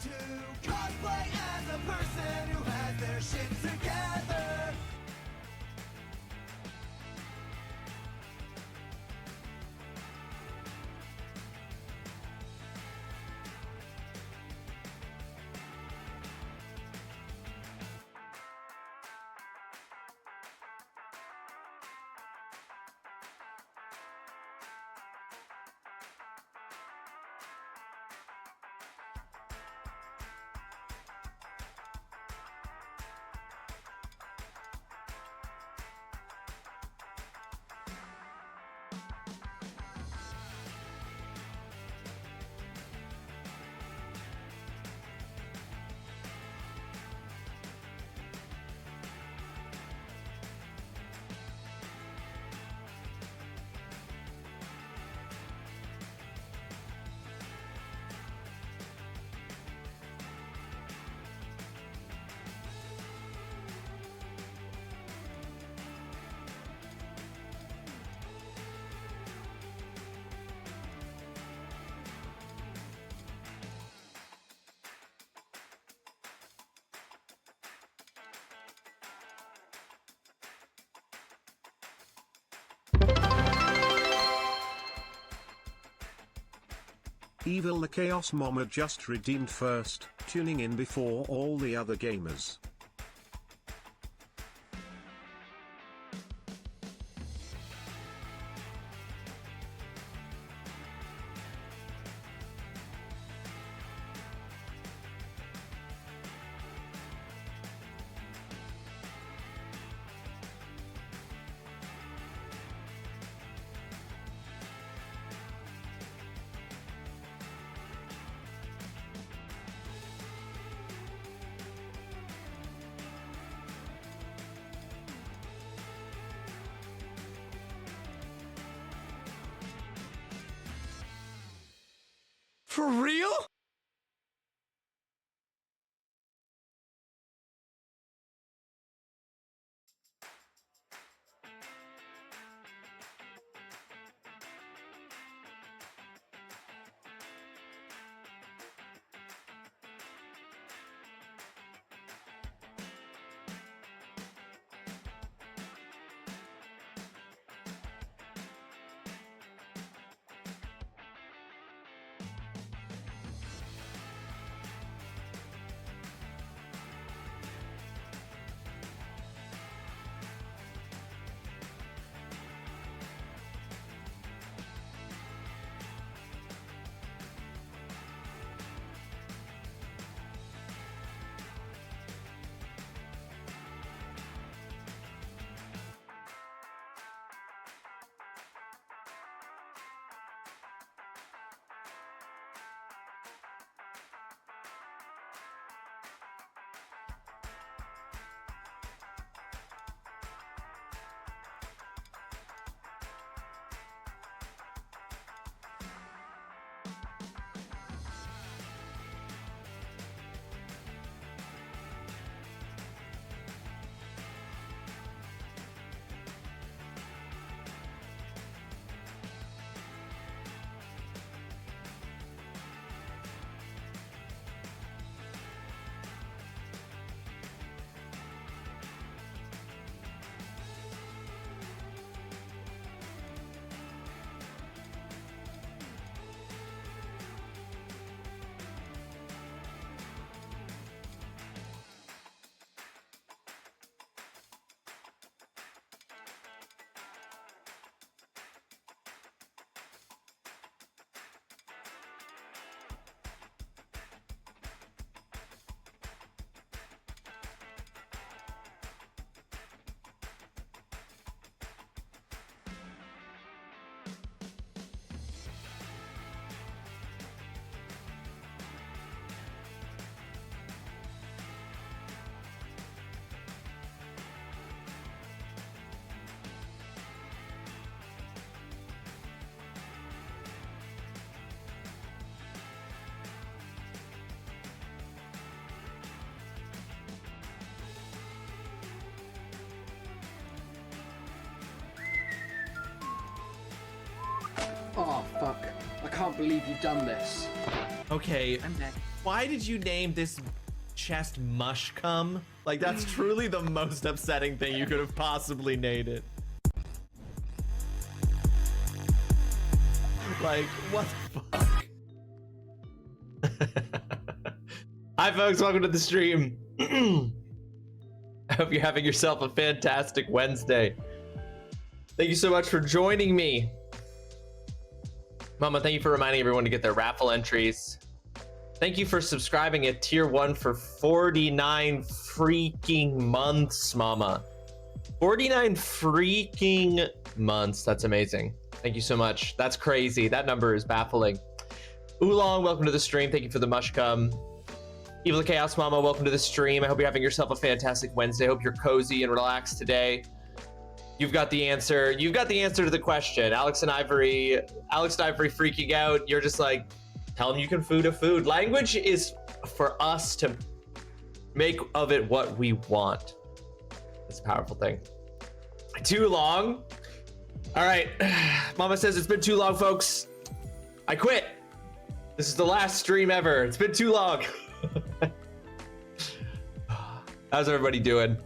to cosplay as a person who has their shit together. Evil the Chaos Mama just redeemed first, tuning in before all the other gamers. For real? Oh fuck, I can't believe you've done this. Okay, I'm back. why did you name this chest mush cum? Like, that's truly the most upsetting thing you could have possibly named it. Like, what the fuck? Hi folks, welcome to the stream. I hope you're having yourself a fantastic Wednesday. Thank you so much for joining me. Mama, thank you for reminding everyone to get their raffle entries. Thank you for subscribing at tier 1 for 49 freaking months, Mama. 49 freaking months. That's amazing. Thank you so much. That's crazy. That number is baffling. Oolong, welcome to the stream. Thank you for the mushcum. Evil the Chaos Mama, welcome to the stream. I hope you're having yourself a fantastic Wednesday. I hope you're cozy and relaxed today. You've got the answer. You've got the answer to the question. Alex and Ivory freaking out. You're just like, tell them you can food a food. Language is for us to make of it what we want. It's a powerful thing. Too long? All right. Mama says it's been too long, folks. I quit. This is the last stream ever. It's been too long. How's everybody doing?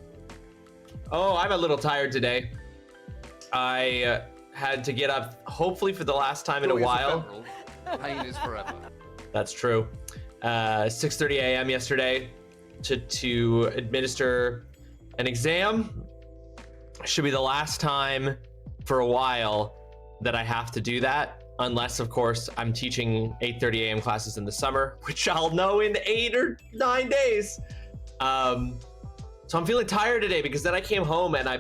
Oh, I'm a little tired today. I had to get up, hopefully for the last time in a while. Pain is forever. That's true. 6:30 a.m. yesterday to administer an exam. Should be the last time for a while that I have to do that, unless of course I'm teaching 8:30 a.m. classes in the summer, which I'll know in 8 or 9 days. So I'm feeling tired today because then I came home and I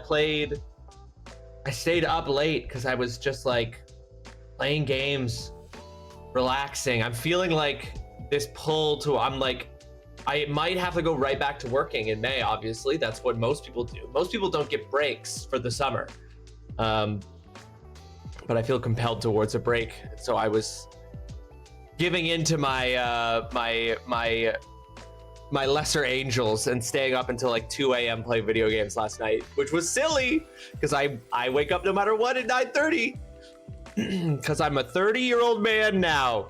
stayed up late because I was just like playing games, relaxing. I'm feeling like this pull to, I'm like, I might have to go right back to working in May, obviously. That's what most people do. Most people don't get breaks for the summer. But I feel compelled towards a break. So I was giving into my my lesser angels and staying up until like 2 a.m. playing video games last night, which was silly because I wake up no matter what at 9:30 because I'm a 30-year-old man now.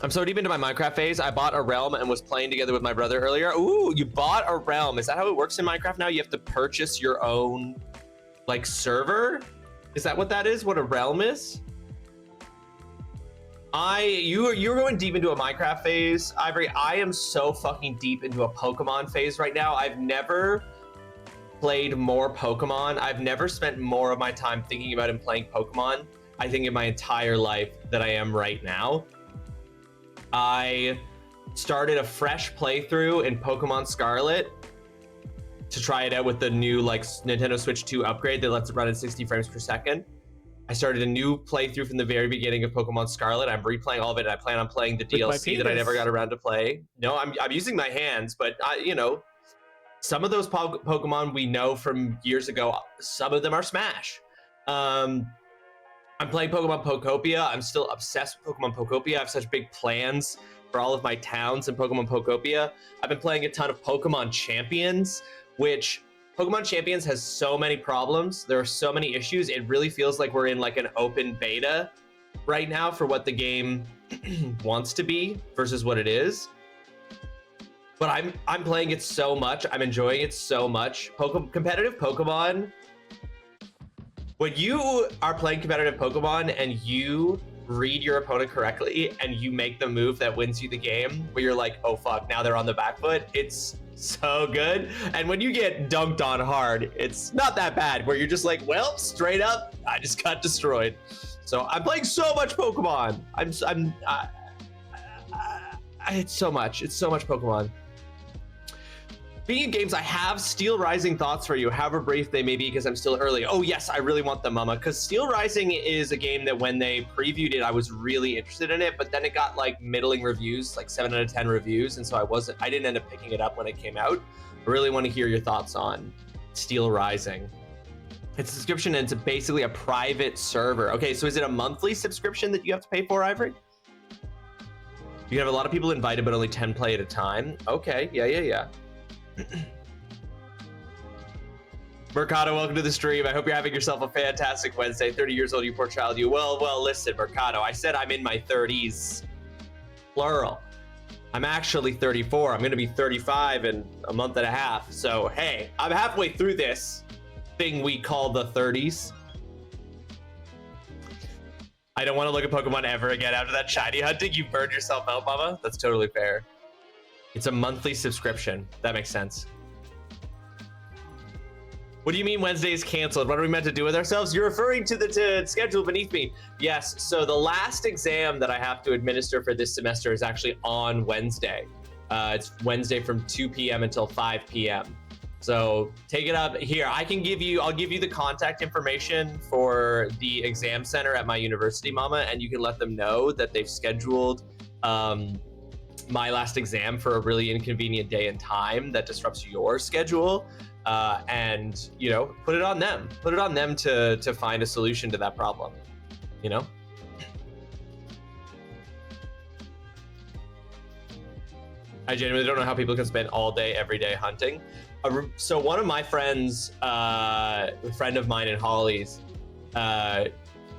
I'm so deep into my Minecraft phase. I bought a realm and was playing together with my brother earlier. Ooh, you bought a realm. Is that how it works in Minecraft now? You have to purchase your own like server? Is that what that is? What a realm is? You're going deep into a Minecraft phase, Ivory. I am so fucking deep into a Pokemon phase right now. I've never played more Pokemon. I've never spent more of my time thinking about and playing Pokemon, I think, in my entire life than I am right now. I started a fresh playthrough in Pokemon Scarlet to try it out with the new like Nintendo Switch 2 upgrade that lets it run at 60 frames per second. I started a new playthrough from the very beginning of Pokemon Scarlet. I'm replaying all of it, and I plan on playing the DLC that I never got around to play. No, I'm using my hands, but you know, some of those Pokemon we know from years ago. Some of them are Smash. I'm playing Pokemon Pokopia. I'm still obsessed with Pokemon Pokopia. I have such big plans for all of my towns in Pokemon Pokopia. I've been playing a ton of Pokemon Champions, which Pokemon Champions has so many problems. There are so many issues. It really feels like we're in like an open beta right now for what the game wants to be versus what it is. But I'm playing it so much. I'm enjoying it so much. Competitive Pokemon. When you are playing competitive Pokemon and you read your opponent correctly and you make the move that wins you the game, where you're like, oh fuck, now they're on the back foot, it's so good. And when you get dunked on hard, it's not that bad, where you're just like, well, straight up, I just got destroyed. So I'm playing so much Pokemon. It's so much Pokemon. Being in games, I have Steel Rising thoughts for you, however brief they may be, because I'm still early. Oh yes, I really want them, Mama, because Steel Rising is a game that when they previewed it, I was really interested in it, but then it got like middling reviews, like 7 out of 10 reviews, and so I didn't end up picking it up when it came out. I really want to hear your thoughts on Steel Rising. It's a subscription and it's basically a private server. Okay, so is it a monthly subscription that you have to pay for, Ivory? You have a lot of people invited, but only 10 play at a time. Okay, yeah. Mercado, welcome to the stream. I hope you're having yourself a fantastic Wednesday. 30 years old, you poor child. You well, listen, Mercado. I said I'm in my 30s. plural. I'm actually 34. I'm going to be 35 in a month and a half. So, hey, I'm halfway through this thing we call the 30s. I don't want to look at Pokemon ever again after that shiny hunting. You burned yourself out, mama. That's totally fair. It's a monthly subscription. That makes sense. What do you mean Wednesday is canceled? What are we meant to do with ourselves? You're referring to the schedule beneath me. Yes, so the last exam that I have to administer for this semester is actually on Wednesday. It's Wednesday from 2 p.m. until 5 p.m. So take it up here. I'll give you the contact information for the exam center at my university, mama, and you can let them know that they've scheduled my last exam for a really inconvenient day and time that disrupts your schedule. And you know, put it on them to find a solution to that problem, you know. I genuinely don't know how people can spend all day every day hunting. So one of my friends, a friend of mine in Holly's,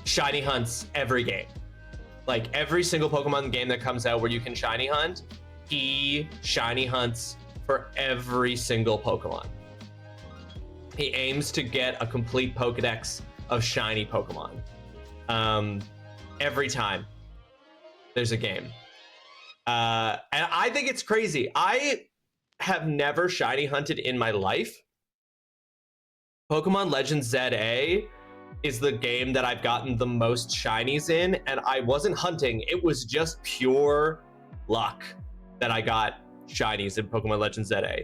shiny hunts every game. Like every single Pokemon game that comes out where you can shiny hunt, he shiny hunts for every single Pokemon. He aims to get a complete Pokedex of shiny Pokemon. Every time there's a game. And I think it's crazy. I have never shiny hunted in my life. Pokemon Legends ZA is the game that I've gotten the most shinies in, and I wasn't hunting. It was just pure luck that I got shinies in Pokemon Legends ZA.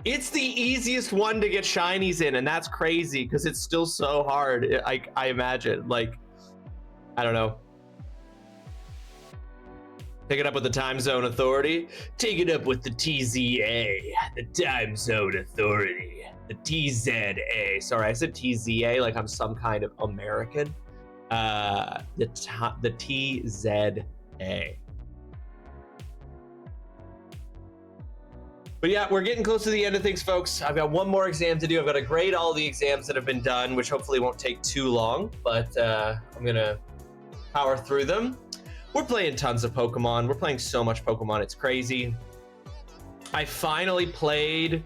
It's the easiest one to get shinies in, and that's crazy because it's still so hard. I imagine, like, I don't know. Pick it up with the Time Zone Authority. Take it up with the TZA, the Time Zone Authority, the TZA. Sorry, I said TZA like I'm some kind of American. The TZA. But yeah, we're getting close to the end of things, folks. I've got one more exam to do. I've got to grade all the exams that have been done, which hopefully won't take too long, but I'm gonna power through them. We're playing tons of Pokemon. We're playing so much Pokemon, it's crazy. I finally played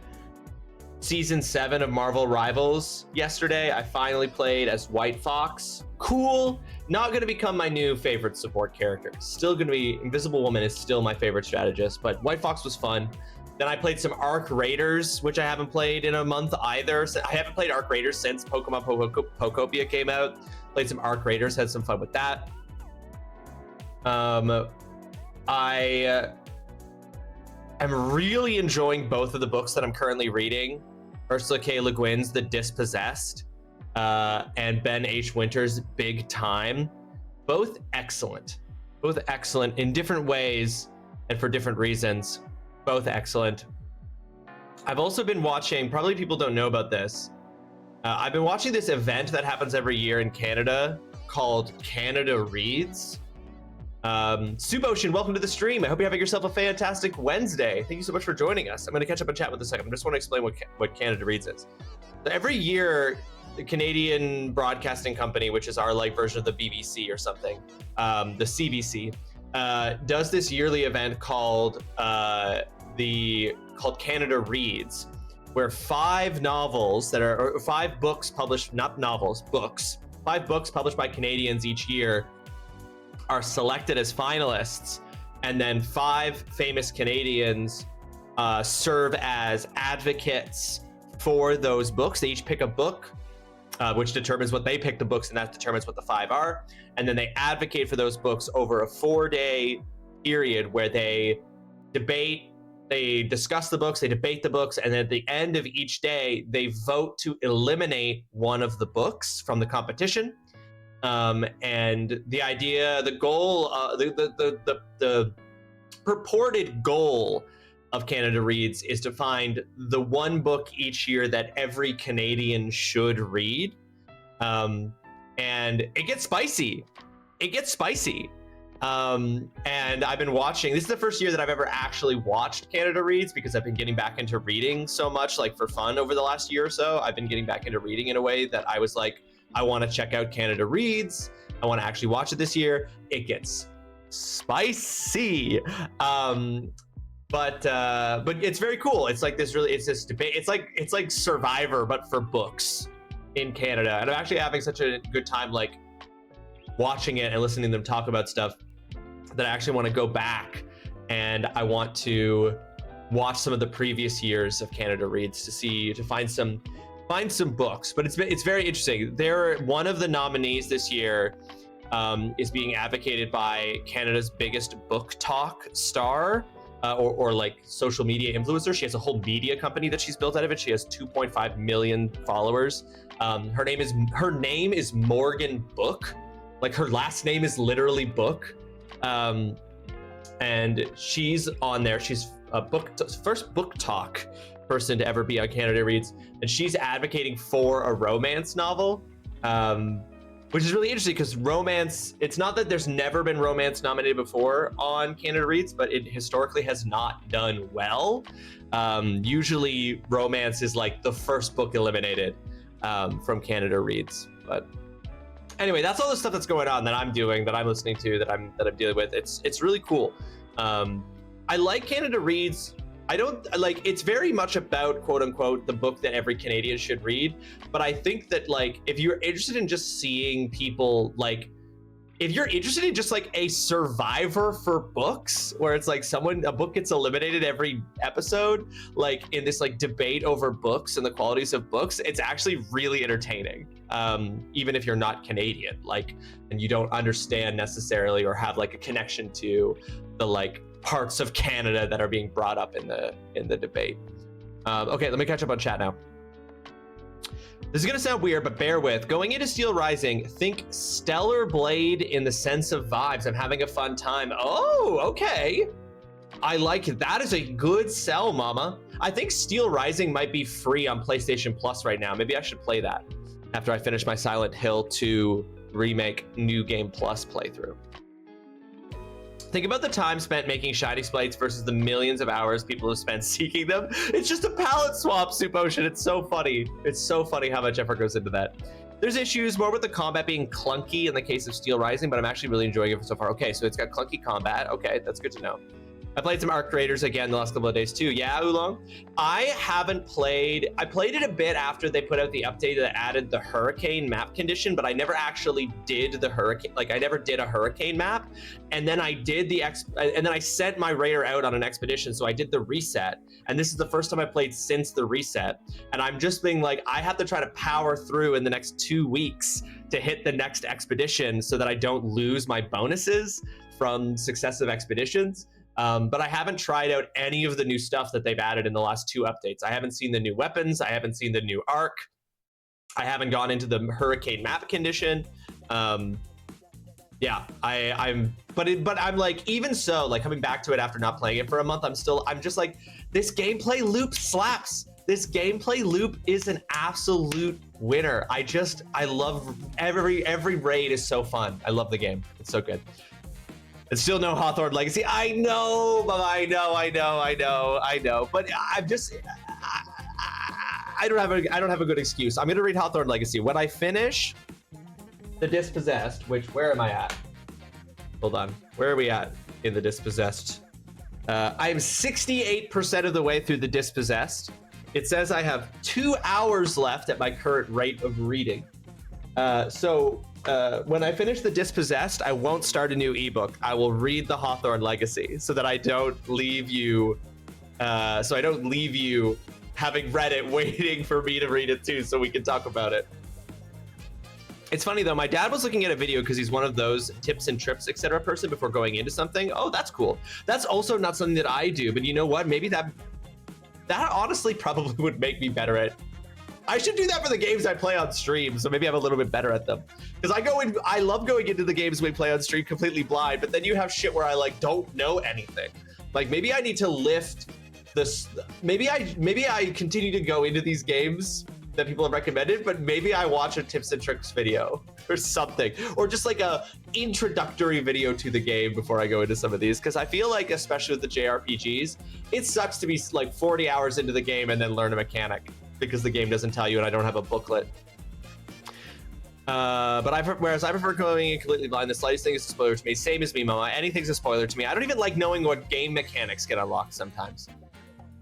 Season 7 of Marvel Rivals yesterday. I finally played as White Fox. Cool. Not gonna become my new favorite support character. Still gonna be, Invisible Woman is still my favorite strategist, but White Fox was fun. Then I played some Arc Raiders, which I haven't played in a month either. So I haven't played Arc Raiders since Pokemon Pokopia came out. Played some Arc Raiders, had some fun with that. I am really enjoying both of the books that I'm currently reading. Ursula K. Le Guin's The Dispossessed and Ben H. Winter's Big Time. Both excellent in different ways and for different reasons. Both excellent. I've also been watching, probably people don't know about this. I've been watching this event that happens every year in Canada called Canada Reads. Subocean, welcome to the stream. I hope you're having yourself a fantastic Wednesday. Thank you so much for joining us. I'm going to catch up and chat with a second. I just want to explain what Canada Reads is. So every year, the Canadian Broadcasting Company, which is our like version of the BBC or something, the CBC, does this yearly event called Canada Reads, where 5 novels that are, or 5 books published, not novels, books, 5 books published by Canadians each year are selected as finalists, and then 5 famous Canadians serve as advocates for those books. They each pick a book, which determines what they pick the books, and that determines what the 5 are. And then they advocate for those books over a 4-day period where they debate, they discuss the books, they debate the books, and then at the end of each day, they vote to eliminate one of the books from the competition. And the idea, the goal, the purported goal of Canada Reads is to find the one book each year that every Canadian should read. And it gets spicy. And I've been watching, this is the first year that I've ever actually watched Canada Reads because I've been getting back into reading so much, like for fun over the last year or so. I've been getting back into reading in a way that I was like, I want to check out Canada Reads. I want to actually watch it this year. It gets spicy. But it's very cool. It's like it's this debate. It's like Survivor, but for books in Canada. And I'm actually having such a good time like watching it and listening to them talk about stuff that I actually want to go back and I want to watch some of the previous years of Canada Reads to find some books. But it's very interesting. One of the nominees this year is being advocated by Canada's biggest book talk star. Or like social media influencer. She has a whole media company that she's built out of it. She has 2.5 million followers. Her name is Morgan Book. Like her last name is literally Book. And she's on there. She's a first book talk person to ever be on Canada Reads, and she's advocating for a romance novel. Which is really interesting because romance, it's not that there's never been romance nominated before on Canada Reads, but it historically has not done well. Usually romance is like the first book eliminated from Canada Reads. But anyway, that's all the stuff that's going on that I'm doing, that I'm listening to, that I'm dealing with. It's really cool. I like Canada Reads. I don't like, it's very much about quote unquote the book that every Canadian should read, but I think that like if you're interested in just seeing people, like if you're interested in just like a survivor for books where it's like a book gets eliminated every episode, like in this like debate over books and the qualities of books, it's actually really entertaining. Even if you're not Canadian, like, and you don't understand necessarily or have like a connection to the like parts of Canada that are being brought up in the debate. Okay, let me catch up on chat now. This is gonna sound weird, but bear with. Going into Steel Rising, think Stellar Blade in the sense of vibes. I'm having a fun time. Oh, okay. I like it. That is a good sell, mama. I think Steel Rising might be free on PlayStation Plus right now. Maybe I should play that after I finish my Silent Hill 2 Remake New Game Plus playthrough. Think about the time spent making shiny sprites versus the millions of hours people have spent seeking them. It's just a palette swap, Soup Ocean. It's so funny. It's so funny how much effort goes into that. There's issues more with the combat being clunky in the case of Steel Rising, but I'm actually really enjoying it so far. Okay, so it's got clunky combat. Okay, that's good to know. I played some Arc Raiders again the last couple of days too. Yeah, Oolong. I played it a bit after they put out the update that added the hurricane map condition, but I never actually did the hurricane, like I never did a hurricane map. And then I did and then I sent my raider out on an expedition, so I did the reset. And this is the first time I played since the reset. And I'm just being like, I have to try to power through in the next 2 weeks to hit the next expedition so that I don't lose my bonuses from successive expeditions. But I haven't tried out any of the new stuff that they've added in the last 2 updates. I haven't seen the new weapons. I haven't seen the new arc. I haven't gone into the hurricane map condition. Yeah, but I'm like, even so, like coming back to it after not playing it for a month, I'm just like, this gameplay loop slaps. This gameplay loop is an absolute winner. I love every raid is so fun. I love the game. It's so good. It's still no Hawthorne Legacy. I know, but I know. But I'm just, I don't have a good excuse. I'm gonna read Hawthorne Legacy when I finish the Dispossessed. Where am I at? Hold on. Where are we at in the Dispossessed? I am 68% of the way through the Dispossessed. It says I have 2 hours left at my current rate of reading. When I finish the Dispossessed, I won't start a new ebook. I will read the Hawthorne Legacy so that I don't leave you having read it, waiting for me to read it too so we can talk about it. It's funny though, my dad was looking at a video because he's one of those tips and trips, etc. person before going into something. Oh, that's cool. That's also not something that I do, but you know what? Maybe that honestly probably would make me better at. I should do that for the games I play on stream, so maybe I'm a little bit better at them. Because I love going into the games we play on stream completely blind, but then you have shit where I like don't know anything. Like maybe I need to lift this. Maybe I continue to go into these games that people have recommended, but maybe I watch a tips and tricks video or something, or just like a introductory video to the game before I go into some of these. Because I feel like, especially with the JRPGs, it sucks to be like 40 hours into the game and then learn a mechanic because the game doesn't tell you and I don't have a booklet. Whereas I prefer going in completely blind, the slightest thing is a spoiler to me. Same as me, Mama. Anything's a spoiler to me. I don't even like knowing what game mechanics get unlocked sometimes.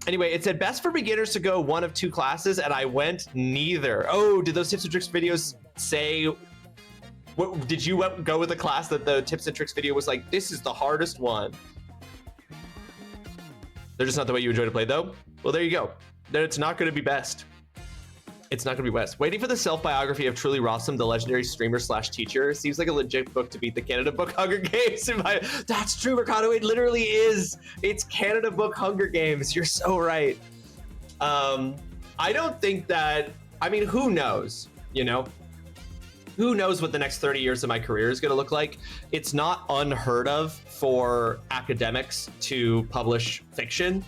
Anyway, it said best for beginners to go one of 2 classes, and I went neither. Oh, did those tips and tricks videos say? Did you go with a class that the tips and tricks video was like, this is the hardest one? They're just not the way you enjoy to play, though. Well, there you go. Then it's not going to be best. It's not going to be best. Waiting for the self-biography of TrulyRawesome, the legendary streamer/teacher. Seems like a legit book to beat the Canada Book Hunger Games. That's true, Ricardo. It literally is. It's Canada Book Hunger Games. You're so right. I don't think that... I mean, who knows? You know? Who knows what the next 30 years of my career is going to look like? It's not unheard of for academics to publish fiction.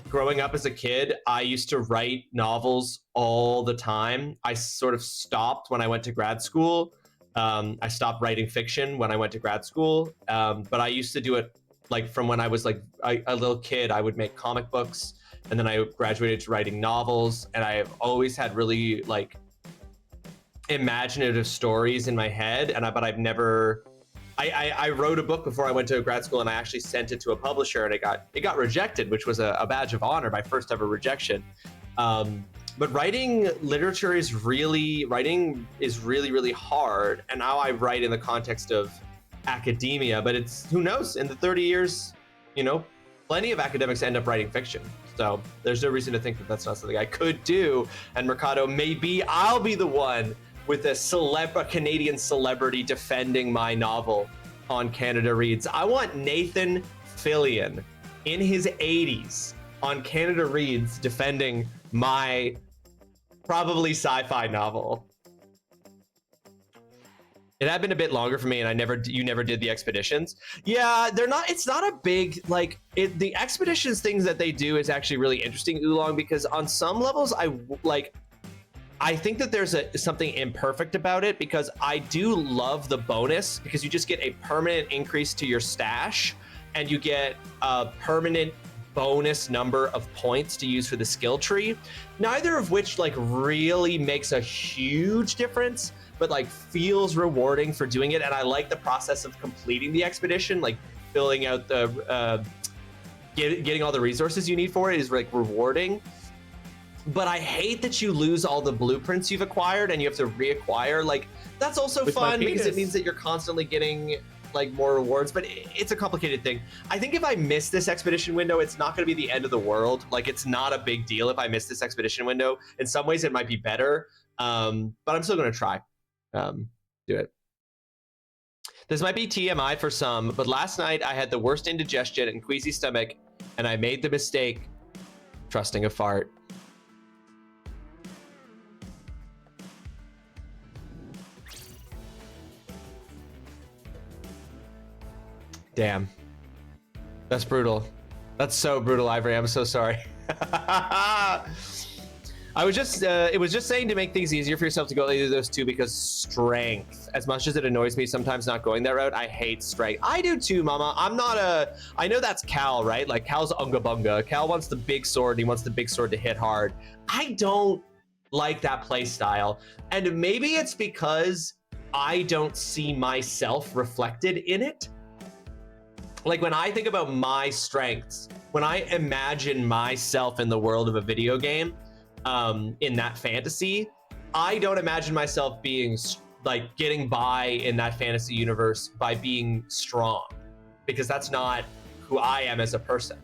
Growing up as a kid, I used to write novels all the time. I sort of stopped when I went to grad school. I stopped writing fiction when I went to grad school. But I used to do it like from when I was like a little kid. I would make comic books, and then I graduated to writing novels. And I've always had really like imaginative stories in my head. But I've never... I wrote a book before I went to grad school, and I actually sent it to a publisher, and it got rejected, which was a badge of honor, my first ever rejection. But writing literature is really hard. And now I write in the context of academia, but it's, who knows, in the 30 years, you know, plenty of academics end up writing fiction. So there's no reason to think that that's not something I could do. And Mercado, maybe I'll be the one with a Canadian celebrity defending my novel on Canada Reads. I want Nathan Fillion in his 80s on Canada Reads defending my probably sci-fi novel. It had been a bit longer for me, and you never did the expeditions. Yeah, it's not a big, like, the expeditions things that they do is actually really interesting, Oolong, because on some levels I think that there's something imperfect about it, because I do love the bonus, because you just get a permanent increase to your stash, and you get a permanent bonus number of points to use for the skill tree. Neither of which like really makes a huge difference, but like feels rewarding for doing it. And I like the process of completing the expedition, like filling out the getting all the resources you need for it is like rewarding. But I hate that you lose all the blueprints you've acquired and you have to reacquire. Like, that's also fun because it means that you're constantly getting like more rewards, but it's a complicated thing. I think if I miss this expedition window, it's not going to be the end of the world. Like, it's not a big deal if I miss this expedition window. In some ways, it might be better, but I'm still going to try. Do it. This might be TMI for some, but last night I had the worst indigestion and queasy stomach, and I made the mistake trusting a fart. Damn. That's brutal. That's so brutal, Ivory. I'm so sorry. I was just, it was just saying to make things easier for yourself to go either of those two, because strength, as much as it annoys me sometimes not going that route, I hate strength. I do too, Mama. I'm not I know that's Cal, right? Like, Cal's Unga Bunga. Cal wants the big sword. He wants the big sword to hit hard. I don't like that play style. And maybe it's because I don't see myself reflected in it. Like, when I think about my strengths, when I imagine myself in the world of a video game, in that fantasy, I don't imagine myself being like getting by in that fantasy universe by being strong, because that's not who I am as a person.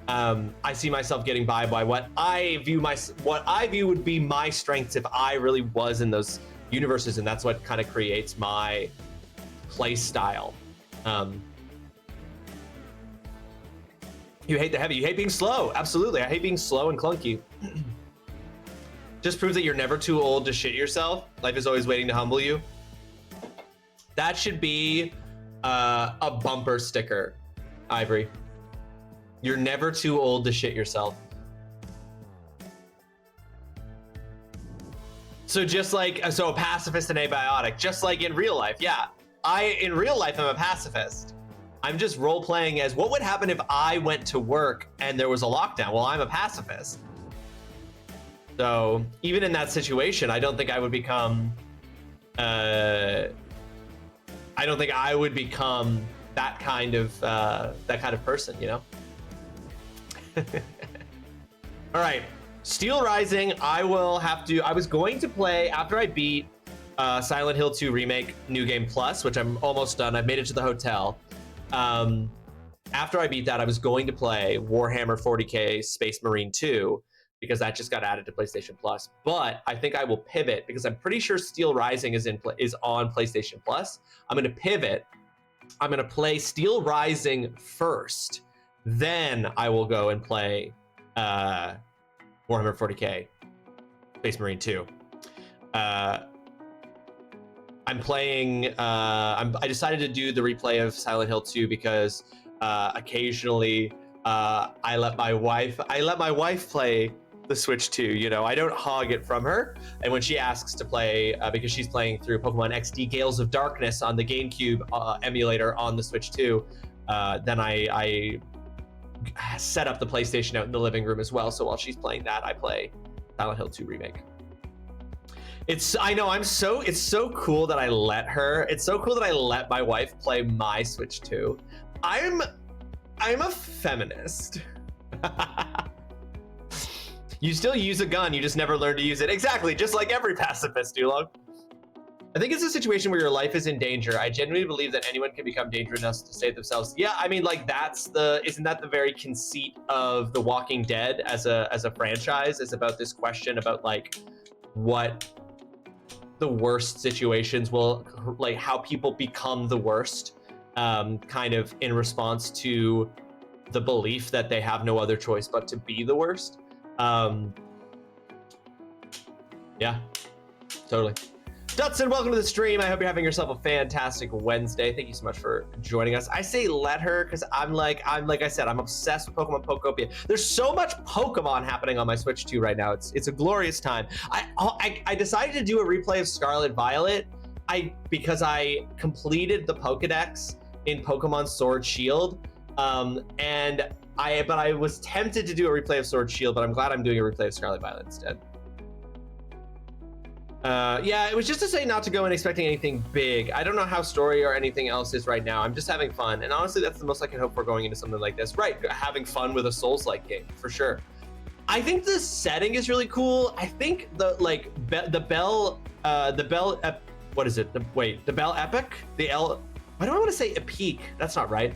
I see myself getting by what I view would be my strengths if I really was in those universes, and that's what kind of creates my play style. You hate the heavy. You hate being slow. Absolutely. I hate being slow and clunky. Just proves that you're never too old to shit yourself. Life is always waiting to humble you. That should be a bumper sticker, Ivory. You're never too old to shit yourself. So just like, so a pacifist and abiotic, just like in real life. Yeah, in real life, I'm a pacifist. I'm just role-playing as what would happen if I went to work and there was a lockdown. Well, I'm a pacifist. So even in that situation, I don't think I would become I don't think I would become that kind of person, you know. All right, Steel Rising. I was going to play after I beat Silent Hill 2 Remake New Game Plus, which I'm almost done. I've made it to the hotel. After I beat that, I was going to play Warhammer 40k Space Marine 2 because that just got added to PlayStation Plus. But I think I will pivot because I'm pretty sure Steel Rising is on PlayStation Plus. I'm going to pivot. I'm going to play Steel Rising first. Then I will go and play Warhammer 40k Space Marine 2. I'm playing. I decided to do the replay of Silent Hill 2 because occasionally I let my wife play the Switch 2. You know, I don't hog it from her, and when she asks to play because she's playing through Pokemon XD Gales of Darkness on the GameCube emulator on the Switch 2, then I set up the PlayStation out in the living room as well. So while she's playing that, I play Silent Hill 2 Remake. It's so cool that I let her. It's so cool that I let my wife play my Switch 2. I'm a feminist. You still use a gun, you just never learn to use it. Exactly, just like every pacifist, Dulong. I think it's a situation where your life is in danger. I genuinely believe that anyone can become dangerous enough to save themselves. Yeah, I mean, like isn't that the very conceit of The Walking Dead as a franchise? It's about this question about like what the worst situations will, like how people become the worst, kind of in response to the belief that they have no other choice but to be the worst. Yeah, totally. Dutson, welcome to the stream. I hope you're having yourself a fantastic Wednesday. Thank you so much for joining us. I say let her because I'm like I said, I'm obsessed with Pokemon Pokopia. There's so much Pokemon happening on my Switch 2 right now. It's a glorious time. I decided to do a replay of Scarlet Violet because I completed the Pokedex in Pokemon Sword Shield. But I was tempted to do a replay of Sword Shield, but I'm glad I'm doing a replay of Scarlet Violet instead. Yeah, it was just to say not to go in expecting anything big. I don't know how story or anything else is right now. I'm just having fun. And honestly, that's the most I can hope for going into something like this. Right, having fun with a Souls-like game, for sure. I think the setting is really cool. I think the Bell Epic? Why do I want to say Epique? That's not right.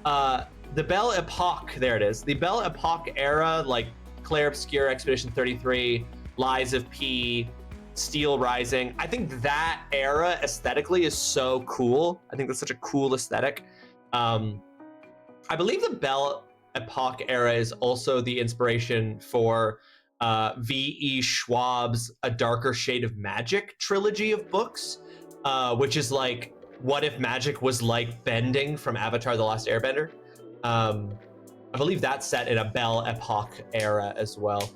The Belle Epoque, there it is. The Belle Epoque era, like Clair Obscure, Expedition 33, Lies of P, Steel Rising. I think that era aesthetically is so cool. I think that's such a cool aesthetic. I believe the Belle Epoque era is also the inspiration for V.E. Schwab's A Darker Shade of Magic trilogy of books, which is like, what if magic was like bending from Avatar: The Last Airbender? I believe that's set in a Belle Epoque era as well.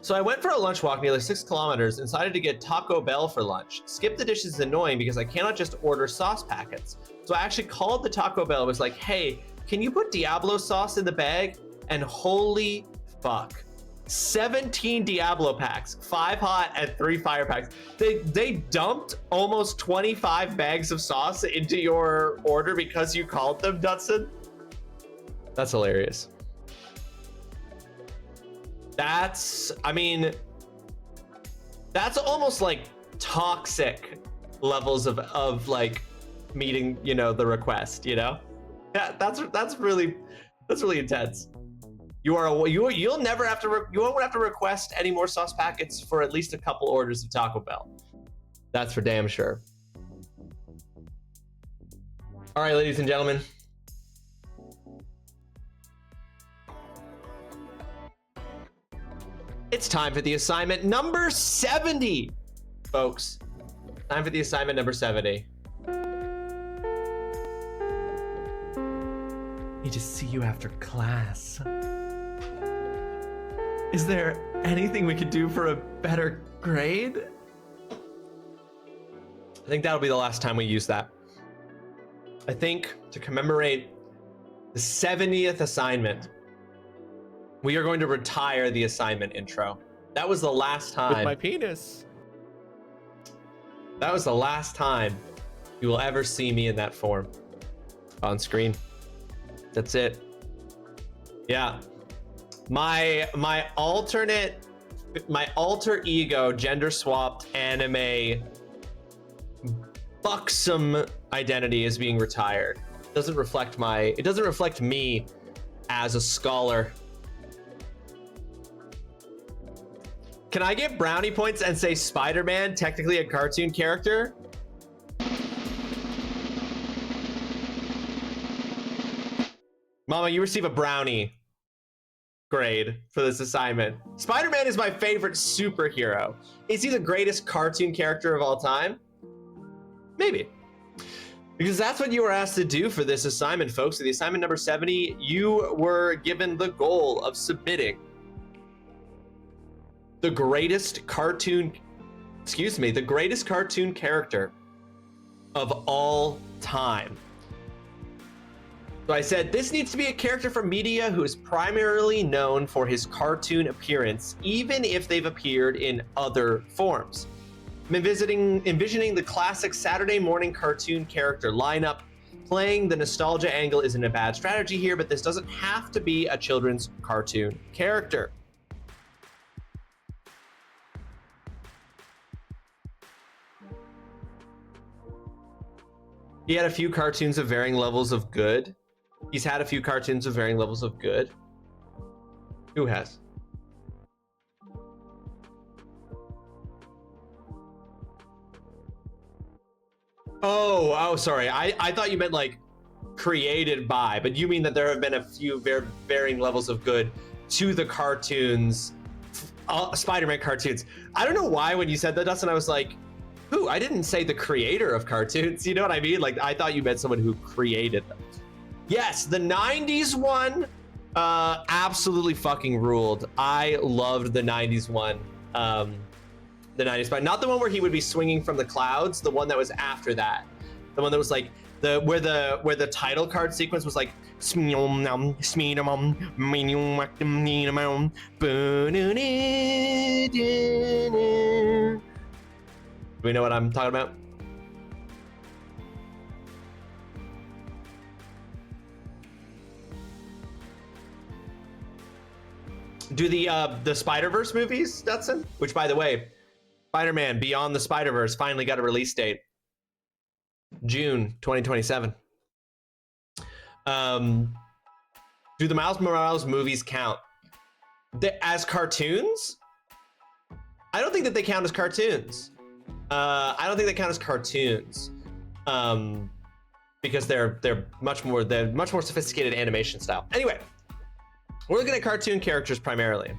So I went for a lunch walk nearly 6 kilometers and decided to get Taco Bell for lunch. Skip the dish is annoying because I cannot just order sauce packets. So I actually called the Taco Bell and was like, hey, can you put Diablo sauce in the bag? And holy fuck, 17 Diablo packs, 5 hot and 3 fire packs. They dumped almost 25 bags of sauce into your order because you called them, Dutson. That's hilarious. That's almost like toxic levels of like meeting, you know, the request, you know? Yeah, that's really intense. You won't have to request any more sauce packets for at least a couple orders of Taco Bell. That's for damn sure. All right, ladies and gentlemen. It's time for the assignment number 70, folks. Time for the assignment number 70. Need to see you after class. Is there anything we could do for a better grade? I think that'll be the last time we use that. I think to commemorate the 70th assignment, we are going to retire the assignment intro. That was the last time. With my penis. That was the last time you will ever see me in that form on screen. That's it. Yeah. My alter ego, gender swapped anime buxom identity is being retired. It doesn't reflect me as a scholar. Can I get brownie points and say Spider-Man, technically a cartoon character? Mama, you receive a brownie grade for this assignment. Spider-Man is my favorite superhero. Is he the greatest cartoon character of all time? Maybe. Because that's what you were asked to do for this assignment, folks. So the assignment number 70, you were given the goal of submitting the greatest cartoon character of all time. So I said, this needs to be a character from media who is primarily known for his cartoon appearance, even if they've appeared in other forms. I'm envisioning the classic Saturday morning cartoon character lineup. Playing the nostalgia angle isn't a bad strategy here, but this doesn't have to be a children's cartoon character. He had a few cartoons of varying levels of good. He's had a few cartoons of varying levels of good. Who has? Oh, sorry. I thought you meant like created by, but you mean that there have been a few varying levels of good to the cartoons, Spider-Man cartoons. I don't know why when you said that, Dustin, I was like, who? I didn't say the creator of cartoons. You know what I mean? Like, I thought you meant someone who created them. Yes, the 90s one absolutely fucking ruled. I loved the 90s one. The 90s, but not the one where he would be swinging from the clouds, the one that was after that. The one that was like where the title card sequence was like do we know what I'm talking about? Do the Spider-Verse movies, Dutson? Which, by the way, Spider-Man Beyond the Spider-Verse finally got a release date. June 2027. Do the Miles Morales movies count as cartoons? I don't think that they count as cartoons. I don't think they count as cartoons because they're much more sophisticated animation style. Anyway, we're looking at cartoon characters primarily.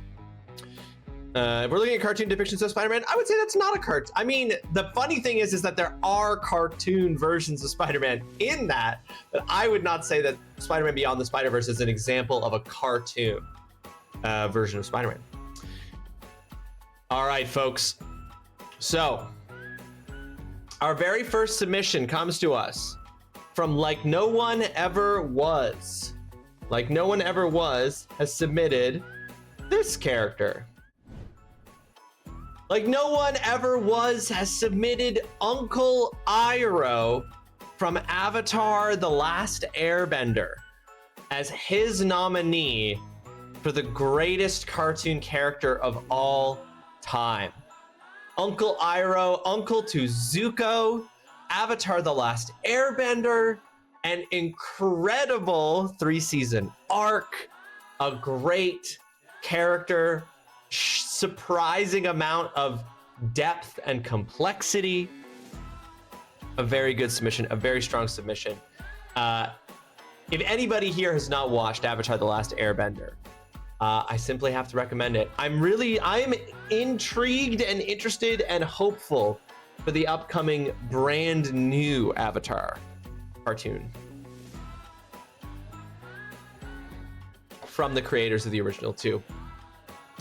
If we're looking at cartoon depictions of Spider-Man, I would say that's not a cartoon. I mean, the funny thing is that there are cartoon versions of Spider-Man in that, but I would not say that Spider-Man Beyond the Spider-Verse is an example of a cartoon version of Spider-Man. All right, folks. So, our very first submission comes to us from Like No One Ever Was. Like No One Ever Was has submitted this character. Like No One Ever Was has submitted Uncle Iroh from Avatar: The Last Airbender as his nominee for the greatest cartoon character of all time. Uncle Iroh, uncle to Zuko, Avatar: The Last Airbender, an incredible 3-season arc, a great character, surprising amount of depth and complexity. A very good submission, a very strong submission. If anybody here has not watched Avatar: The Last Airbender, I simply have to recommend it. I'm intrigued and interested and hopeful for the upcoming brand new Avatar cartoon from the creators of the original two.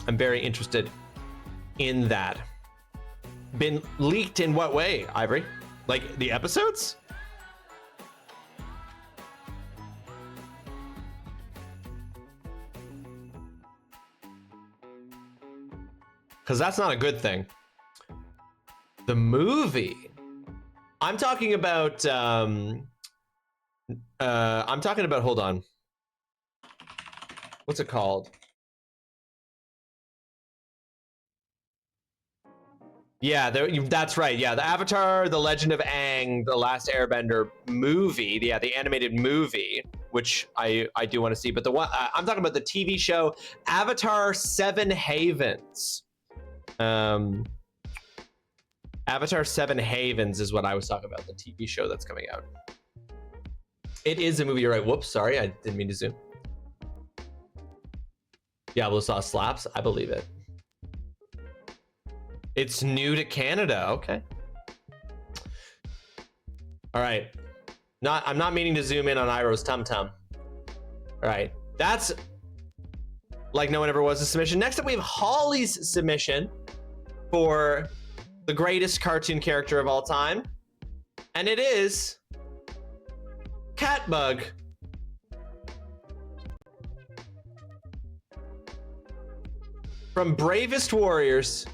I'm very interested in that. Been leaked in what way, Ivory? Like the episodes? Because that's not a good thing. The movie. I'm talking about hold on. What's it called? Yeah, that's right. Yeah, the Avatar, The Legend of Aang, The Last Airbender movie. Yeah, the animated movie, which I do want to see. But the one I'm talking about the TV show Avatar 7 Havens. Avatar 7 Havens is what I was talking about, the TV show that's coming out. It is a movie, you're right. Whoops, sorry, I didn't mean to zoom. Diablo Sauce slaps, I believe it. It's new to Canada, okay. All right, I'm not meaning to zoom in on Iroh's tum tum. All right, that's like no one ever was a submission. Next up, we have Holly's submission for the greatest cartoon character of all time, and it is Catbug. From Bravest Warriors.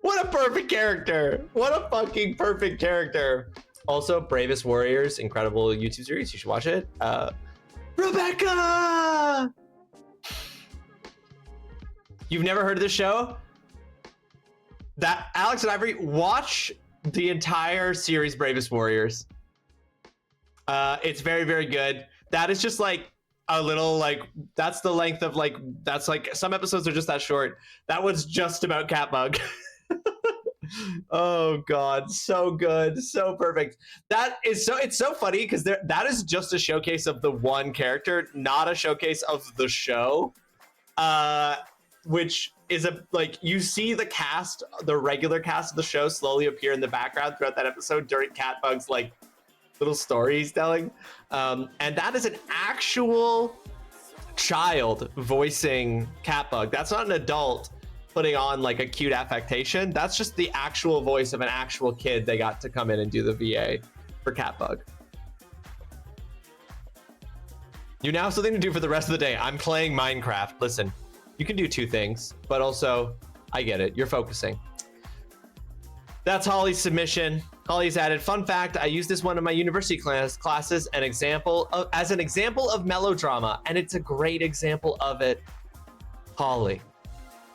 What a perfect character. What a fucking perfect character. Also, Bravest Warriors, incredible YouTube series. You should watch it. Rebecca! You've never heard of this show? That Alex and Ivory, watch the entire series Bravest Warriors. It's very, very good. That is just like a little like, that's the length of like, that's like, some episodes are just that short. That was just about Catbug. Oh god, so good, so perfect. That is so, it's so funny because that is just a showcase of the one character, not a showcase of the show. Which is a, like, you see the cast, the regular cast of the show slowly appear in the background throughout that episode during Catbug's like little story he's telling. And that is an actual child voicing Catbug. That's not an adult putting on like a cute affectation. That's just the actual voice of an actual kid they got to come in and do the VA for Catbug. You now have something to do for the rest of the day. I'm playing Minecraft. Listen, you can do two things, but also, I get it. You're focusing. That's Holly's submission. Holly's added, fun fact, I used this one in my university classes as an example of melodrama, and it's a great example of it. Holly.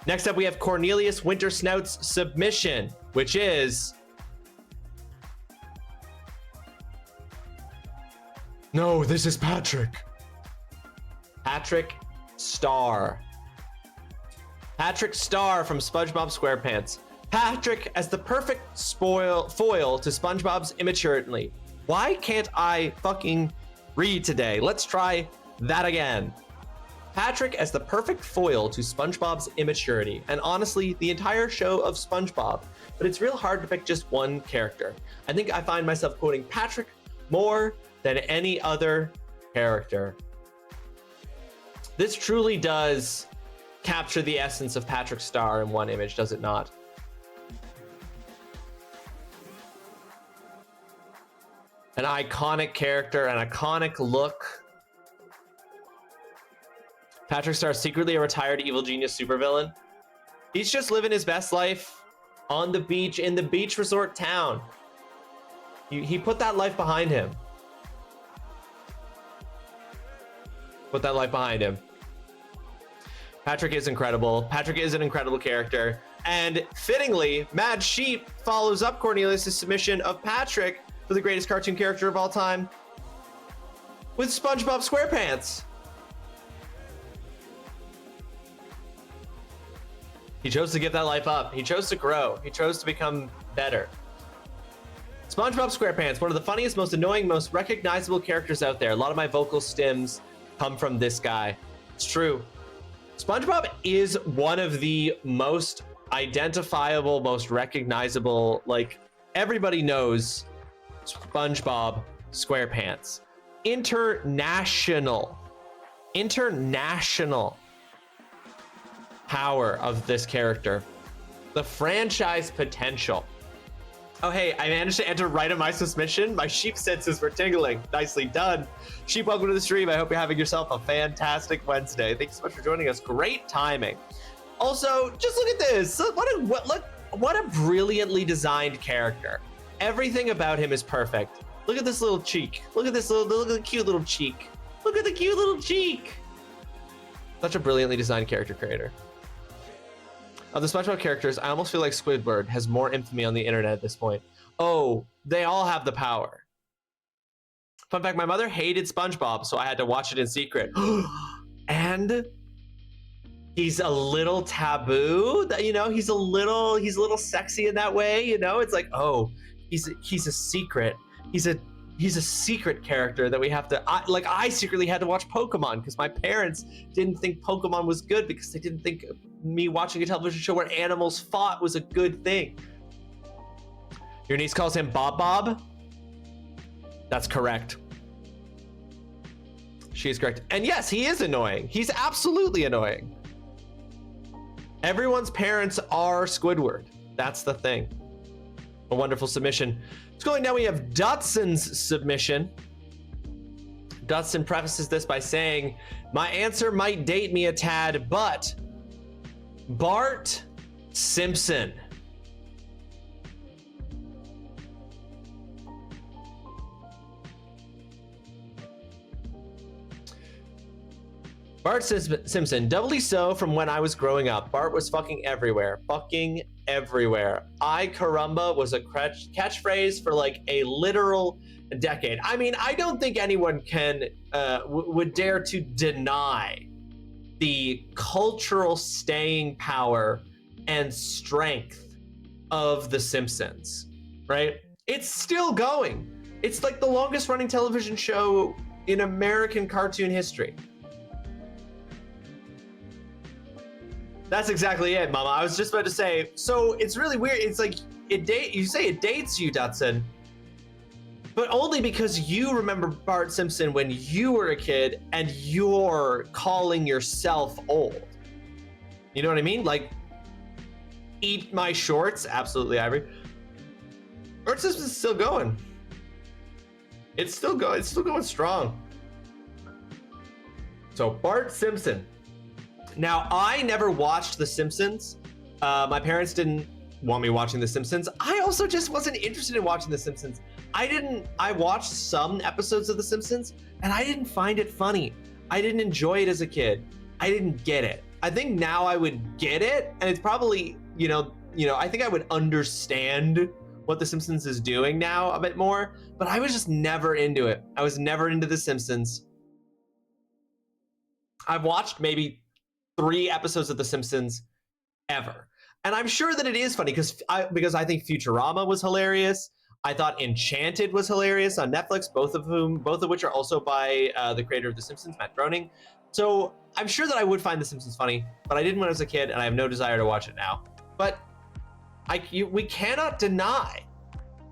Next up, we have Cornelius Wintersnout's submission, which is... No, this is Patrick. Patrick Star. Patrick Star from SpongeBob SquarePants. Patrick as the perfect foil to SpongeBob's immaturity. Why can't I fucking read today? Let's try that again. Patrick as the perfect foil to SpongeBob's immaturity, and honestly, the entire show of SpongeBob. But it's real hard to pick just one character. I think I find myself quoting Patrick more than any other character. This truly does capture the essence of Patrick Star in one image, does it not? An iconic character, an iconic look. Patrick Star secretly a retired evil genius supervillain. He's just living his best life on the beach in the beach resort town. He put that life behind him. Put that life behind him. Patrick is incredible. Patrick is an incredible character. And fittingly, Mad Sheep follows up Cornelius' submission of Patrick for the greatest cartoon character of all time with SpongeBob SquarePants. He chose to give that life up. He chose to grow. He chose to become better. SpongeBob SquarePants, one of the funniest, most annoying, most recognizable characters out there. A lot of my vocal stems come from this guy. It's true. SpongeBob is one of the most identifiable, most recognizable, like everybody knows SpongeBob SquarePants. International power of this character. The franchise potential. Oh, hey, I managed to enter right on my submission. My sheep senses were tingling. Nicely done. Sheep, welcome to the stream. I hope you're having yourself a fantastic Wednesday. Thank you so much for joining us. Great timing. Also, just look at this. What a brilliantly designed character. Everything about him is perfect. Look at this little cheek. Look at this look at the cute little cheek. Look at the cute little cheek. Such a brilliantly designed character creator. Of the SpongeBob characters, I almost feel like Squidward has more infamy on the internet at this point. Oh, they all have the power. Fun fact, my mother hated SpongeBob, so I had to watch it in secret. And he's a little taboo, you know, he's a little sexy in that way, you know? It's like, oh, he's a secret. He's a secret character that we have to, I secretly had to watch Pokemon because my parents didn't think Pokemon was good because they didn't think me watching a television show where animals fought was a good thing. Your niece calls him Bob Bob? That's correct. She is correct. And yes, he is annoying. He's absolutely annoying. Everyone's parents are Squidward. That's the thing. A wonderful submission. Going down, we have Dudson's submission. Dudson prefaces this by saying, my answer might date me a tad, but Bart Simpson. Bart Simpson, doubly so from when I was growing up. Bart was fucking everywhere. Fucking everywhere. I caramba was a catchphrase for like a literal decade. I mean, I don't think anyone can would dare to deny the cultural staying power and strength of The Simpsons, right? It's still going. It's like the longest running television show in American cartoon history. That's exactly it, Mama. I was just about to say, so it's really weird. It's like, you say it dates you, Dutson, but only because you remember Bart Simpson when you were a kid and you're calling yourself old. You know what I mean? Like, eat my shorts. Absolutely, Ivory. Bart Simpson's still going. It's still going. It's still going strong. So Bart Simpson. Now, I never watched The Simpsons. My parents didn't want me watching The Simpsons. I also just wasn't interested in watching The Simpsons. I watched some episodes of The Simpsons, and I didn't find it funny. I didn't enjoy it as a kid. I didn't get it. I think now I would get it, and it's probably, you know, I think I would understand what The Simpsons is doing now a bit more, but I was just never into it. I was never into The Simpsons. I've watched maybe 3 episodes of The Simpsons ever. And I'm sure that it is funny because I think Futurama was hilarious. I thought Enchanted was hilarious on Netflix, both of which are also by the creator of The Simpsons, Matt Groening. So I'm sure that I would find The Simpsons funny, but I didn't when I was a kid, and I have no desire to watch it now. But we cannot deny,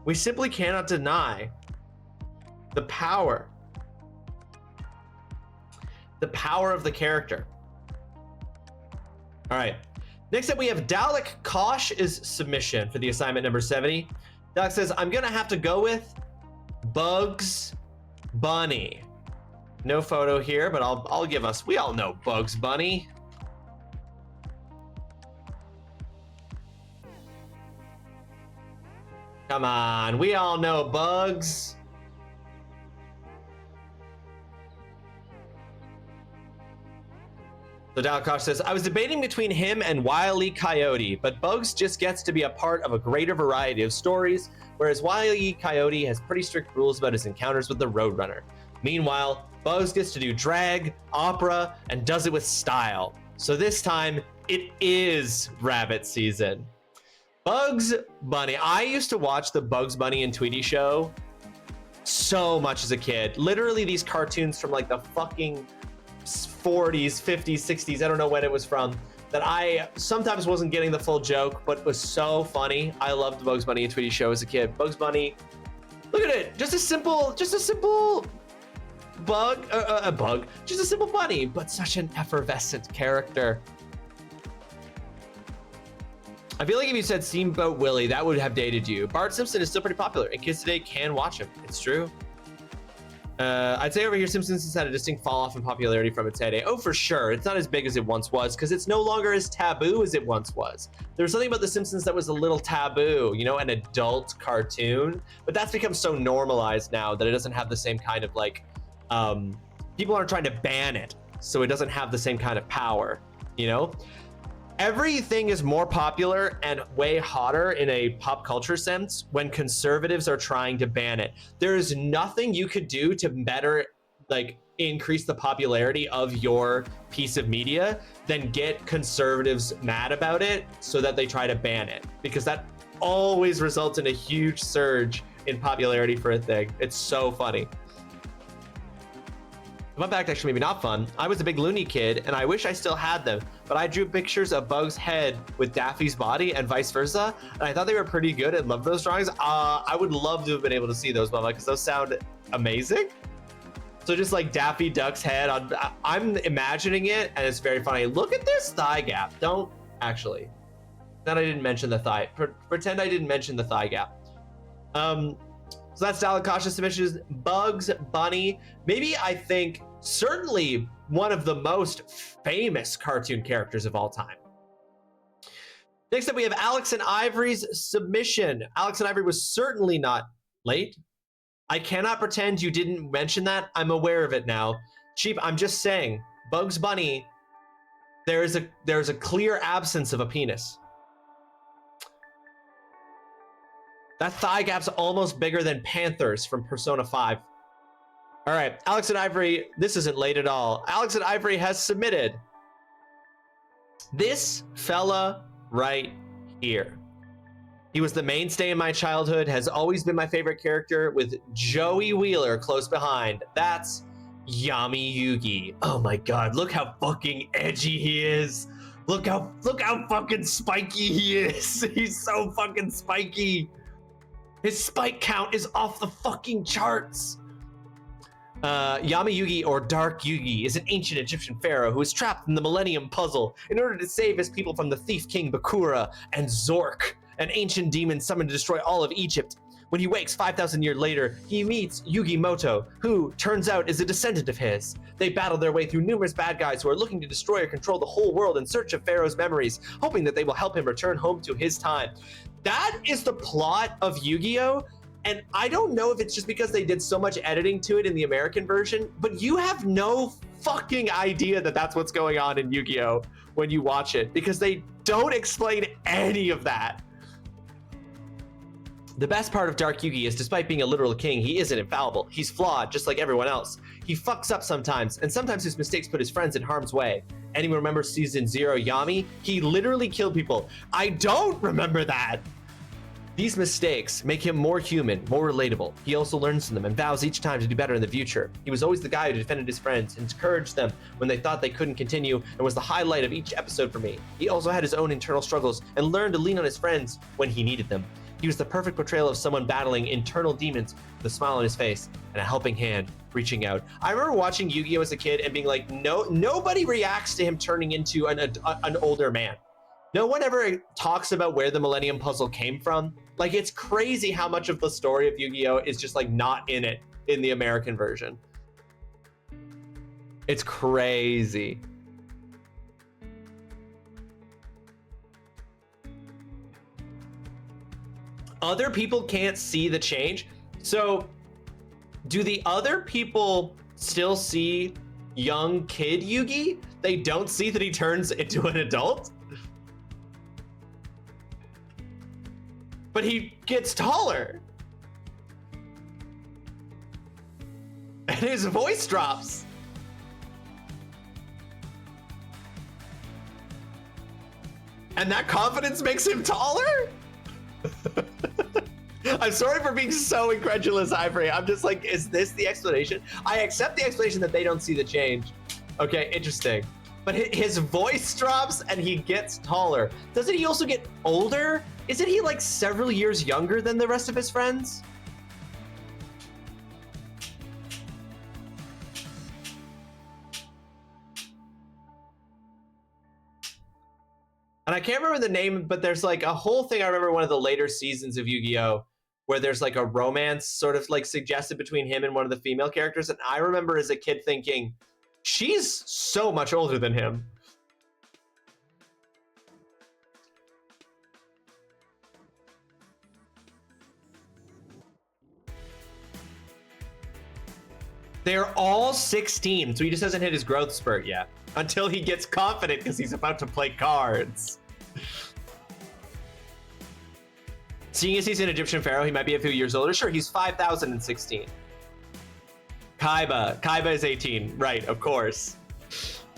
we simply cannot deny the power of the character. All right, next up we have Dalek Kosh's submission for the assignment number 70. Dalek says, I'm gonna have to go with Bugs Bunny. No photo here, but I'll give us. We all know Bugs Bunny. Come on, we all know Bugs. So Dalkosh says, I was debating between him and Wile E. Coyote, but Bugs just gets to be a part of a greater variety of stories, whereas Wile E. Coyote has pretty strict rules about his encounters with the Roadrunner. Meanwhile, Bugs gets to do drag, opera, and does it with style. So this time, it is rabbit season. Bugs Bunny. I used to watch the Bugs Bunny and Tweety show so much as a kid. Literally these cartoons from like the fucking 40s, 50s, 60s, I don't know when it was from, that I sometimes wasn't getting the full joke, but was so funny. I loved the Bugs Bunny and Tweety show as a kid. Bugs Bunny, look at it, just a simple bug, just a simple bunny, but such an effervescent character. I feel like if you said Steamboat Willie, that would have dated you. Bart Simpson is still pretty popular, and kids today can watch him. It's true. I'd say over here, Simpsons has had a distinct fall off in popularity from its heyday. Oh, for sure. It's not as big as it once was because it's no longer as taboo as it once was. There was something about The Simpsons that was a little taboo, you know, an adult cartoon. But that's become so normalized now that it doesn't have the same kind of like, people aren't trying to ban it. So it doesn't have the same kind of power, you know? Everything is more popular and way hotter in a pop culture sense when conservatives are trying to ban it. There is nothing you could do to better like increase the popularity of your piece of media than get conservatives mad about it so that they try to ban it, because that always results in a huge surge in popularity for a thing. It's so funny. Fun fact, actually maybe not fun. I was a big loony kid and I wish I still had them, but I drew pictures of Bug's head with Daffy's body and vice versa, and I thought they were pretty good and loved those drawings. I would love to have been able to see those, Mama, because those sound amazing. So just like Daffy Duck's head, I'm imagining it and it's very funny. Look at this thigh gap. Don't actually. Then I didn't mention the thigh. Pretend I didn't mention the thigh gap. So that's Dalakasha's submissions. Bugs Bunny, maybe I think certainly one of the most famous cartoon characters of all time. Next up, we have Alex and Ivory's submission. Alex and Ivory was certainly not late. I cannot pretend you didn't mention that. I'm aware of it now. Cheap, I'm just saying, Bugs Bunny, there's a clear absence of a penis. That thigh gap's almost bigger than Panthers from Persona 5. All right, Alex and Ivory, this isn't late at all. Alex and Ivory has submitted this fella right here. He was the mainstay in my childhood, has always been my favorite character, with Joey Wheeler close behind. That's Yami Yugi. Oh my God, look how fucking edgy he is. Look how fucking spiky he is. He's so fucking spiky. His spike count is off the fucking charts. Yami Yugi, or Dark Yugi, is an ancient Egyptian pharaoh who is trapped in the Millennium Puzzle in order to save his people from the thief king Bakura and Zork, an ancient demon summoned to destroy all of Egypt. When he wakes 5,000 years later, he meets Yugi Moto, who turns out is a descendant of his. They battle their way through numerous bad guys who are looking to destroy or control the whole world in search of Pharaoh's memories, hoping that they will help him return home to his time. That is the plot of Yu-Gi-Oh! And I don't know if it's just because they did so much editing to it in the American version, but you have no fucking idea that that's what's going on in Yu-Gi-Oh! When you watch it, because they don't explain any of that. The best part of Dark Yugi is, despite being a literal king, he isn't infallible. He's flawed, just like everyone else. He fucks up sometimes, and sometimes his mistakes put his friends in harm's way. Anyone remember Season 0 Yami? He literally killed people. I don't remember that! These mistakes make him more human, more relatable. He also learns from them and vows each time to do better in the future. He was always the guy who defended his friends, encouraged them when they thought they couldn't continue, and was the highlight of each episode for me. He also had his own internal struggles and learned to lean on his friends when he needed them. He was the perfect portrayal of someone battling internal demons with a smile on his face and a helping hand reaching out. I remember watching Yu-Gi-Oh! As a kid and being like, no, nobody reacts to him turning into an older man. No one ever talks about where the Millennium Puzzle came from. Like, it's crazy how much of the story of Yu-Gi-Oh! Is just like not in it in the American version. It's crazy. Other people can't see the change. So do the other people still see young kid Yugi? They don't see that he turns into an adult? But he gets taller. And his voice drops. And that confidence makes him taller? I'm sorry for being so incredulous, Ivory. I'm just like, is this the explanation? I accept the explanation that they don't see the change. Okay, interesting. But his voice drops and he gets taller. Doesn't he also get older? Isn't he like several years younger than the rest of his friends? And I can't remember the name, but there's like a whole thing. I remember one of the later seasons of Yu-Gi-Oh! Where there's like a romance sort of like suggested between him and one of the female characters. And I remember as a kid thinking, she's so much older than him. They're all 16, so he just hasn't hit his growth spurt yet. Until he gets confident because he's about to play cards. Seeing as he's an Egyptian pharaoh, he might be a few years older. Sure, he's 5,016. Kaiba is 18, right, of course.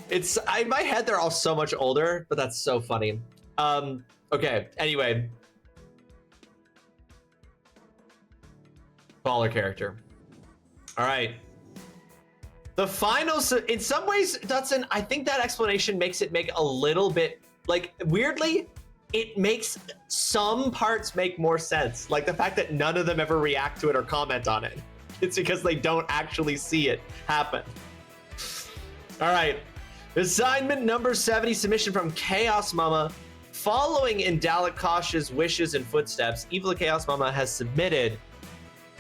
It's, in my head, they're all so much older, but that's so funny. Okay, anyway. Baller character. All right. The final, in some ways, Dutson, I think that explanation makes it make a little bit, like, weirdly, it makes some parts make more sense. Like the fact that none of them ever react to it or comment on it. It's because they don't actually see it happen. All right. Assignment number 70, submission from Chaos Mama. Following in Dalekash's wishes and footsteps, Evil Chaos Mama has submitted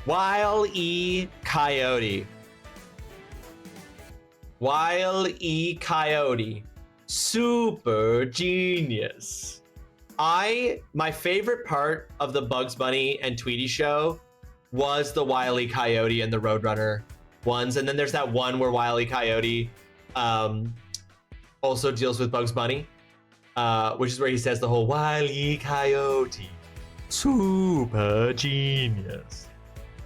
Wile E. Coyote. Wile E. Coyote. Super genius. My favorite part of the Bugs Bunny and Tweety show was the Wile E. Coyote and the Roadrunner ones. And then there's that one where Wile E. Coyote also deals with Bugs Bunny, which is where he says the whole Wile E. Coyote, super genius.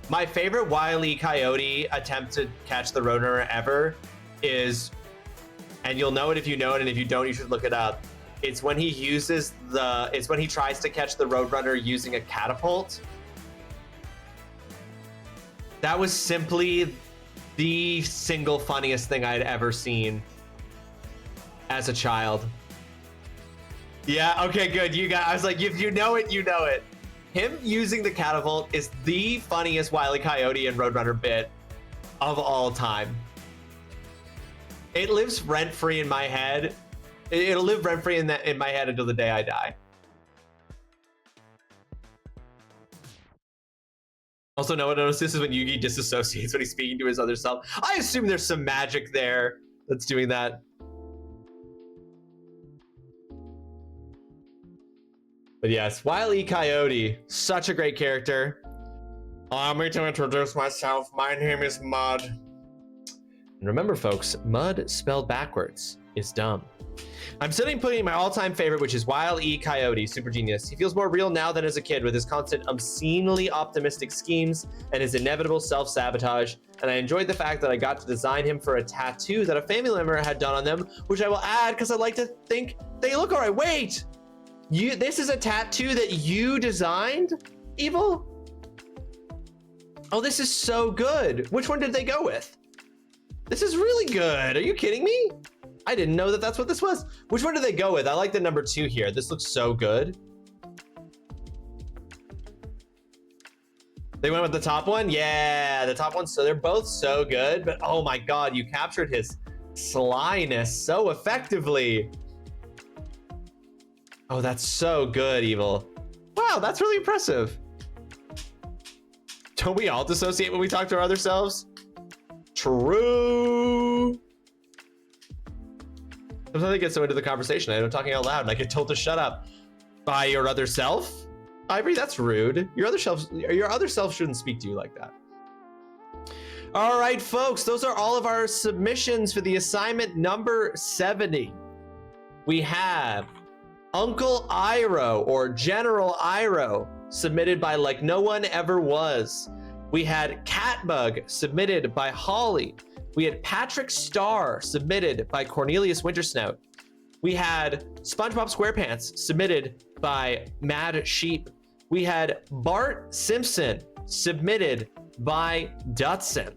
My favorite Wile E. Coyote attempt to catch the Roadrunner ever is, and you'll know it if you know it, and if you don't, you should look it up. It's when he uses it's when he tries to catch the Roadrunner using a catapult. That was simply the single funniest thing I'd ever seen as a child. Yeah, okay, good. I was like, if you know it, you know it. Him using the catapult is the funniest Wile E. Coyote and Roadrunner bit of all time. It lives rent-free in my head. It'll live rent-free in my head until the day I die. Also, no one noticed this is when Yugi disassociates when he's speaking to his other self. I assume there's some magic there that's doing that. But yes, Wile E. Coyote, such a great character. Allow me to introduce myself. My name is Mud. And remember, folks, Mud spelled backwards is dumb. I'm sitting putting my all-time favorite, which is Wile E. Coyote, super genius. He feels more real now than as a kid with his constant obscenely optimistic schemes and his inevitable self-sabotage. And I enjoyed the fact that I got to design him for a tattoo that a family member had done on them, which I will add because I like to think they look all right. Wait, this is a tattoo that you designed, Evil? Oh, this is so good. Which one did they go with? This is really good. Are you kidding me? I didn't know that that's what this was. Which one did they go with? I like the number 2 here. This looks so good. They went with the top one? Yeah, the top one. So they're both so good, but oh my God, you captured his slyness so effectively. Oh, that's so good, Evil. Wow, that's really impressive. Don't we all dissociate when we talk to our other selves? True. Sometimes I get so into the conversation, I end up talking out loud and I get told to shut up by your other self. Ivory, that's rude. Your other self shouldn't speak to you like that. All right, folks, those are all of our submissions for the assignment number 70. We have Uncle Iroh, or General Iroh, submitted by Like No One Ever Was. We had Catbug, submitted by Holly. We had Patrick Starr, submitted by Cornelius Wintersnout. We had SpongeBob SquarePants, submitted by Mad Sheep. We had Bart Simpson, submitted by Dutson.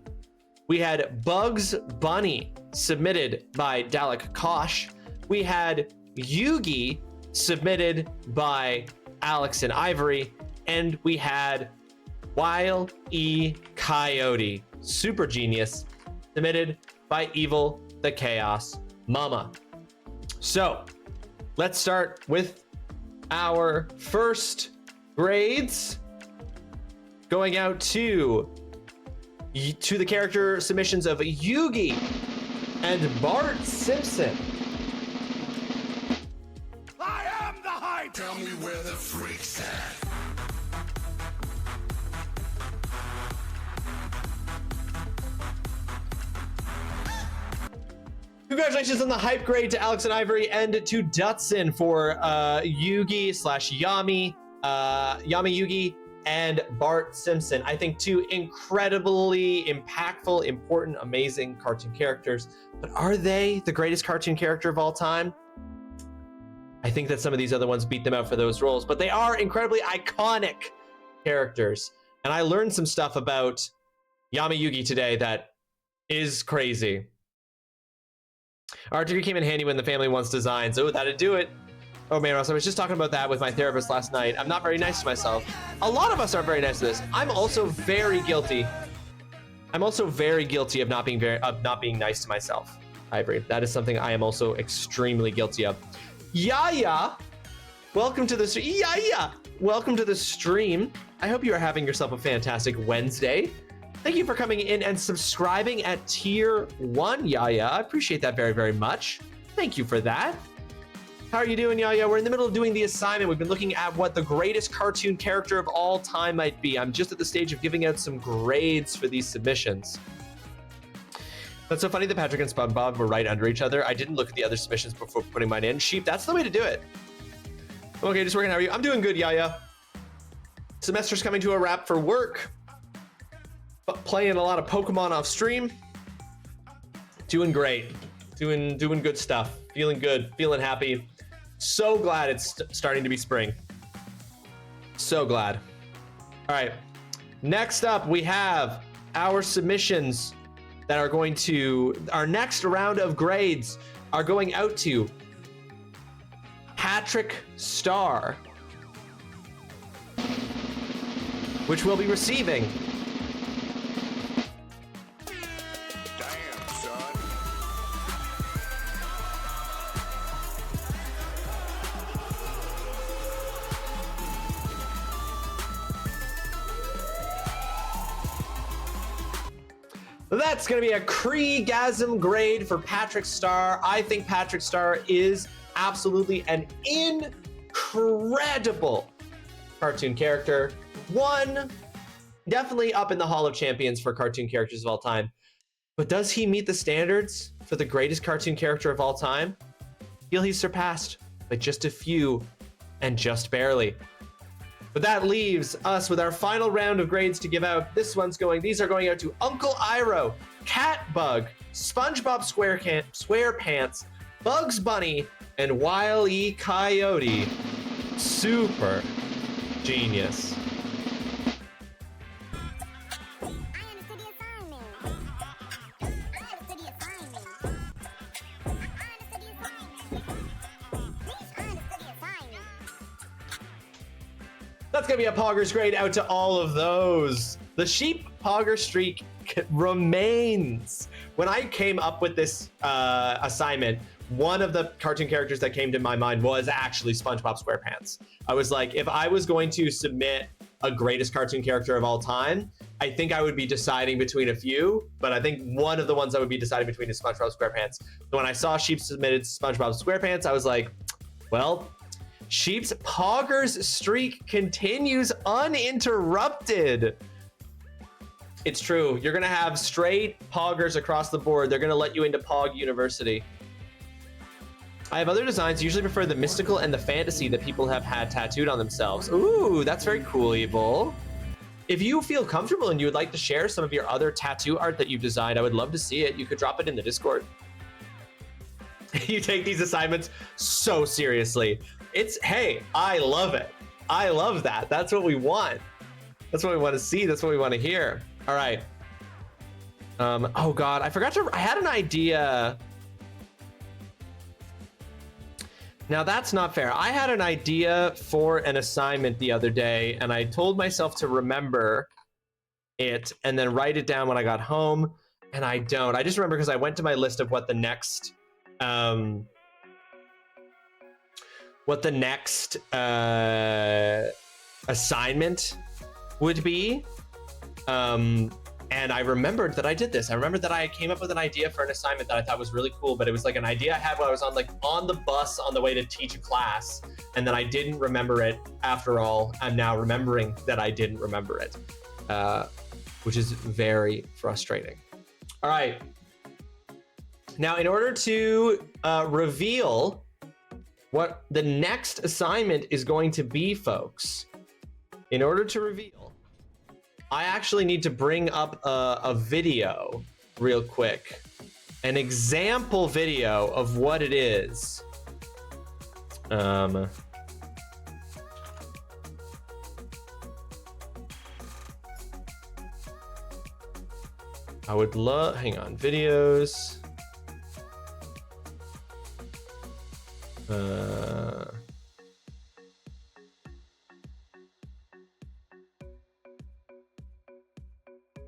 We had Bugs Bunny, submitted by Dalek Kosh. We had Yugi, submitted by Alex and Ivory. And we had Wile E. Coyote, Super Genius, submitted by Evil the Chaos Mama. So let's start with our first grades, going out to the character submissions of Yugi and Bart Simpson. I am the high. Tell me where the freak's at. Congratulations on the hype grade to Alex and Ivory and to Dutson for Yugi / Yami, Yugi, and Bart Simpson. I think two incredibly impactful, important, amazing cartoon characters. But are they the greatest cartoon character of all time? I think that some of these other ones beat them out for those roles, but they are incredibly iconic characters. And I learned some stuff about Yami Yugi today that is crazy. Our degree came in handy when the family wants designs. Oh, that'd do it. Oh man, Ross, I was just talking about that with my therapist last night. I'm not very nice to myself. A lot of us aren't very nice to this. I'm also very guilty. I'm also very guilty of not being nice to myself, Ivory. That is something I am also extremely guilty of. Yaya, welcome to the stream. Yaya, welcome to the stream. I hope you are having yourself a fantastic Wednesday. Thank you for coming in and subscribing at tier 1, Yaya. I appreciate that very, very much. Thank you for that. How are you doing, Yaya? We're in the middle of doing the assignment. We've been looking at what the greatest cartoon character of all time might be. I'm just at the stage of giving out some grades for these submissions. That's so funny that Patrick and SpongeBob were right under each other. I didn't look at the other submissions before putting mine in. Sheep, that's the way to do it. Okay, just working. How are you? I'm doing good, Yaya. Semester's coming to a wrap for work. Playing a lot of Pokemon off stream. Doing great. Doing good stuff. Feeling good. Feeling happy. So glad it's starting to be spring. So glad. All right. Next up, we have our submissions that are going to... Our next round of grades are going out to Patrick Starr, which will be receiving... That's going to be a Kree-gasm grade for Patrick Starr. I think Patrick Starr is absolutely an incredible cartoon character. One, definitely up in the Hall of Champions for cartoon characters of all time. But does he meet the standards for the greatest cartoon character of all time? I feel he's surpassed by just a few and just barely. But that leaves us with our final round of grades to give out. These are going out to Uncle Iroh, Catbug, SpongeBob SquarePants, Bugs Bunny, and Wile E. Coyote. Super genius. That's going to be a Poggers grade out to all of those. The sheep Pogger streak remains. when I came up with this assignment, one of the cartoon characters that came to my mind was actually SpongeBob SquarePants. I was like, if I was going to submit a greatest cartoon character of all time, I think I would be deciding between a few, but I think one of the ones I would be deciding between is SpongeBob SquarePants. So when I saw Sheep submitted SpongeBob SquarePants, I was like, well, Sheep's Poggers streak continues uninterrupted. It's true. You're going to have straight Poggers across the board. They're going to let you into Pog University. I have other designs, usually prefer the mystical and the fantasy that people have had tattooed on themselves. Ooh, that's very cool, Evil. If you feel comfortable and you would like to share some of your other tattoo art that you've designed, I would love to see it. You could drop it in the Discord. You take these assignments so seriously. Hey, I love it. I love that. That's what we want. That's what we want to see. That's what we want to hear. All right. Oh God, I had an idea. Now that's not fair. I had an idea for an assignment the other day and I told myself to remember it and then write it down when I got home, and I don't. I just remember because I went to my list of what the next assignment would be. And I remembered that I did this. I remembered that I came up with an idea for an assignment that I thought was really cool, but it was like an idea I had while I was on the bus on the way to teach a class, and then I didn't remember it after all. I'm now remembering that I didn't remember it, which is very frustrating. All right. Now, in order to reveal what the next assignment is going to be, folks, in order to reveal, I actually need to bring up a video real quick, an example video of what it is. I would love, hang on, videos.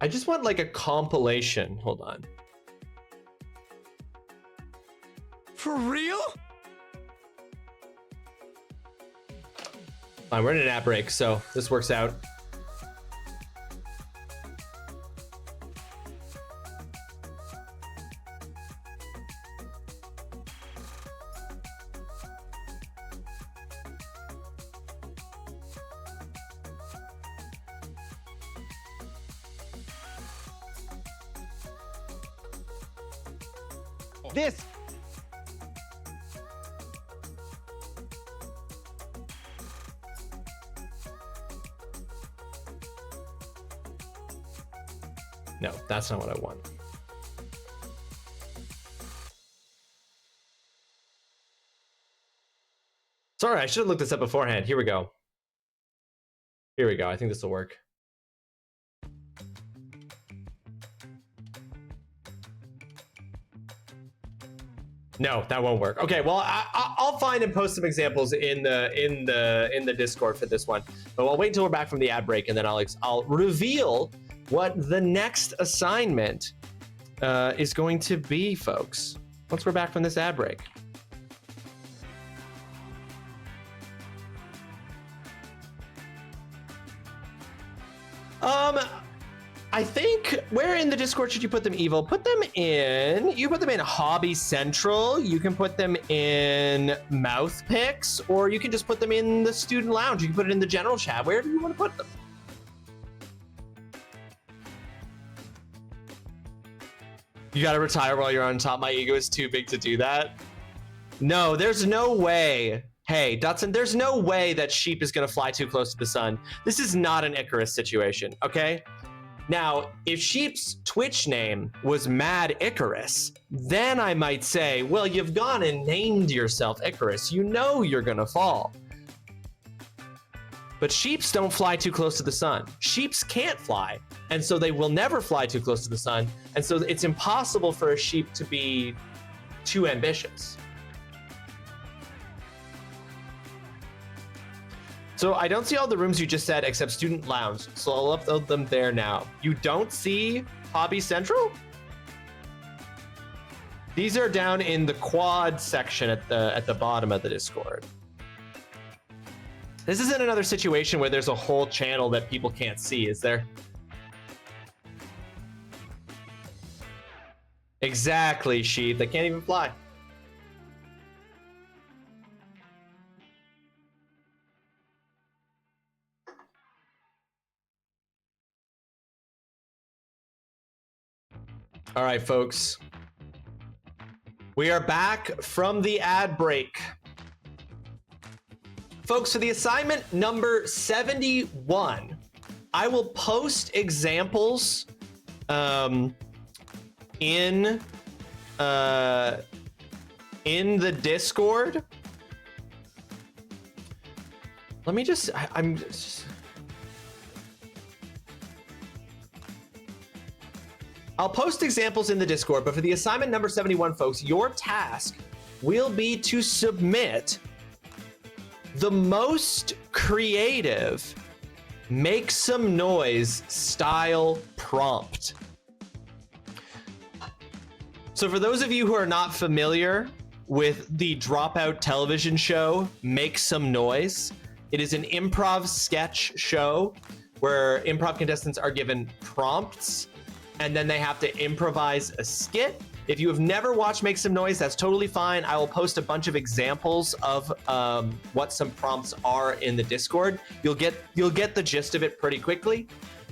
I just want like a compilation. Hold on. For real? Fine, we're in an ad break, so this works out. This. No, that's not what I want. Sorry, I should have looked this up beforehand. Here we go. Here we go. I think this will work. No, that won't work. Okay, well, I'll find and post some examples in the Discord for this one. But I'll wait until we're back from the ad break, and then I'll reveal what the next assignment is going to be, folks. Once we're back from this ad break. I think, where in the Discord should you put them, Evil? Put them in, you put them in Hobby Central, you can put them in Mouth Picks, or you can just put them in the Student Lounge. You can put it in the general chat, wherever you want to put them. You gotta retire while you're on top. My ego is too big to do that. No, there's no way. Hey, Dutson, there's no way that Sheep is gonna fly too close to the sun. This is not an Icarus situation, okay? Now, if Sheep's Twitch name was Mad Icarus, then I might say, well, you've gone and named yourself Icarus. You know you're gonna fall. But sheeps don't fly too close to the sun. Sheeps can't fly, and so they will never fly too close to the sun. And so it's impossible for a sheep to be too ambitious. So I don't see all the rooms you just said except Student Lounge, so I'll upload them there now. You don't see Hobby Central? These are down in the quad section at the bottom of the Discord. This isn't another situation where there's a whole channel that people can't see, is there? Exactly, sheep. They can't even fly. All right, folks. We are back from the ad break. Folks, for the assignment number 71, I will post examples in the Discord. Let me just, I'll post examples in the Discord, but for the assignment number 71, folks, your task will be to submit the most creative make some noise style prompt. So for those of you who are not familiar with the Dropout television show, Make Some Noise, it is an improv sketch show where improv contestants are given prompts and then they have to improvise a skit. If you have never watched Make Some Noise, that's totally fine. I will post a bunch of examples of what some prompts are in the Discord. You'll get the gist of it pretty quickly.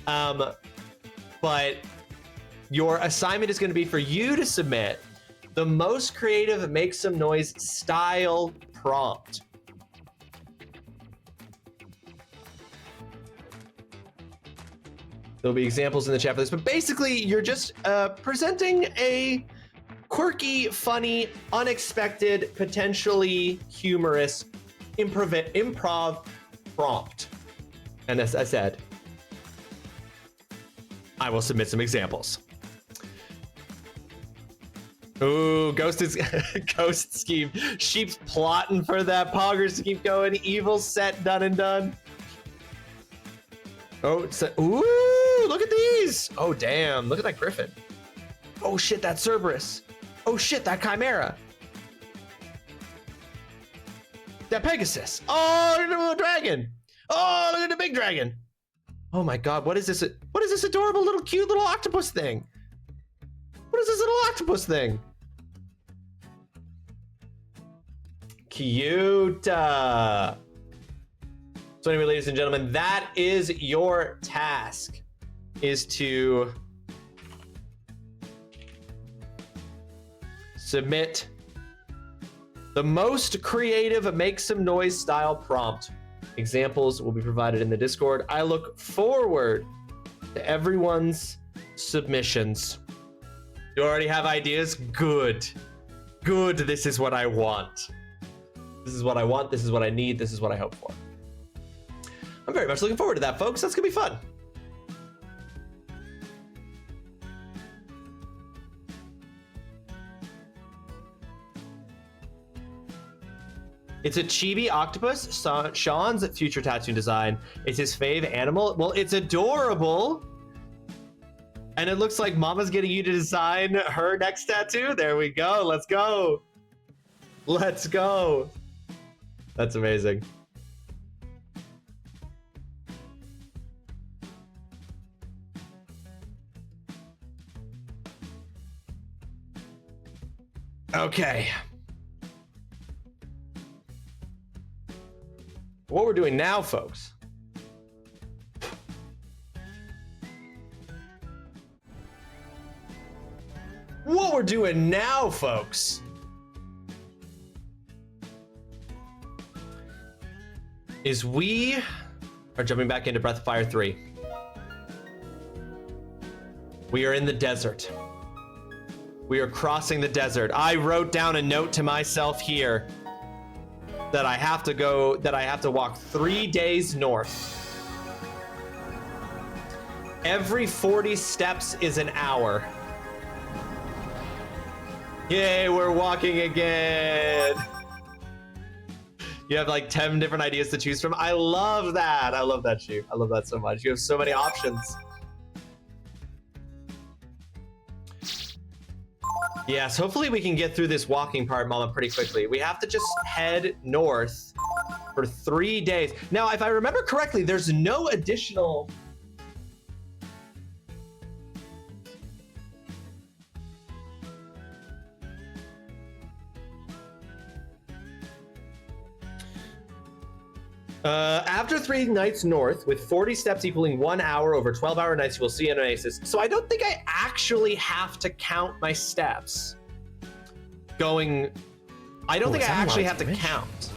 But your assignment is going to be for you to submit the most creative Make Some Noise style prompt. There'll be examples in the chat for this, but basically you're just presenting a quirky, funny, unexpected, potentially humorous improv prompt. And as I said, I will submit some examples. Ooh, Ghost scheme. Sheep's plotting for that poggers to keep going. Evil set done and done. Oh, ooh, look at these. Oh, damn. Look at that Griffin. Oh, shit, that Cerberus. Oh, shit, that Chimera. That Pegasus. Oh, look at the little dragon. Oh, look at the big dragon. Oh, my God. What is this? What is this adorable little cute little octopus thing? What is this little octopus thing? Cute. So anyway, ladies and gentlemen, that is your task, is to submit the most creative Make Some Noise style prompt. Examples will be provided in the Discord. I look forward to everyone's submissions. You already have ideas? Good. Good, this is what I want. This is what I want, this is what I need, this is what I hope for. I'm very much looking forward to that, folks. That's gonna be fun. It's a chibi octopus, Sean's future tattoo design. It's his fave animal. Well, it's adorable. And it looks like Mama's getting you to design her next tattoo. There we go. Let's go. Let's go. That's amazing. Okay. What we're doing now, folks, is we are jumping back into Breath of Fire 3. We are in the desert. We are crossing the desert. I wrote down a note to myself here that I have to walk 3 days north. Every 40 steps is an hour. Yay, we're walking again. You have like 10 different ideas to choose from. I love that. I love that, Sheep. I love that so much. You have so many options. Yes, hopefully we can get through this walking part, Mama, pretty quickly. We have to just head north for 3 days. Now, if I remember correctly, there's no additional... After 3 nights north, with 40 steps equaling 1 hour over 12-hour nights, you will see an oasis. So I don't think I actually have to count my steps going. I don't think I actually have to count.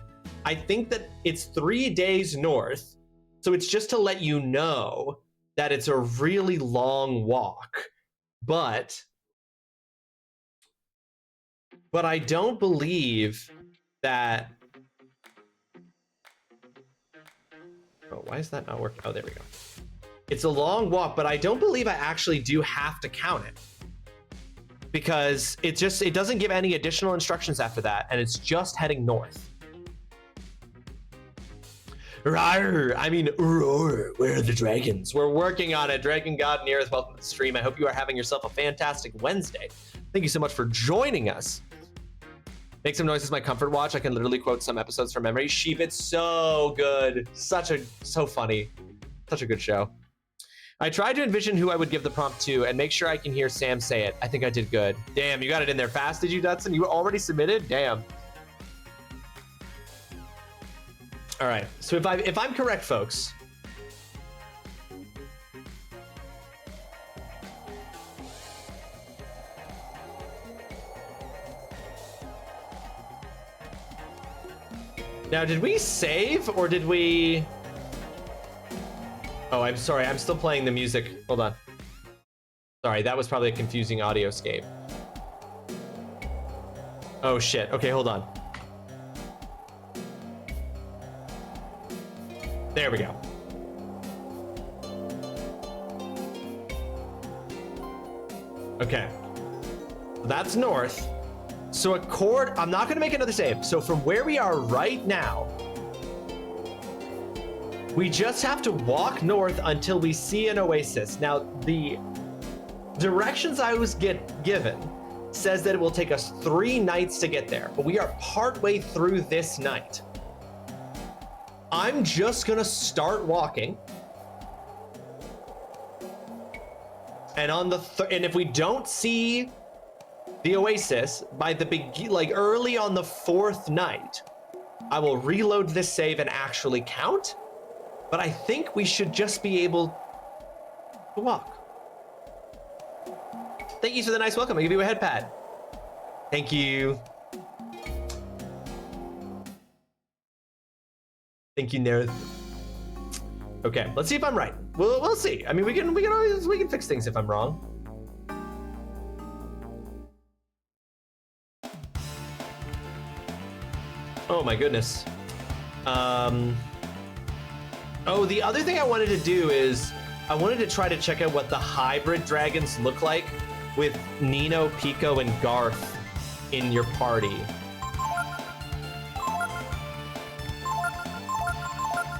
I think that it's 3 days north. So it's just to let you know that it's a really long walk. But I don't believe that. Oh, why is that not working? Oh, there we go. It's a long walk, but I don't believe I actually do have to count it, because it doesn't give any additional instructions after that, and it's just heading north. Rawr, I mean, roar, where are the dragons? We're working on it. Dragon God Nearest, welcome to the stream. I hope you are having yourself a fantastic Wednesday. Thank you so much for joining us. Make Some Noise is my comfort watch. I can literally quote some episodes from memory. Sheep, it's so good. So funny. Such a good show. I tried to envision who I would give the prompt to and make sure I can hear Sam say it. I think I did good. Damn, you got it in there fast, did you, Dutson? You already submitted? Damn. All right, so if I'm correct, folks, now, did we save or did we? Oh, I'm sorry. I'm still playing the music. Hold on. Sorry, that was probably a confusing audio scape. Oh, shit. Okay, hold on. There we go. Okay. That's north. So I'm not going to make another save. So from where we are right now, we just have to walk north until we see an oasis. Now, the directions I was given says that it will take us 3 nights to get there, but we are partway through this night. I'm just going to start walking. And and if we don't see the oasis by early on the 4th night, I will reload this save and actually count. But I think we should just be able to walk. Thank you for the nice welcome. I give you a head pad. Thank you. Thank you, Nerith. Okay, let's see if I'm right. We'll see. I mean, we can fix things if I'm wrong. Oh my goodness. Oh, the other thing I wanted to do is I wanted to try to check out what the hybrid dragons look like with Nino, Pico, and Garth in your party.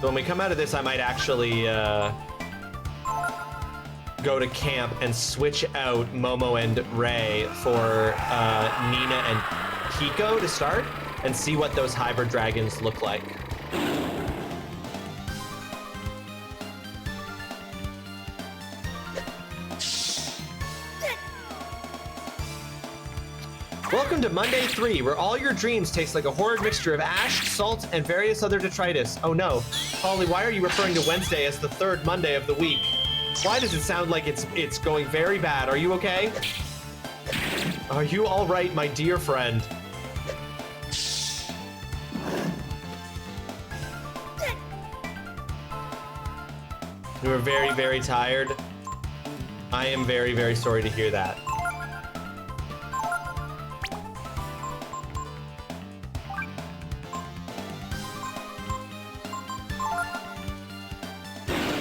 So when we come out of this, I might actually go to camp and switch out Momo and Ray for Nina and Pico to start and see what those hybrid dragons look like. Welcome to Monday 3, where all your dreams taste like a horrid mixture of ash, salt, and various other detritus. Oh no. Holly, why are you referring to Wednesday as the 3rd Monday of the week? Why does it sound like it's going very bad? Are you okay? Are you all right, my dear friend? You are very, very tired. I am very, very sorry to hear that.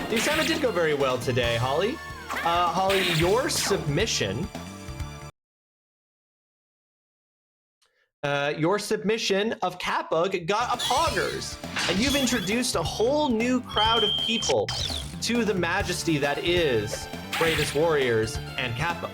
The assignment did go very well today, Holly. Holly, your submission of Catbug got a poggers, and you've introduced a whole new crowd of people to the majesty that is Bravest Warriors and Catbug.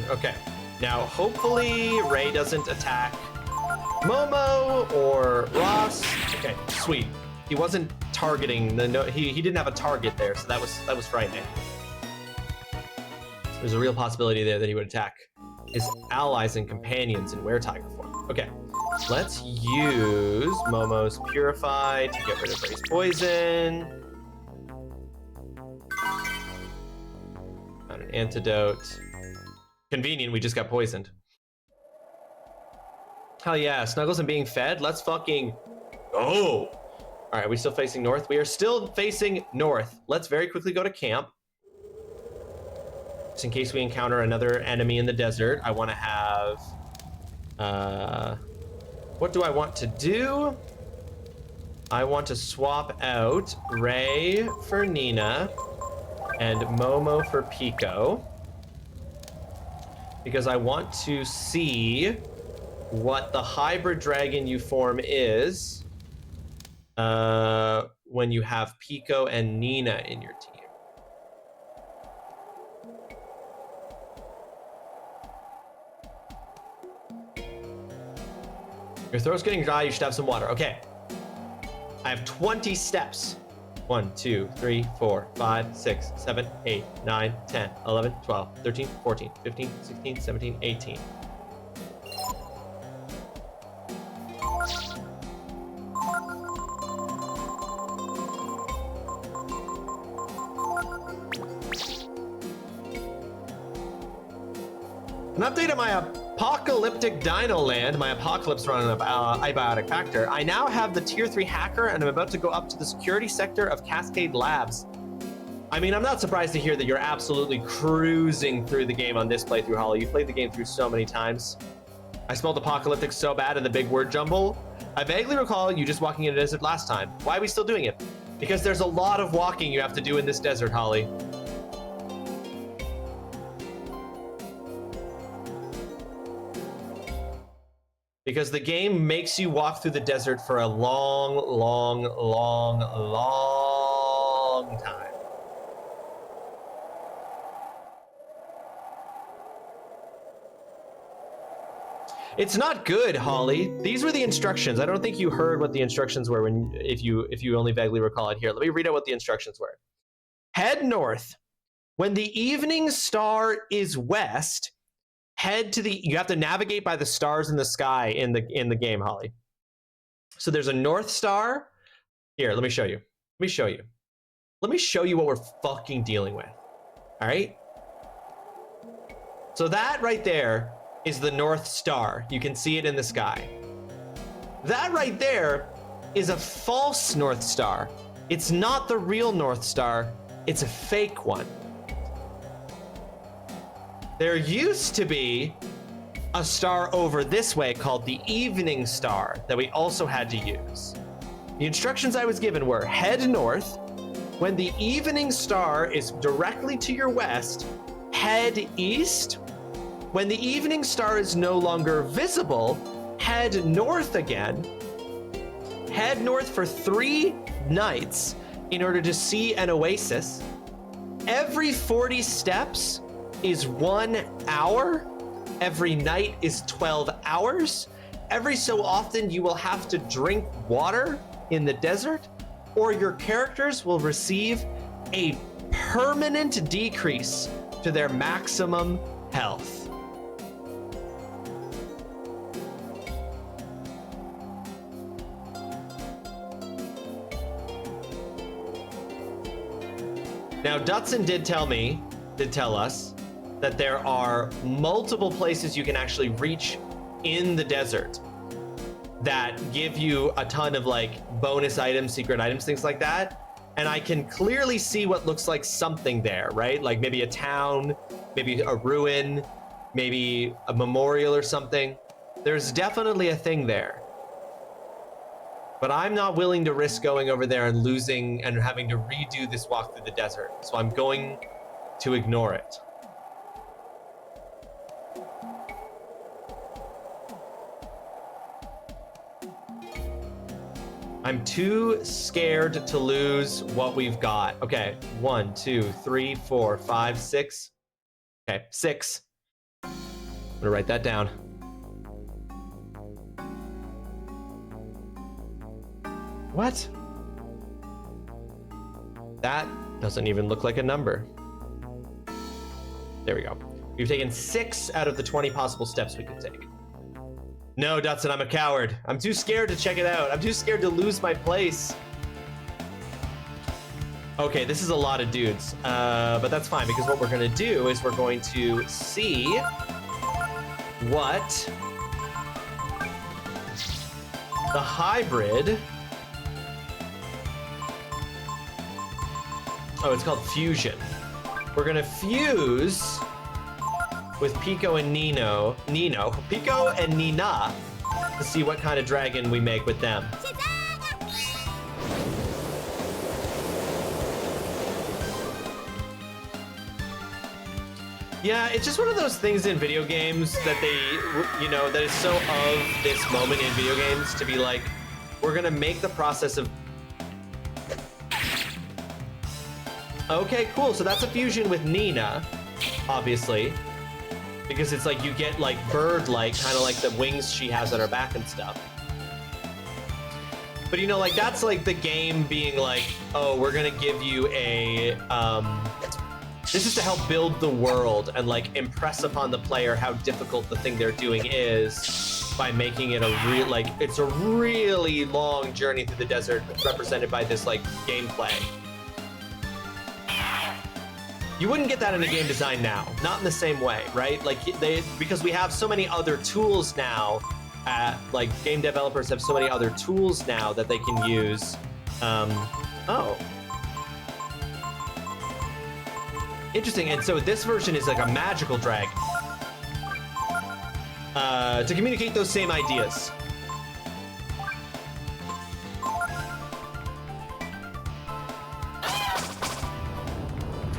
Okay. Now, hopefully Ray doesn't attack Momo or Ross. Okay, sweet. He wasn't targeting the he didn't have a target there, so that was frightening. There's a real possibility there that he would attack his allies and companions in Were-Tiger form. Okay, let's use Momo's Purify to get rid of Ray's poison. Found an antidote. Convenient, we just got poisoned. Hell yeah, Snuggles and being fed. Let's fucking go. All right, are we still facing north? We are still facing north. Let's very quickly go to camp. Just in case we encounter another enemy in the desert. I want to have... what do I want to do? I want to swap out Ray for Nina and Momo for Pico. Because I want to see what the hybrid dragon you form is when you have Pico and Nina in your team. Your throat's getting dry, you should have some water. Okay. I have 20 steps. 1, 2, 3, 4, 5, 6, 7, 8, 9, 10, 11, 12, 13, 14, 15, 16, 17, 18. An update on my apocalyptic dino land, my apocalypse run of abiotic factor. I now have the tier 3 hacker and I'm about to go up to the security sector of Cascade Labs. I mean, I'm not surprised to hear that you're absolutely cruising through the game on this playthrough, Holly. You've played the game through so many times. I spelled apocalyptic so bad in the big word jumble. I vaguely recall you just walking in a desert last time. Why are we still doing it? Because there's a lot of walking you have to do in this desert, Holly. Because the game makes you walk through the desert for a long, long, long, long time. It's not good, Holly. These were the instructions. I don't think you heard what the instructions were if you only vaguely recall it here. Let me read out what the instructions were. Head north. When the evening star is west, head to the, you have to navigate by the stars in the sky in the game, Holly. So there's a north star. Here, let me show you. Let me show you. Let me show you what we're fucking dealing with. All right? So that right there is the North Star. You can see it in the sky. That right there is a false North Star. It's not the real North Star. It's a fake one. There used to be a star over this way called the Evening Star that we also had to use. The instructions I was given were head north. When the Evening Star is directly to your west, head east. When the Evening Star is no longer visible, head north again. Head north for 3 nights in order to see an oasis. Every 40 steps is 1 hour. Every night is 12 hours. Every so often you will have to drink water in the desert, or your characters will receive a permanent decrease to their maximum health. Now, Dutson did tell us that there are multiple places you can actually reach in the desert that give you a ton of like bonus items, secret items, things like that. And I can clearly see what looks like something there, right? Like maybe a town, maybe a ruin, maybe a memorial or something. There's definitely a thing there. But I'm not willing to risk going over there and losing and having to redo this walk through the desert. So I'm going to ignore it. I'm too scared to lose what we've got. Okay, 1, 2, 3, 4, 5, 6. Okay, 6. I'm gonna write that down. What? That doesn't even look like a number. There we go. We've taken 6 out of the 20 possible steps we could take. No, Dutson, I'm a coward. I'm too scared to check it out. I'm too scared to lose my place. Okay, this is a lot of dudes, but that's fine because what we're gonna do is we're going to see what the hybrid. Oh, it's called fusion. We're gonna fuse with Pico and Pico and Nina to see what kind of dragon we make with them. Yeah, it's just one of those things in video games that they, you know, that is so of this moment in video games to be like, we're gonna make the process of. Okay, cool. So that's a fusion with Nina, obviously, because it's like you get like bird-like, kind of like the wings she has on her back and stuff. But you know, like that's like the game being like, oh, we're gonna give you a. This is to help build the world and like impress upon the player how difficult the thing they're doing is by making it a real, like it's a really long journey through the desert represented by this like gameplay. You wouldn't get that in a game design now, not in the same way, right? Like because we have so many other tools now, like game developers have so many other tools now that they can use. Oh. Interesting, and so this version is like a magical dragon. To communicate those same ideas.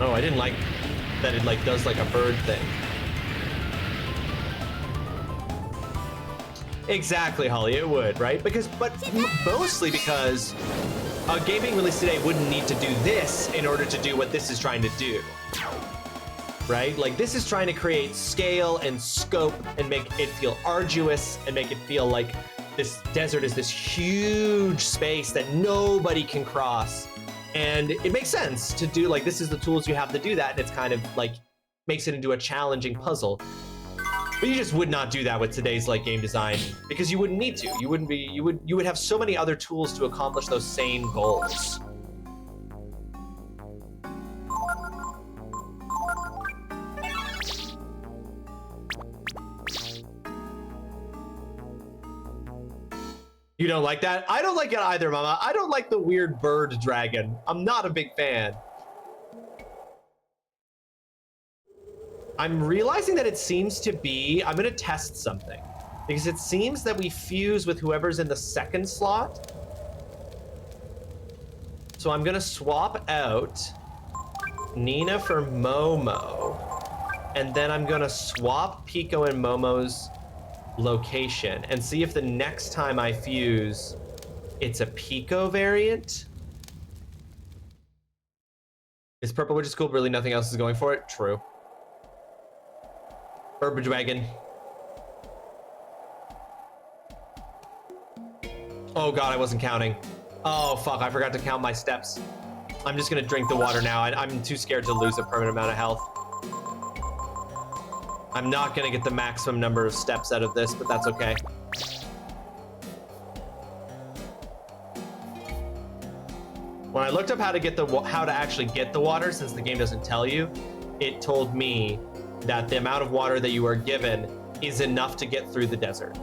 Oh, I didn't like that it like does like a bird thing. Exactly, Holly, it would, right? But mostly because a game being released today wouldn't need to do this in order to do what this is trying to do. Right? Like this is trying to create scale and scope and make it feel arduous and make it feel like this desert is this huge space that nobody can cross. And it makes sense to do, like, this is the tools you have to do that, and it's kind of like makes it into a challenging puzzle. But you just would not do that with today's like game design because you wouldn't need to. You would have so many other tools to accomplish those same goals. You don't like that? I don't like it either, Mama. I don't like the weird bird dragon. I'm not a big fan. I'm realizing that it seems to be, I'm gonna test something because it seems that we fuse with whoever's in the second slot. So I'm gonna swap out Nina for Momo, and then I'm gonna swap Pico and Momo's location and see if the next time I fuse, it's a Pico variant. Is Purple Witch cool? Really nothing else is going for it? True. Urban Dragon. Oh god, I wasn't counting. Oh fuck, I forgot to count my steps. I'm just gonna drink the water now. I'm too scared to lose a permanent amount of health. I'm not gonna get the maximum number of steps out of this, but that's okay. When I looked up how to actually get the water, since the game doesn't tell you, it told me that the amount of water that you are given is enough to get through the desert.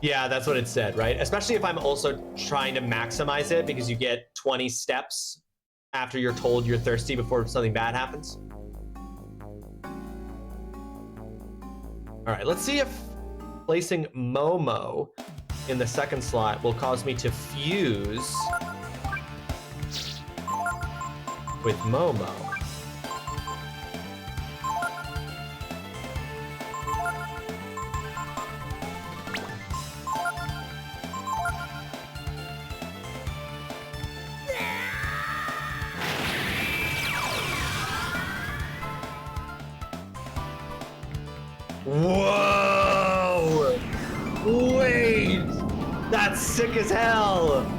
Yeah, that's what it said, right? Especially if I'm also trying to maximize it because you get 20 steps after you're told you're thirsty before something bad happens. All right, let's see if placing Momo in the second slot will cause me to fuse with Momo. Whoa! Wait! That's sick as hell!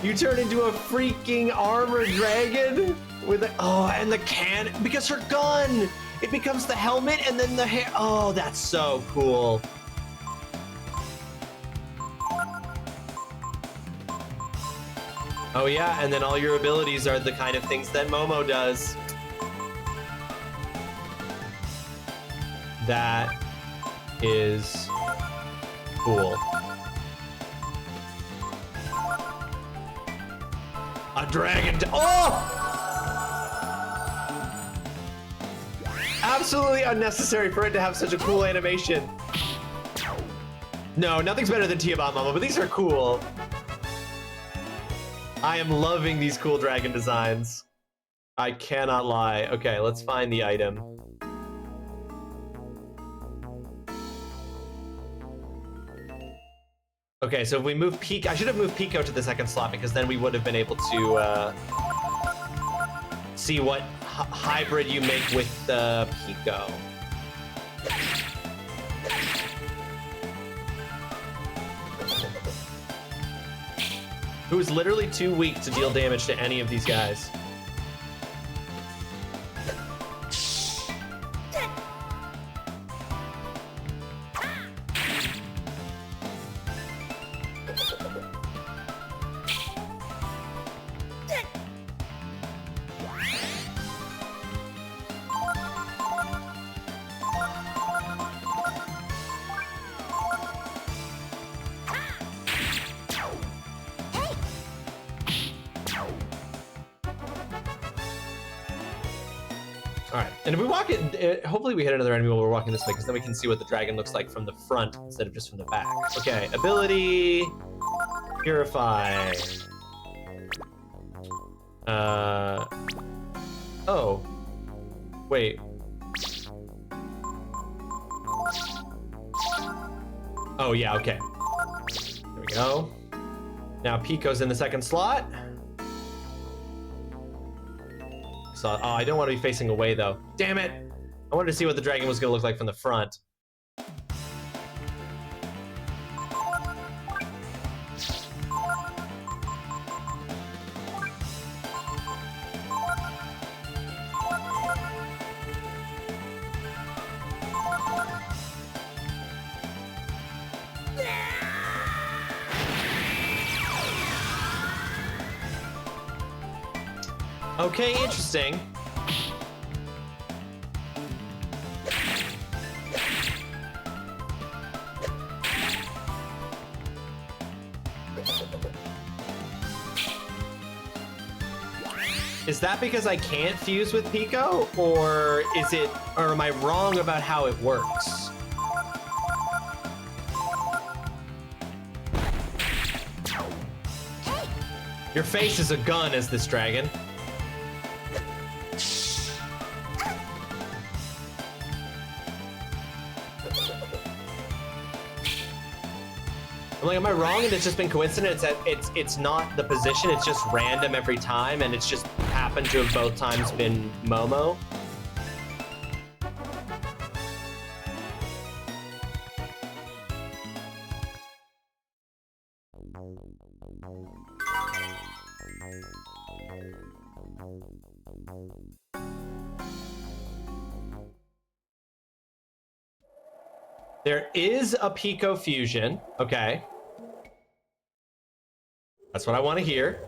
You turn into a freaking armored dragon with a, oh, and the cannon, because her gun, it becomes the helmet and then the hair. Oh, that's so cool. Oh yeah, and then all your abilities are the kind of things that Momo does. That is cool. A dragon. Oh! Absolutely unnecessary for it to have such a cool animation. No, nothing's better than Tiamat Momo, but these are cool. I am loving these cool dragon designs. I cannot lie. Okay, let's find the item. Okay, so if we move Pico, I should have moved Pico to the second slot because then we would have been able to see what hybrid you make with Pico. Who's literally too weak to deal damage to any of these guys. Alright, and if we walk it, hopefully we hit another enemy while we're walking this way, because then we can see what the dragon looks like from the front instead of just from the back. Okay, ability... Purify... Oh. Wait. Oh, yeah, okay. There we go. Now Pico's in the second slot. So, oh, I don't want to be facing away, though. Damn it! I wanted to see what the dragon was going to look like from the front. Okay, interesting. Is that because I can't fuse with Pico, or is it, or am I wrong about how it works? Your face is a gun as this dragon. I'm like, am I wrong? And it's just been coincidence that it's not the position, it's just random every time, and it's just happened to have both times been Momo. There is a Pico fusion. Okay. That's what I want to hear.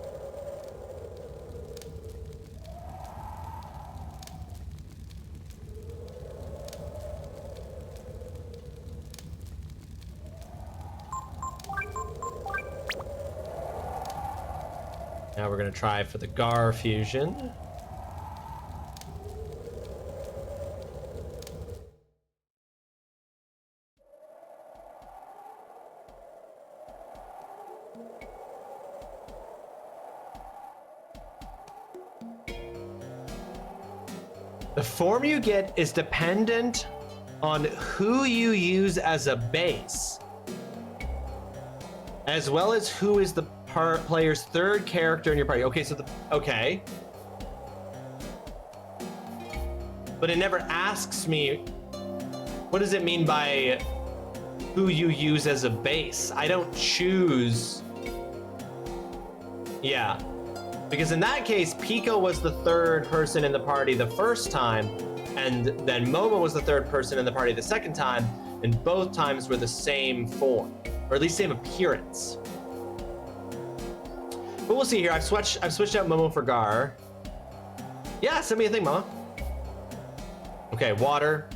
Now we're going to try for the Gar fusion. The form you get is dependent on who you use as a base, as well as who is the player's third character in your party. Okay, so okay. But it never asks me, what does it mean by who you use as a base? I don't choose. Yeah, because in that case, Pico was the third person in the party the first time, and then Momo was the third person in the party the second time, and both times were the same form, or at least same appearance. But we'll see here. I've switched out Momo for Gar. Yeah, send me a thing, Mama. Okay, water.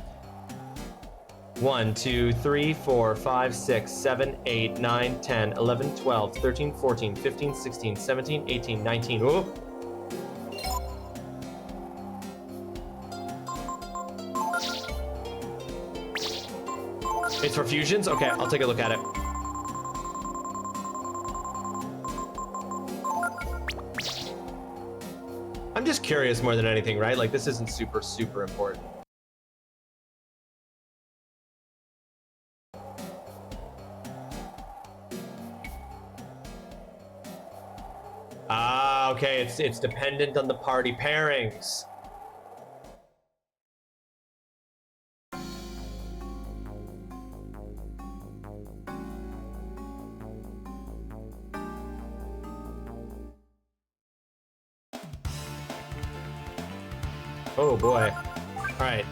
1, 2, 3, 4, 5, 6, 7, 8, 9, 10, 11, 12, 13, 14, 15, 16, 17, 18, 19. Ooh. It's for fusions? Okay, I'll take a look at it. I'm just curious more than anything, right? Like, this isn't super, super important. Ah, okay, it's dependent on the party pairings. Oh boy. All right.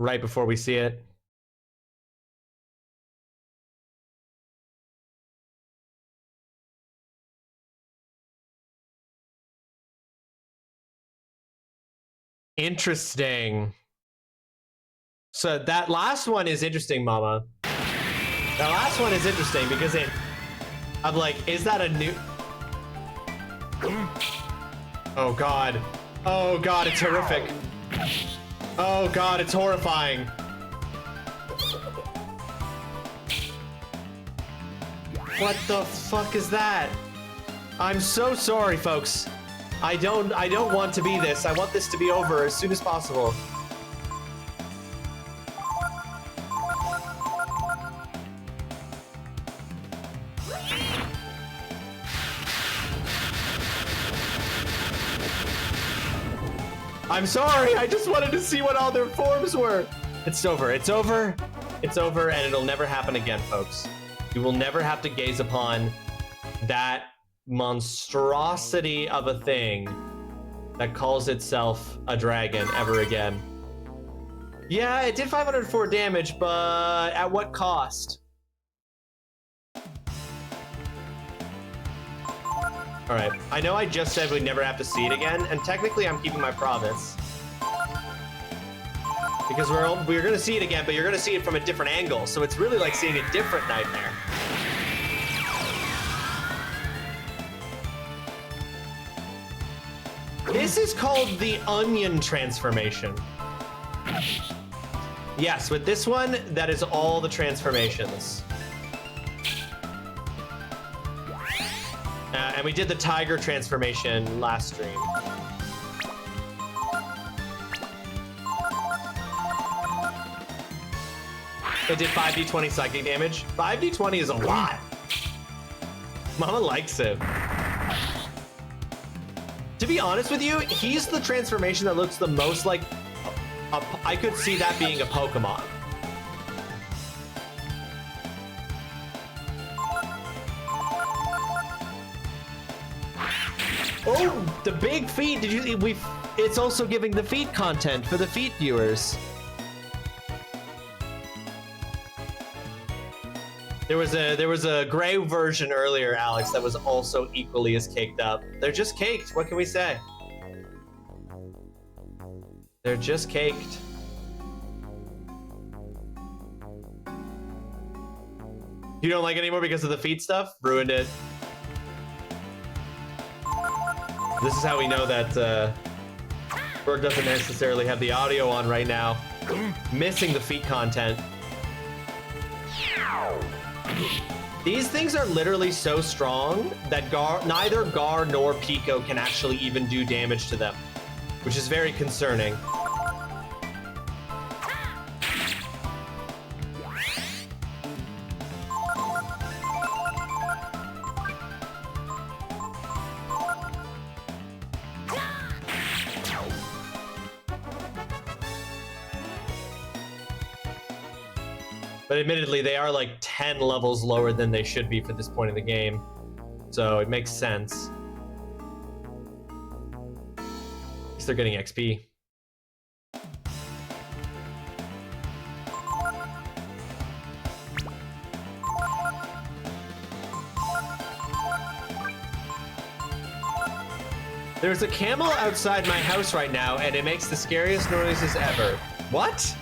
Right before we see it. Interesting. So that last one is interesting, Mama. That last one is interesting because I'm like, is that a new? Oh God. Oh God, it's horrific. Oh God, it's horrifying. What the fuck is that? I'm so sorry, folks. I don't want to be this. I want this to be over as soon as possible. I'm sorry, I just wanted to see what all their forms were. It's over, it's over, it's over, and it'll never happen again, folks. You will never have to gaze upon that monstrosity of a thing that calls itself a dragon ever again. Yeah, it did 504 damage, but at what cost? All right, I know I just said we'd never have to see it again, and technically I'm keeping my promise. Because we're gonna see it again, but you're gonna see it from a different angle, so it's really like seeing a different nightmare. This is called the onion transformation. Yes, with this one, that is all the transformations. And we did the tiger transformation last stream. It did 5d20 psychic damage. 5d20 is a lot. Mama likes it. To be honest with you, he's the transformation that looks the most like I could see that being a Pokemon. Oh, the big feet! Did you? It's also giving the feet content for the feet viewers. There was a gray version earlier, Alex, that was also equally as caked up. They're just caked. What can we say? They're just caked. You don't like it anymore because of the feet stuff? Ruined it. This is how we know that Berg doesn't necessarily have the audio on right now. Missing the feet content. These things are literally so strong that neither Gar nor Pico can actually even do damage to them, which is very concerning. But admittedly, they are like 10 levels lower than they should be for this point in the game. So it makes sense. At least they're getting XP. There's a camel outside my house right now, and it makes the scariest noises ever. What?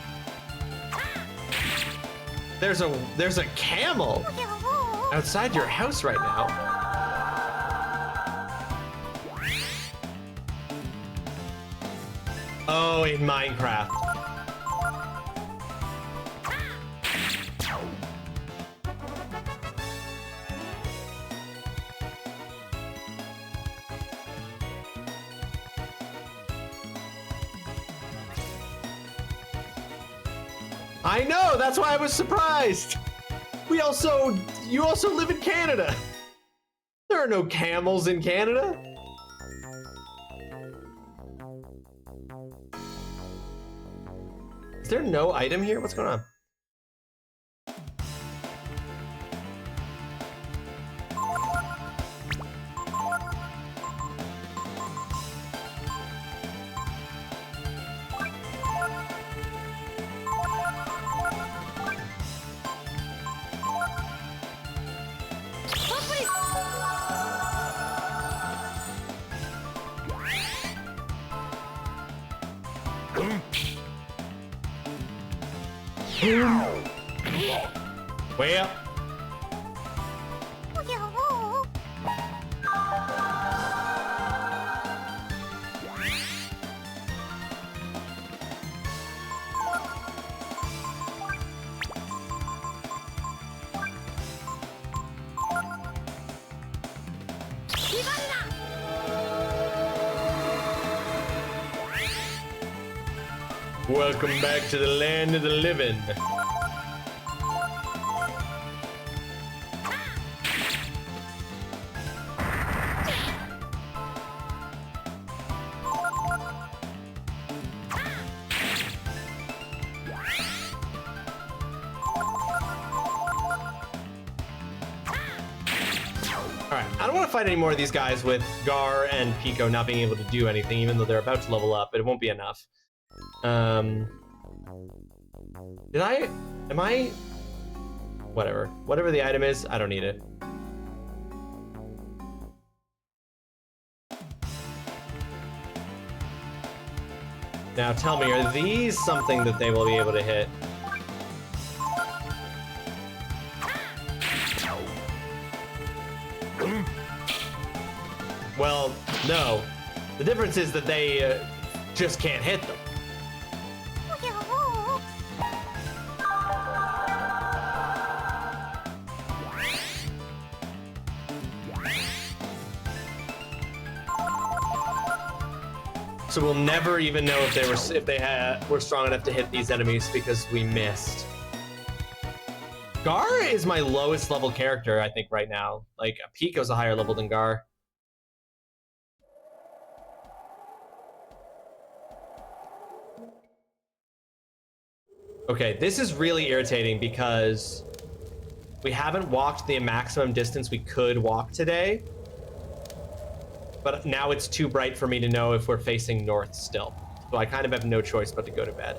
There's a camel outside your house right now. Oh, in Minecraft. I know, that's why I was surprised. You also live in Canada. There are no camels in Canada. Is there no item here? What's going on? Way up. Welcome back to the land of the living. I don't want to fight any more of these guys with Gar and Pico not being able to do anything, even though they're about to level up, but it won't be enough. Whatever the item is, I don't need it. Now tell me, are these something that they will be able to hit? Well, no. The difference is that they just can't hit them. So we'll never even know if they were strong enough to hit these enemies because we missed. Gar is my lowest level character, I think, right now. Like, Pico's a higher level than Gar. Okay, this is really irritating because we haven't walked the maximum distance we could walk today. But now it's too bright for me to know if we're facing north still. So I kind of have no choice but to go to bed.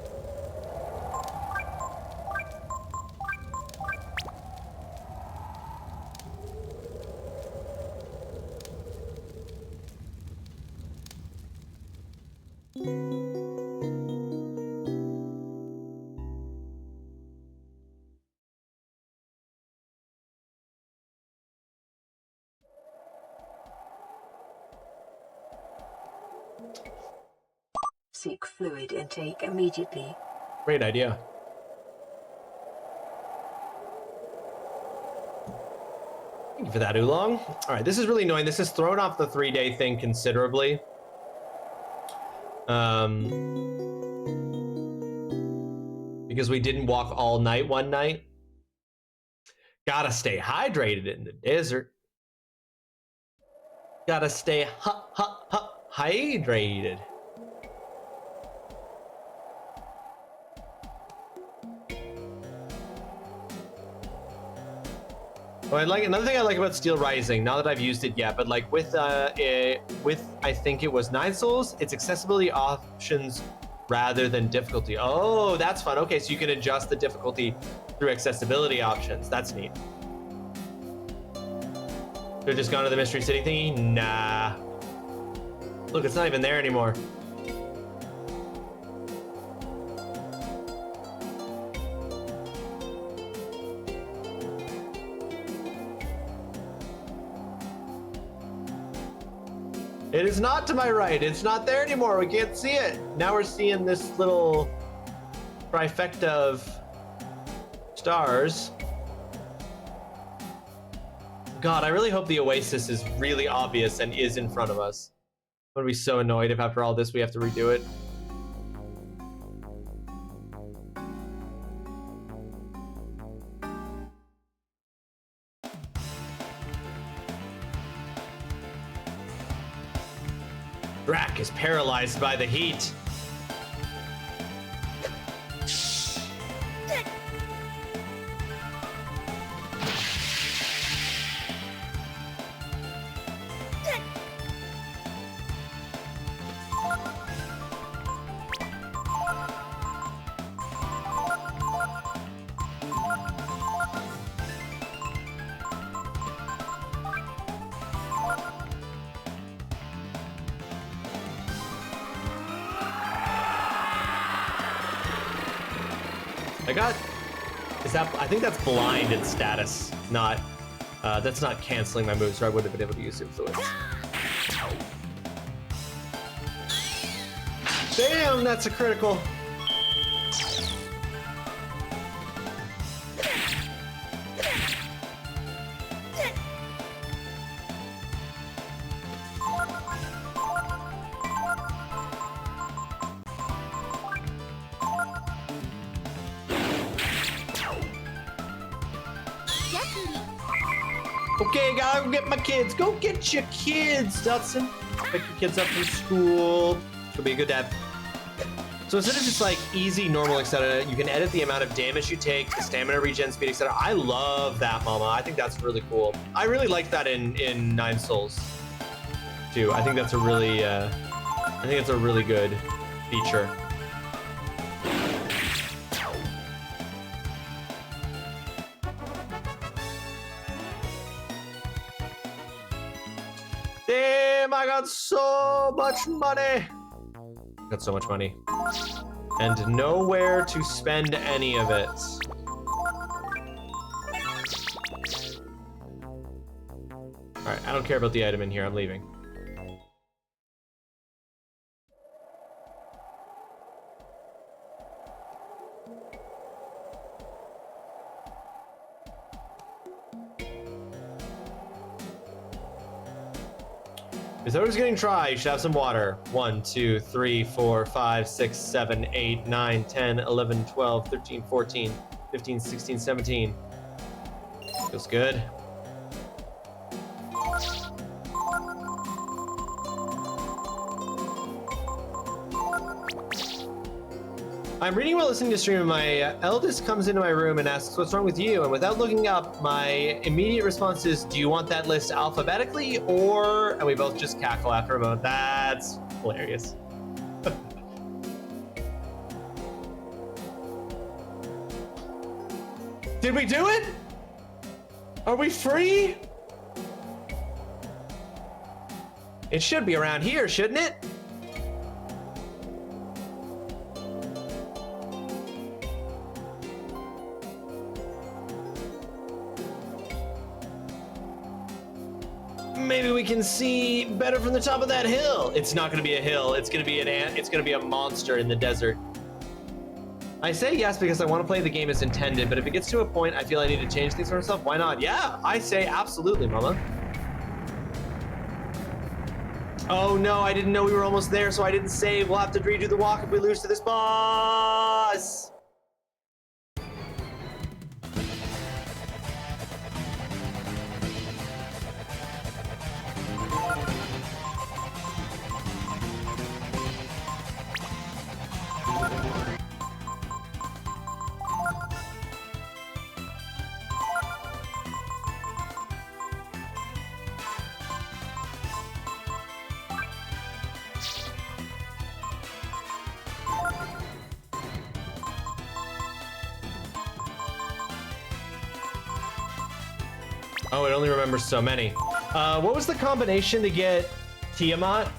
Seek fluid intake immediately. Great idea. Thank you for that, Oolong. All right, this is really annoying. This has thrown off the 3-day thing considerably. Because we didn't walk all night one night. Gotta stay hydrated in the desert. Gotta stay hydrated. Oh, another thing I like about Steel Rising, not that I've used it yet, but like with I think it was 9 souls, it's accessibility options rather than difficulty. Oh, that's fun. Okay, so you can adjust the difficulty through accessibility options. That's neat. They're just gone to the Mystery City thingy? Nah. Look, it's not even there anymore. It is not to my right. It's not there anymore. We can't see it. Now we're seeing this little trifecta of stars. God, I really hope the oasis is really obvious and is in front of us. I'm gonna be so annoyed if after all this we have to redo it. Drac is paralyzed by the heat. I think that's blinded status, not, that's not canceling my moves, or I would have been able to use influence. Damn, that's a critical. Okay, gotta go get my kids. Go get your kids, Dutson. Pick your kids up from school. She'll be a good dad. So instead of just like easy, normal, etc., you can edit the amount of damage you take, the stamina regen speed, etc. I love that, Mama. I think that's really cool. I really like that in 9 Souls too. I think that's a really, good feature. Damn, I got so much money. Got so much money. And nowhere to spend any of it. Alright, I don't care about the item in here. I'm leaving. If someone's getting dry, you should have some water. 1, 2, 3, 4, 5, 6, 7, 8, 9, 10, 11, 12, 13, 14, 15, 16, 17. Feels good. I'm reading while listening to stream, and my eldest comes into my room and asks, "What's wrong with you?" And without looking up, my immediate response is, "Do you want that list alphabetically, or..." And we both just cackle after a moment. That's hilarious. Did we do it? Are we free? It should be around here, shouldn't it? Maybe we can see better from the top of that hill. It's not going to be a hill. It's going to be an ant. It's going to be a monster in the desert. I say yes because I want to play the game as intended, but if it gets to a point I feel I need to change things for myself, why not? Yeah, I say absolutely, mama. Oh no, I didn't know we were almost there, so I didn't save. We'll have to redo the walk if we lose to this boss. Oh, it only remembers so many. What was the combination to get Tiamat?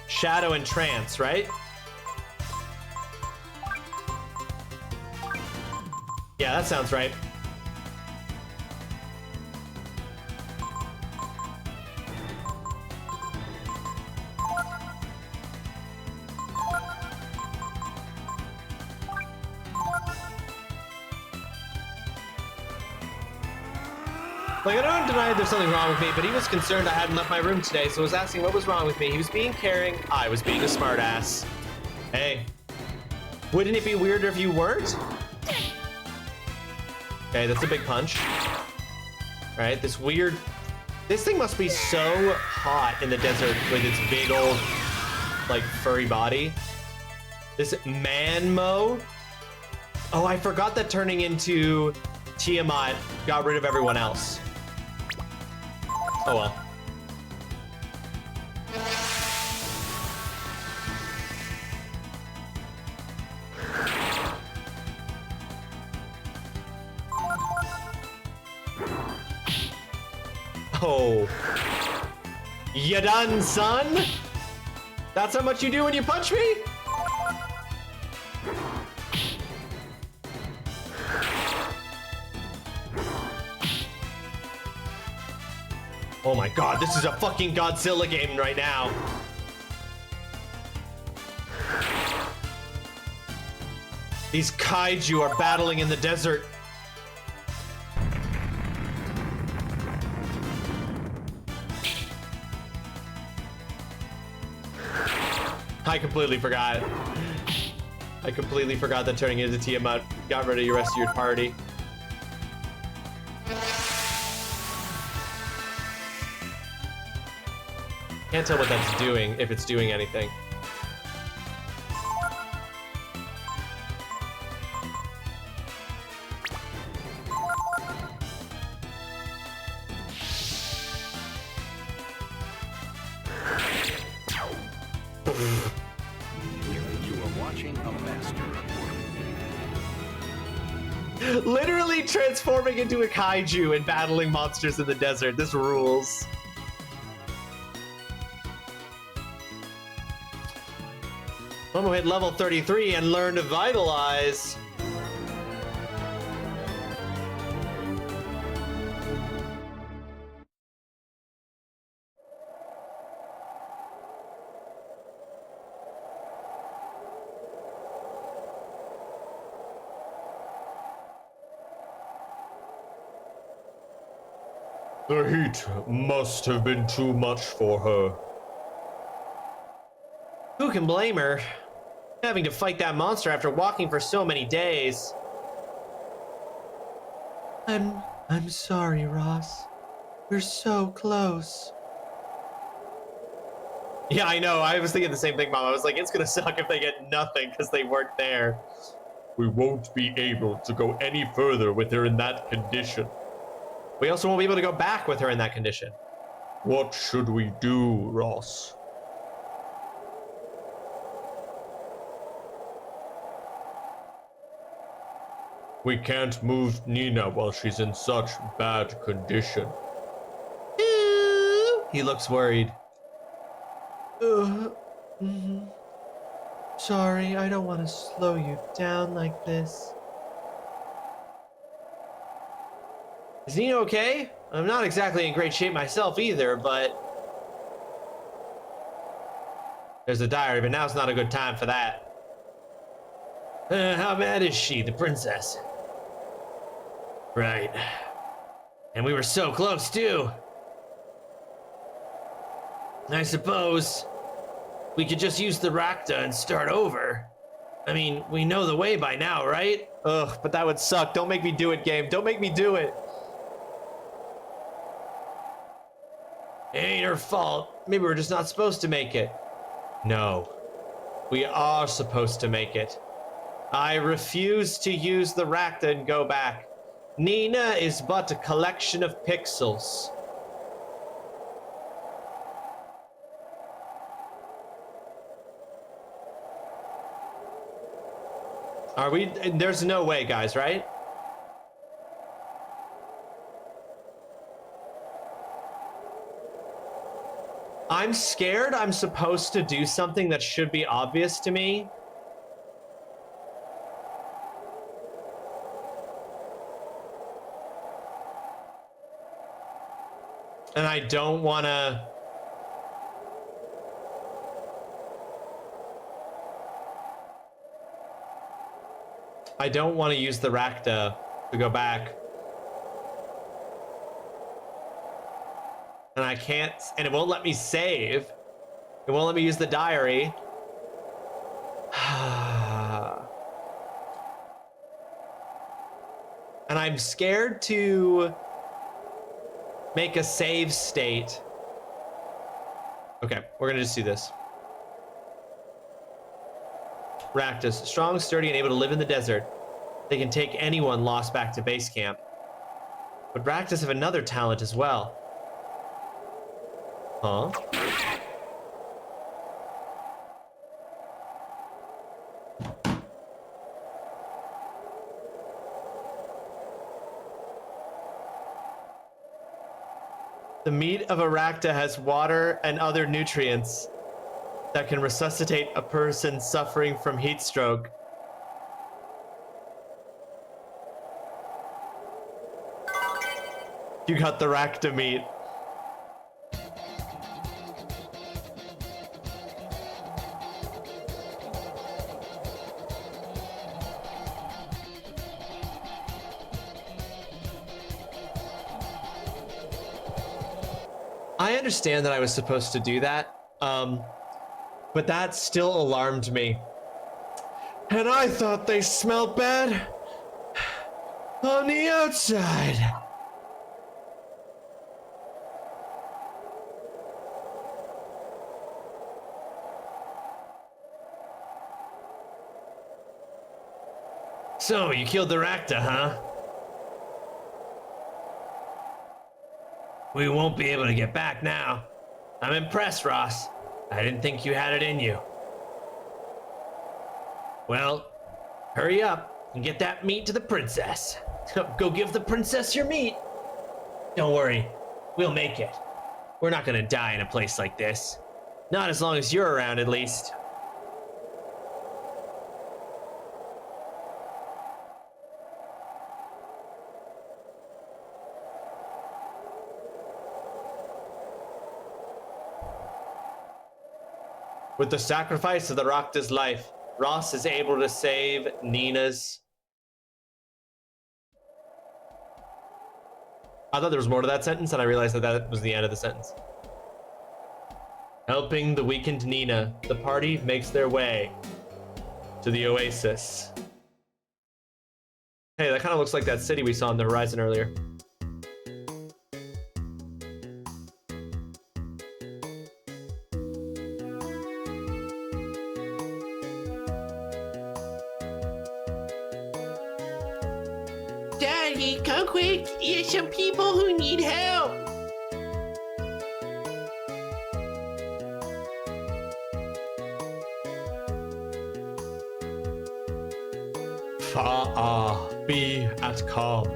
Shadow and Trance, right? Yeah, that sounds right. Like, I don't deny there's something wrong with me, but he was concerned I hadn't left my room today, so was asking what was wrong with me. He was being caring, I was being a smartass. Hey, wouldn't it be weirder if you weren't? Okay, that's a big punch. Right, this thing must be so hot in the desert with its big old, like, furry body. This man-mo. Oh, I forgot that turning into Tiamat got rid of everyone else. Oh well. Oh. You done, son? That's how much you do when you punch me? Oh my god, this is a fucking Godzilla game right now. These kaiju are battling in the desert. I completely forgot. I completely forgot that turning into Tiamat got rid of the rest of your party. Can't tell what that's doing, if it's doing anything. You are watching a master. Literally transforming into a kaiju and battling monsters in the desert. This rules. Momo hit level 33 and learned to vitalize. The heat must have been too much for her. Who can blame her? Having to fight that monster after walking for so many days. I'm sorry, Ross. We're so close. Yeah, I know. I was thinking the same thing, Mom. I was like, it's gonna suck if they get nothing because they weren't there. We won't be able to go any further with her in that condition. We also won't be able to go back with her in that condition. What should we do, Ross? We can't move Nina while she's in such bad condition. He looks worried. Sorry, I don't want to slow you down like this. Is Nina okay? I'm not exactly in great shape myself either, but... There's a diary, but now's not a good time for that. How mad is she, the princess? Right. And we were so close, too. I suppose we could just use the Rakta and start over. I mean, we know the way by now, right? Ugh, but that would suck. Don't make me do it, game. Don't make me do it. It ain't her fault. Maybe we're just not supposed to make it. No. We are supposed to make it. I refuse to use the Rakta and go back. Nina is but a collection of pixels. Are we? There's no way, guys, right? I'm scared I'm supposed to do something that should be obvious to me. And I don't want to... I don't want to use the Rakta to go back. And I can't... And it won't let me save. It won't let me use the diary. And I'm scared to make a save state. Okay, we're gonna just do this. Raktas, strong, sturdy, and able to live in the desert. They can take anyone lost back to base camp. But Raktas have another talent as well. Huh? The meat of a Rakta has water and other nutrients that can resuscitate a person suffering from heat stroke. You got the Rakta meat. I understand that I was supposed to do that, but that still alarmed me. And I thought they smelled bad on the outside. So, you killed the Rakta, huh? We won't be able to get back now. I'm impressed, Ross. I didn't think you had it in you. Well, hurry up and get that meat to the princess. Go give the princess your meat. Don't worry, we'll make it. We're not gonna die in a place like this. Not as long as you're around, at least. With the sacrifice of the Rakta's life, Ross is able to save Nina's... I thought there was more to that sentence, and I realized that that was the end of the sentence. Helping the weakened Nina, the party makes their way to the oasis. Hey, that kind of looks like that city we saw on the horizon earlier. Daddy, come quick! There's some people who need help! Be at calm.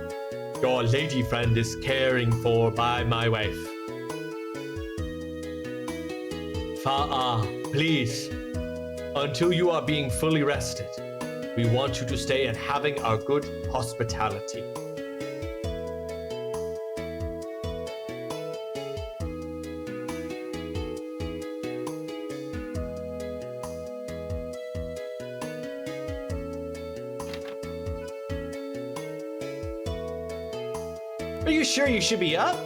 Your lady friend is caring for by my wife. Please. Until you are being fully rested, we want you to stay and having our good hospitality. Are you sure you should be up?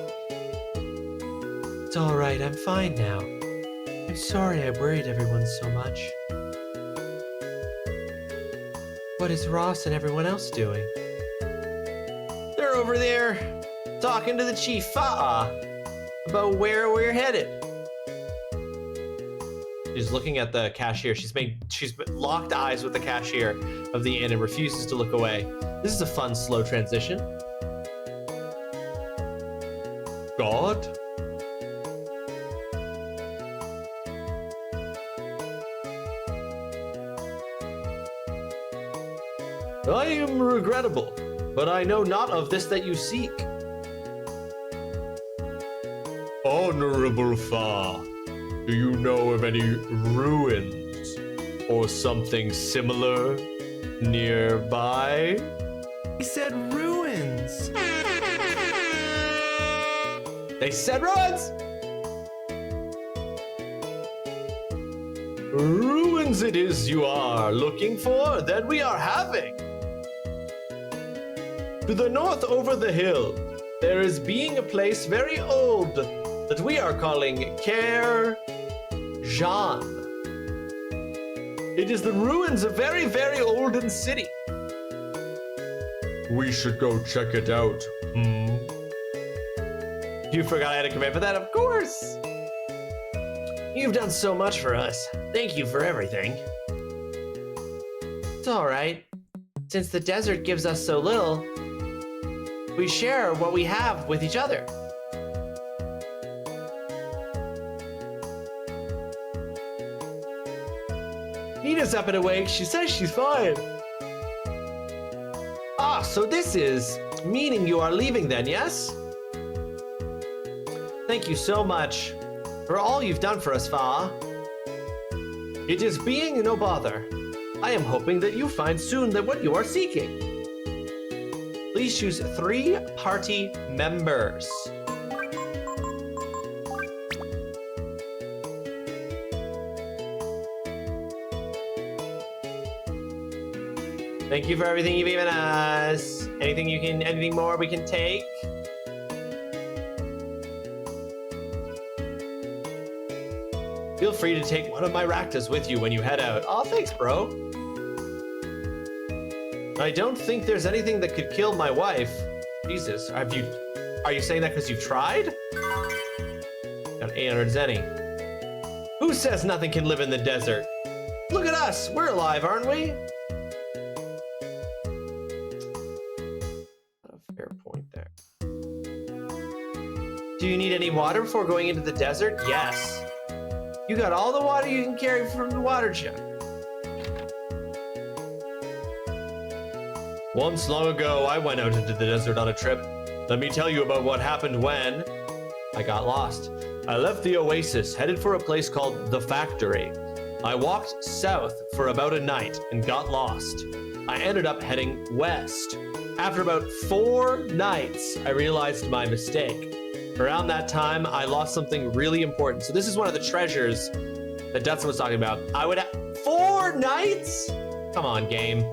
It's all right, I'm fine now. I'm sorry I worried everyone so much. What is Ross and everyone else doing? They're over there talking to the chief about where we're headed. She's looking at the cashier. She's locked eyes with the cashier of the inn and refuses to look away. This is a fun, slow transition. God? I am regrettable, but I know not of this that you seek. Honorable Fa, do you know of any ruins or something similar nearby? He said ruins. They said ruins! Ruins it is you are looking for, then we are having. To the north over the hill, there is being a place very old that we are calling Ker Jean. It is the ruins of very, very olden city. We should go check it out. You forgot I had a command for that? Of course! You've done so much for us. Thank you for everything. It's all right. Since the desert gives us so little, we share what we have with each other. Nina's up and awake. She says she's fine. Ah, so this is meaning you are leaving then, yes? Thank you so much for all you've done for us, Fa. It is being no bother. I am hoping that you find soon that what you are seeking. Please choose 3 party members. Thank you for everything you've given us. Anything more we can take? Feel free to take one of my Raktas with you when you head out. Aw, thanks, bro. I don't think there's anything that could kill my wife. Jesus, are you saying that because you've tried? Got 800 zenny. Who says nothing can live in the desert? Look at us, we're alive, aren't we? A fair point there. Do you need any water before going into the desert? Yes. You got all the water you can carry from the water jug. Once long ago, I went out into the desert on a trip. Let me tell you about what happened when I got lost. I left the oasis, headed for a place called the Factory. I walked south for about a night and got lost. I ended up heading west. After about 4 nights, I realized my mistake. Around that time, I lost something really important. So this is one of the treasures that Dutson was talking about. 4 nights? Come on, game.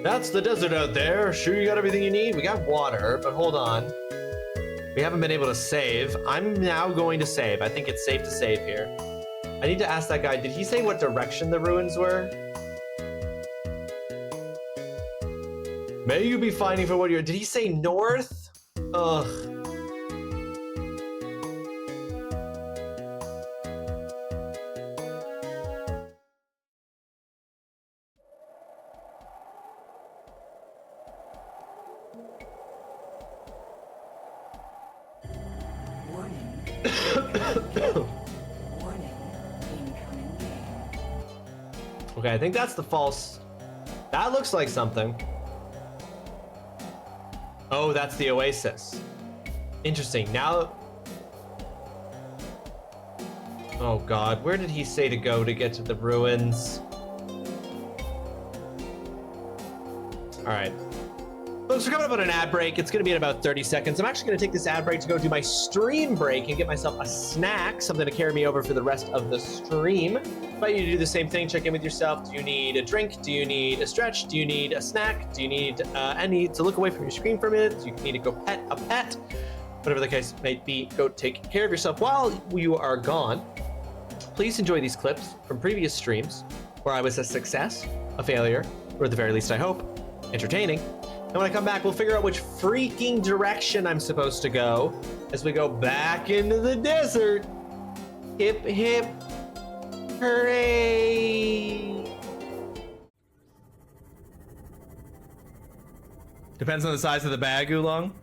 That's the desert out there. Sure you got everything you need? We got water, but hold on. We haven't been able to save. I'm now going to save. I think it's safe to save here. I need to ask that guy, did he say what direction the ruins were? May you be finding for what you're... Did he say north? Ugh. Okay, I think that's the false. That looks like something. Oh, that's the oasis. Interesting. Now. Oh God, where did he say to go to get to the ruins? All right. Folks, we're coming up on an ad break. It's going to be in about 30 seconds. I'm actually going to take this ad break to go do my stream break and get myself a snack, something to carry me over for the rest of the stream. I invite you to do the same thing. Check in with yourself. Do you need a drink? Do you need a stretch? Do you need a snack? Do you need any to look away from your screen for a minute? Do you need to go pet a pet? Whatever the case may be, go take care of yourself while you are gone. Please enjoy these clips from previous streams where I was a success, a failure, or at the very least, I hope, entertaining. And when I come back, we'll figure out which freaking direction I'm supposed to go as we go back into the desert. Hip, hip, hooray. Depends on the size of the bag, Oolong.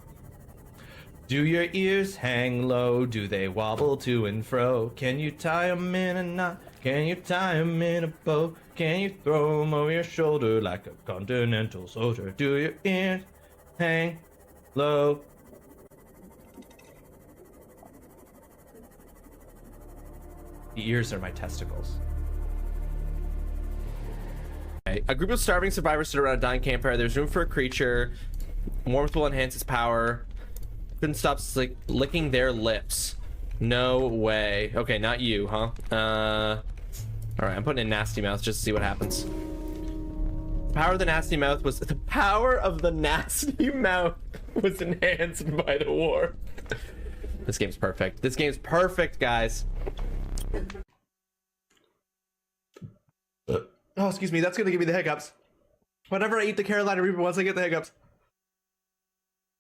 Do your ears hang low? Do they wobble to and fro? Can you tie 'em in a knot? Can you tie 'em in a bow? Can you throw 'em over your shoulder like a continental soldier? Do your ears hang low? The ears are my testicles. Okay. A group of starving survivors stood around a dying campfire. There's room for a creature. Warmth will enhance its power. Couldn't stop licking their lips. No way. Okay, not you, huh? All right, I'm putting in Nasty Mouth just to see what happens. The power of the Nasty Mouth was enhanced by the war. This game's perfect. This game's perfect, guys. Oh, excuse me. That's gonna give me the hiccups. Whenever I eat the Carolina Reaper, once I get the hiccups.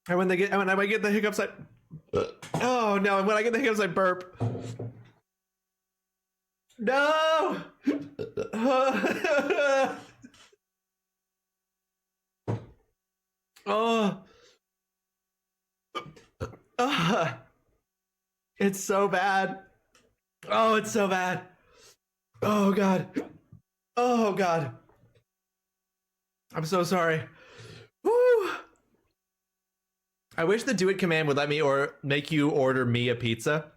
And when I get the hiccups, oh no! And when I get the hiccups, I burp. No! Oh. It's so bad. Oh, it's so bad. Oh god. Oh god. I'm so sorry. Woo! I wish the do it command would let me or make you order me a pizza.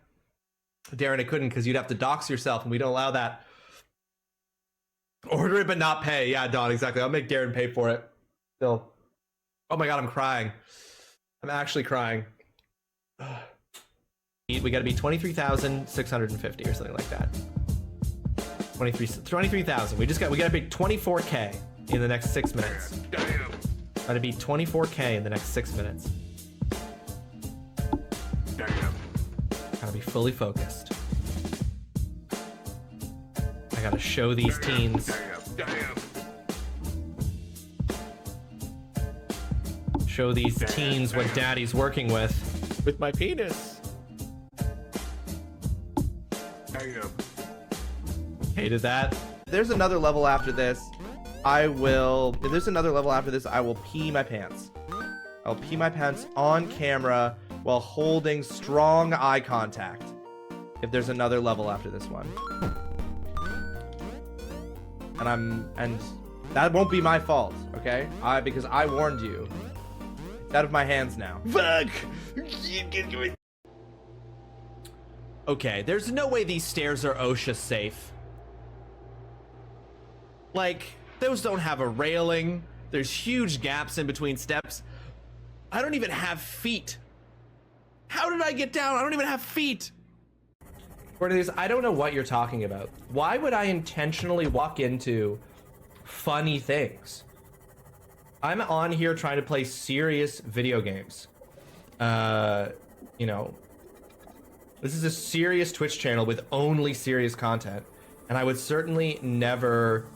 Darren, I couldn't because you'd have to dox yourself and we don't allow that. Order it but not pay. Yeah, Don, exactly. I'll make Darren pay for it. Still. Oh my god, I'm crying. I'm actually crying. We gotta be 23,650 or something like that. 23,000. We gotta be 24K in the next 6 minutes. Gotta be 24K in the next 6 minutes. Gotta be fully focused. I gotta show these teens. Show these teens what daddy's working with my penis. Hated that. If there's another level after this, if there's another level after this, I will pee my pants. I'll pee my pants on camera while holding strong eye contact. If there's another level after this one. And that won't be my fault, okay? Because I warned you. It's out of my hands now. Fuck! Okay, there's no way these stairs are OSHA safe. Like, those don't have a railing. There's huge gaps in between steps. I don't even have feet. How did I get down? I don't even have feet. Cornelius, I don't know what you're talking about. Why would I intentionally walk into funny things? I'm on here trying to play serious video games. You know, this is a serious Twitch channel with only serious content. And I would certainly never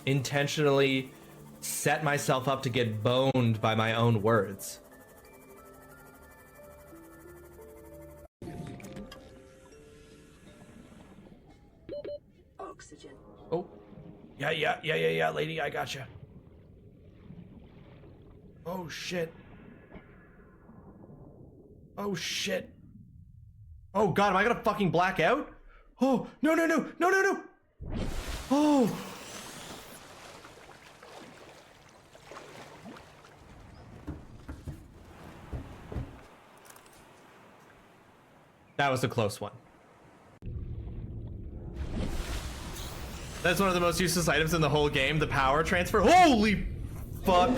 intentionally set myself up to get boned by my own words. Oxygen. Oh, yeah, lady, I gotcha. Oh shit. Oh shit. Oh god, am I gonna fucking black out? Oh, no. Oh. That was a close one. That's one of the most useless items in the whole game, the power transfer. Holy fuck.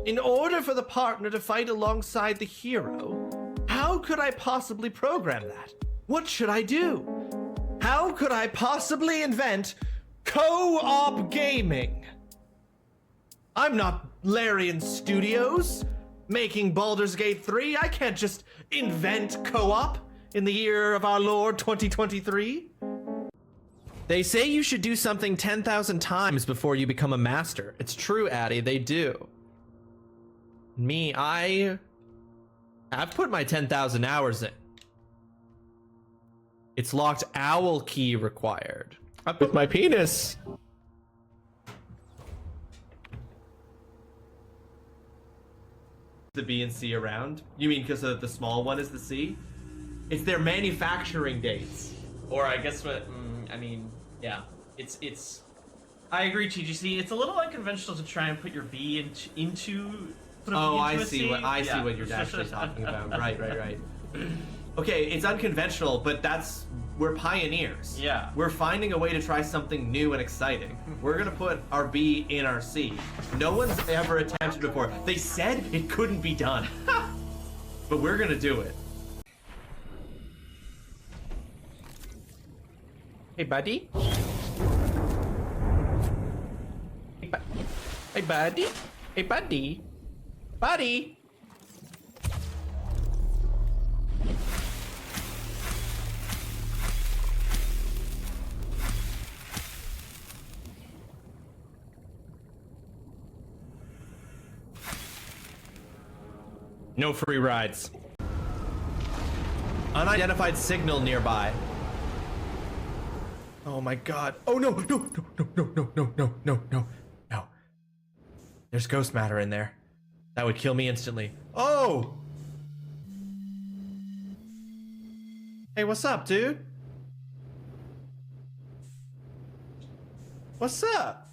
In order for the partner to fight alongside the hero, how could I possibly program that? What should I do? How could I possibly invent co-op gaming? I'm not Larian Studios making Baldur's Gate 3. I can't just invent co-op in the year of our Lord 2023. They say you should do something 10,000 times before you become a master. It's true, Addy, they do. Me, I've put my 10,000 hours in. It's locked owl key required. Up with my penis. The B and C around? You mean because the small one is the C? It's their manufacturing dates. Or I guess what, I mean, yeah. It's, I agree, TGC. It's a little unconventional to try and put your B into Oh, I see what you're actually talking about. Right. Okay, it's unconventional, but we're pioneers. Yeah. We're finding a way to try something new and exciting. We're gonna put our B in our C. No one's ever attempted before. They said it couldn't be done. But we're gonna do it. Hey, buddy. Hey, buddy. Hey, buddy. Buddy. No free rides. Unidentified signal nearby. Oh my god. Oh no. There's ghost matter in there. That would kill me instantly. Oh! Hey, what's up, dude? What's up?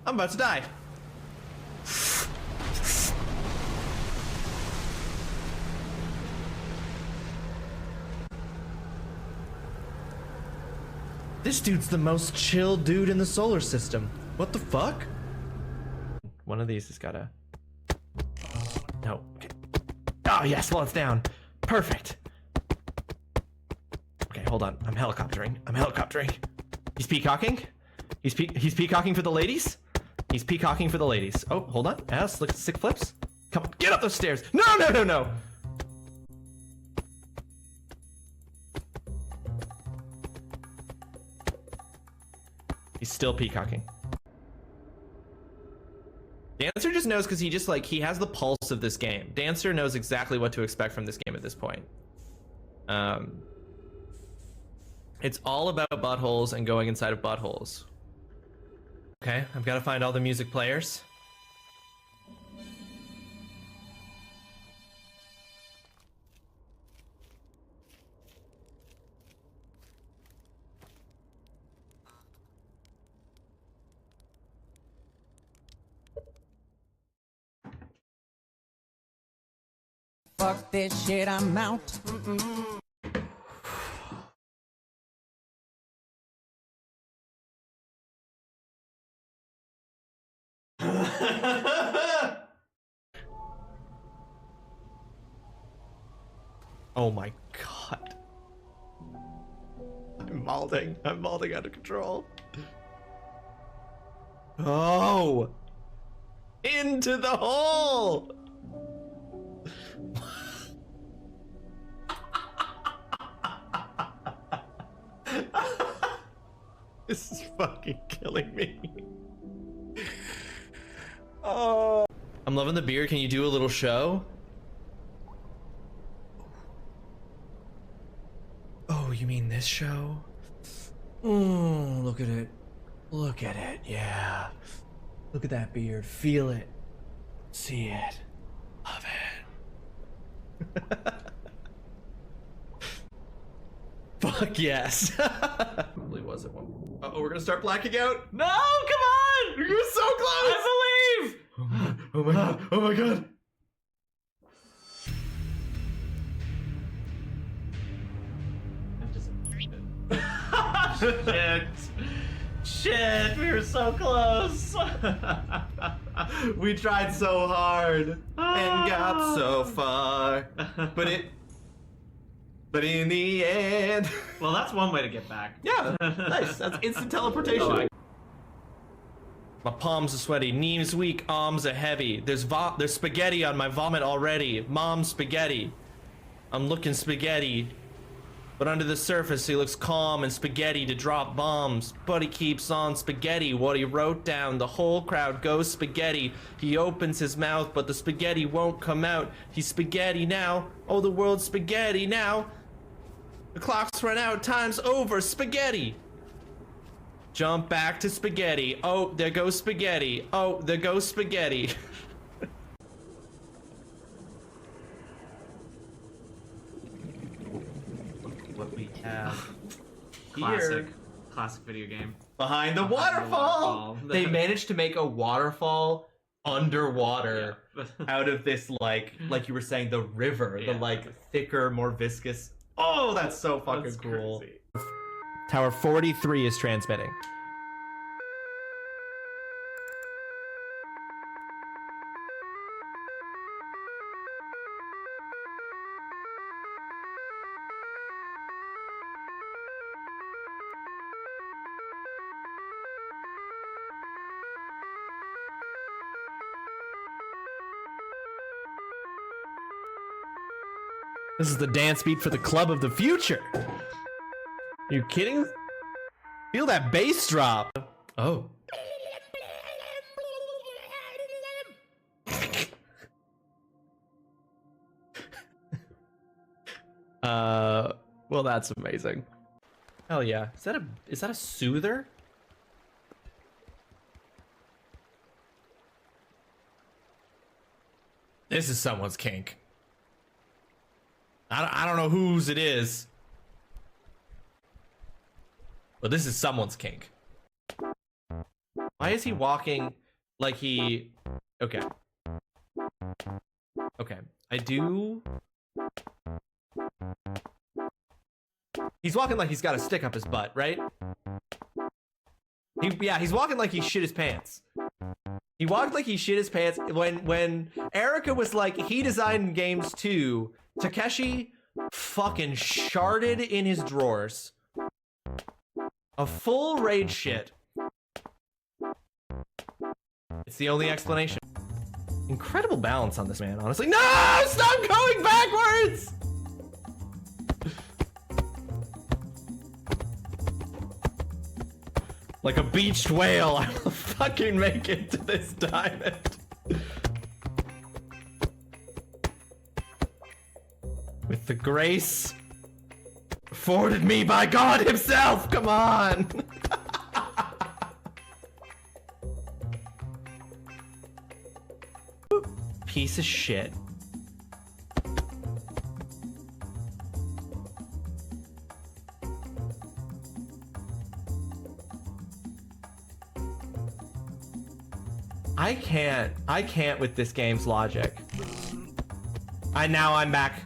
I'm about to die. This dude's the most chill dude in the solar system. What the fuck? One of these has gotta... No. Okay. Oh, yes, well, it's down. Perfect. Okay, hold on. I'm helicoptering. He's peacocking? He's peacocking for the ladies? He's peacocking for the ladies. Oh, hold on. Yes, look at sick flips. Come on, get up those stairs. No. He's still peacocking. Dancer just knows because he has the pulse of this game. Dancer knows exactly what to expect from this game at this point. It's all about buttholes and going inside of buttholes. Okay, I've got to find all the music players. Fuck this shit, I'm out. Oh my god. I'm malding out of control. Oh! Into the hole! This is fucking killing me. Oh. I'm loving the beer. Can you do a little show? Oh, you mean this show? Oh, look at it. Look at it, yeah. Look at that beard. Feel it. See it. Love it. Fuck yes. Probably was at one. Uh-oh, we're gonna start blacking out. No, come on! You're so close! I believe! Oh my god. Oh my god. Shit. Shit, we were so close. We tried so hard and got so far, but in the end. Well, that's one way to get back. Yeah, nice. That's instant teleportation. Oh, My palms are sweaty, knees weak, arms are heavy. There's spaghetti on my vomit already. Mom, spaghetti. I'm looking spaghetti. But under the surface, he looks calm and spaghetti to drop bombs. But he keeps on spaghetti. What he wrote down, the whole crowd goes spaghetti. He opens his mouth, but the spaghetti won't come out. He's spaghetti now. Oh, the world's spaghetti now. The clock's run out, time's over, spaghetti. Jump back to spaghetti. Oh, there goes spaghetti. Oh, there goes spaghetti. What we have. Here. Classic video game. Behind the waterfall. They managed to make a waterfall underwater out of this, like you were saying, the river, the like thicker, more viscous. Oh, that's so fucking cool. Crazy. Tower 43 is transmitting. This is the dance beat for the club of the future. Are you kidding? Feel that bass drop. Oh. Well, that's amazing. Hell yeah. Is that a soother? This is someone's kink. I don't know whose it is. But this is someone's kink. Why is he walking like he... Okay. Okay. I do... He's walking like he's got a stick up his butt, right? He's walking like he shit his pants. He walked like he shit his pants when Erica was like, he designed games too. Takeshi fucking sharded in his drawers. A full rage shit. It's the only explanation. Incredible balance on this man, honestly. No! Stop going backwards! Like a beached whale, I will fucking make it to this diamond. With the grace afforded me by God himself, come on! Piece of shit. I can't with this game's logic. Now I'm back.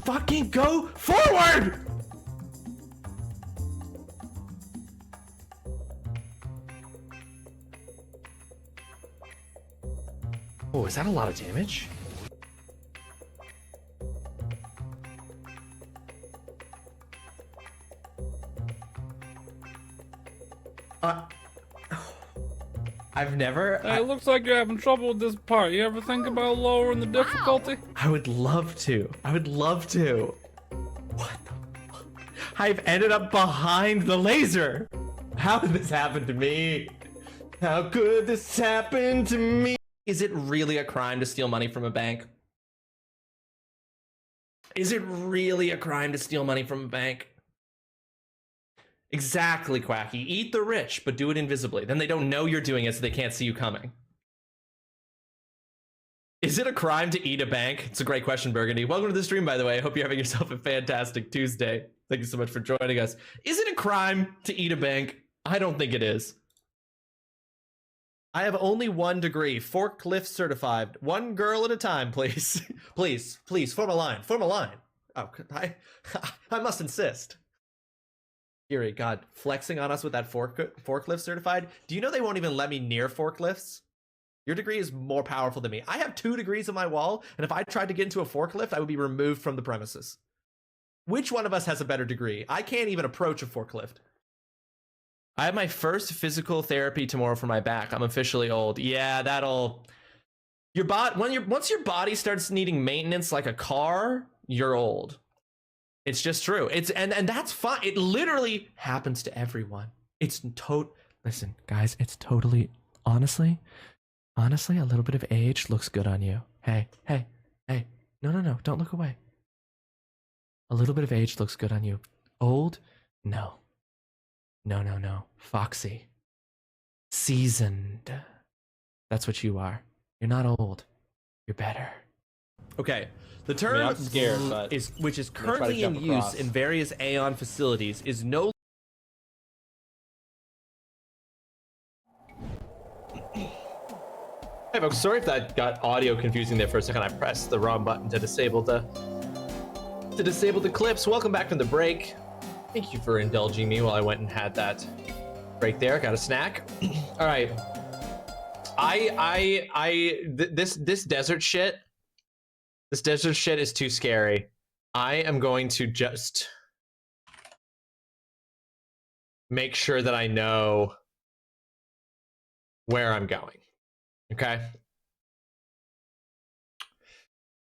Fucking go forward! Oh, is that a lot of damage? I've never... Hey, it looks like you're having trouble with this part. You ever think about lowering the difficulty? I would love to. I would love to. What the fuck? I've ended up behind the laser. How did this happen to me? How could this happen to me? Is it really a crime to steal money from a bank? Is it really a crime to steal money from a bank? Exactly, Quacky. Eat the rich, but do it invisibly. Then they don't know you're doing it, so they can't see you coming. Is it a crime to eat a bank? It's a great question, Burgundy. Welcome to the stream, by the way. I hope you're having yourself a fantastic Tuesday. Thank you so much for joining us. Is it a crime to eat a bank? I don't think it is. I have only 1 degree, forklift certified. 1 girl at a time, please. Please, please, form a line, form a line. Oh, I must insist. Fury, God, flexing on us with that forklift certified. Do you know they won't even let me near forklifts? Your degree is more powerful than me. I have 2 degrees on my wall, and if I tried to get into a forklift, I would be removed from the premises. Which one of us has a better degree? I can't even approach a forklift. I have my first physical therapy tomorrow for my back. I'm officially old. Yeah, that'll... Once your body starts needing maintenance like a car, you're old. It's just true. And that's fine. It literally happens to everyone. Listen, guys, it's totally... Honestly, a little bit of age looks good on you. Hey. No, don't look away. A little bit of age looks good on you. Old? No. Foxy. Seasoned. That's what you are. You're not old. You're better. Okay. The term I'm scared, but which is currently in use in various Aeon facilities is no... Hey folks, sorry if that got audio confusing there for a second. I pressed the wrong button to disable the clips. Welcome back from the break. Thank you for indulging me while I went and had that break there. Got a snack. All right. This desert shit is too scary. I am going to just make sure that I know where I'm going. Okay.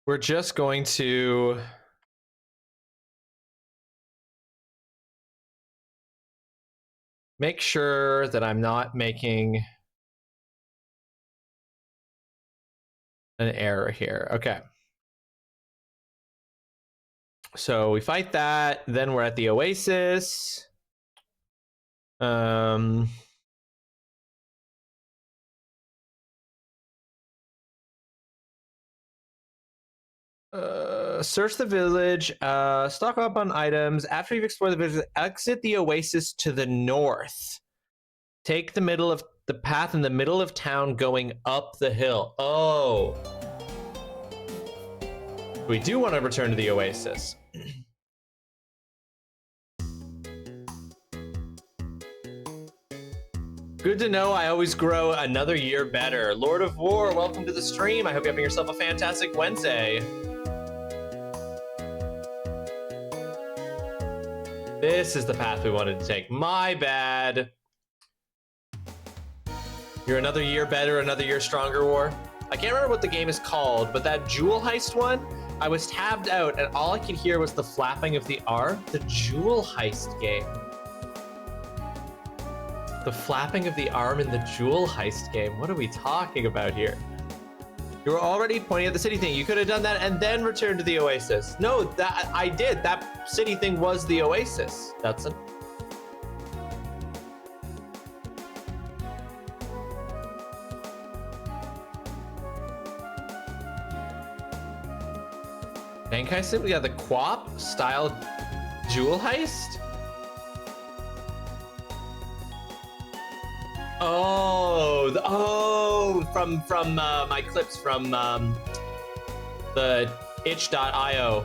We're just going to make sure that I'm not making an error here. Okay. So we fight that, then we're at the Oasis. Search the village, stock up on items. After you've explored the village, exit the Oasis to the north. Take the path in the middle of town going up the hill. Oh. We do want to return to the Oasis. Good to know. I always grow another year better. Lord of War, welcome to the stream. I hope you're having yourself a fantastic Wednesday. This is the path we wanted to take. My bad. You're another year better, another year stronger, War. I can't remember what the game is called, but that jewel heist one, I was tabbed out and all I could hear was the flapping of the R. The jewel heist game. The flapping of the arm in the jewel heist game. What are we talking about here? You were already pointing at the city thing. You could have done that and then returned to the Oasis. No, that I did. That city thing was the Oasis. That's a... Bankai Sim? Yeah, the Quap style jewel heist? From my clips from the itch.io.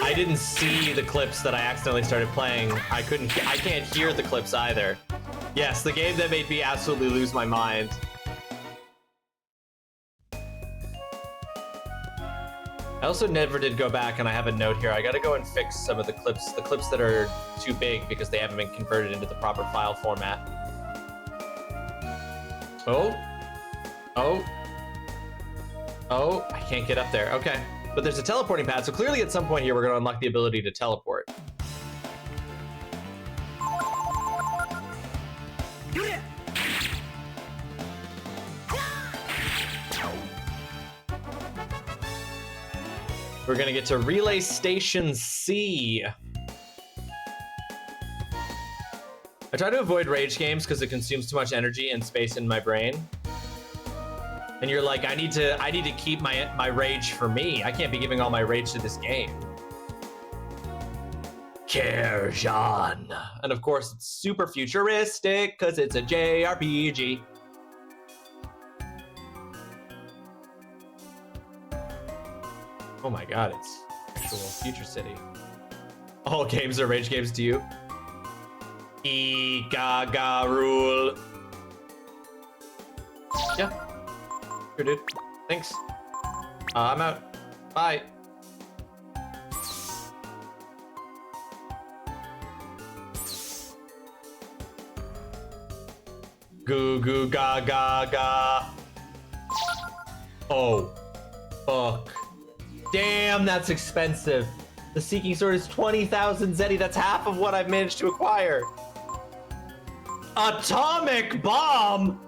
I didn't see the clips that I accidentally started playing. I can't hear the clips either. Yes, the game that made me absolutely lose my mind. I also never did go back, and I have a note here. I gotta go and fix some of the clips that are too big because they haven't been converted into the proper file format. Oh, I can't get up there. Okay, but there's a teleporting pad, so clearly at some point here we're gonna unlock the ability to teleport. We're gonna get to Relay Station C. I try to avoid rage games because it consumes too much energy and space in my brain. And you're like, I need to keep my rage for me. I can't be giving all my rage to this game. Kerjan. And of course, it's super futuristic because it's a JRPG. Oh my god, it's actual future city. All games are rage games to you. Gaga rule. Yeah. Sure, dude. Thanks. I'm out. Bye. Goo goo ga ga ga. Oh. Fuck. Damn, that's expensive. The Seeking Sword is 20,000 Zeti. That's half of what I've managed to acquire. Atomic bomb?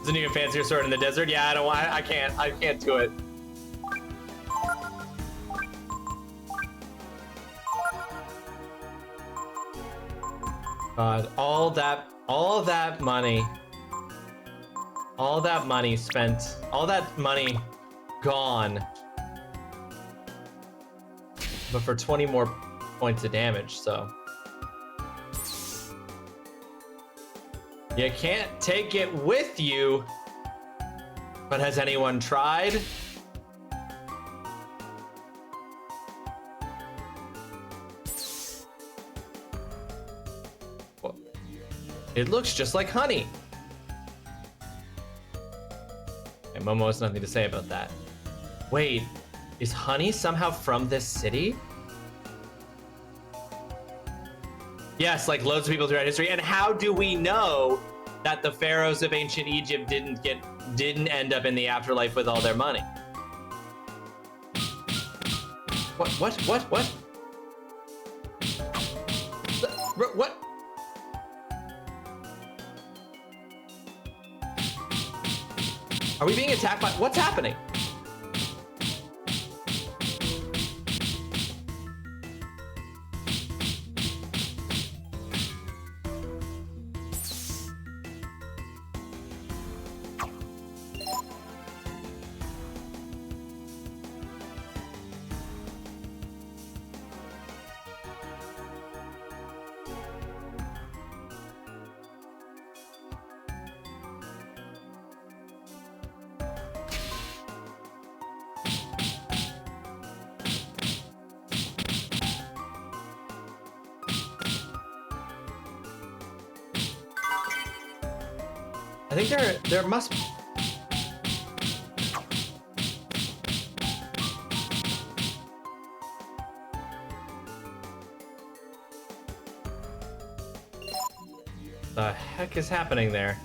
Isn't he a fancier sword in the desert? Yeah, I don't want. I can't do it. God, all that money spent, all that money gone, but for 20 more points of damage. So you can't take it with you. But has anyone tried? Well, it looks just like honey. And Momo has nothing to say about that. Wait, is honey somehow from this city? Yes, like loads of people throughout history. And how do we know that the pharaohs of ancient Egypt didn't end up in the afterlife with all their money? What? What? Are we being attacked by, what's happening? I think there must be. The heck is happening there?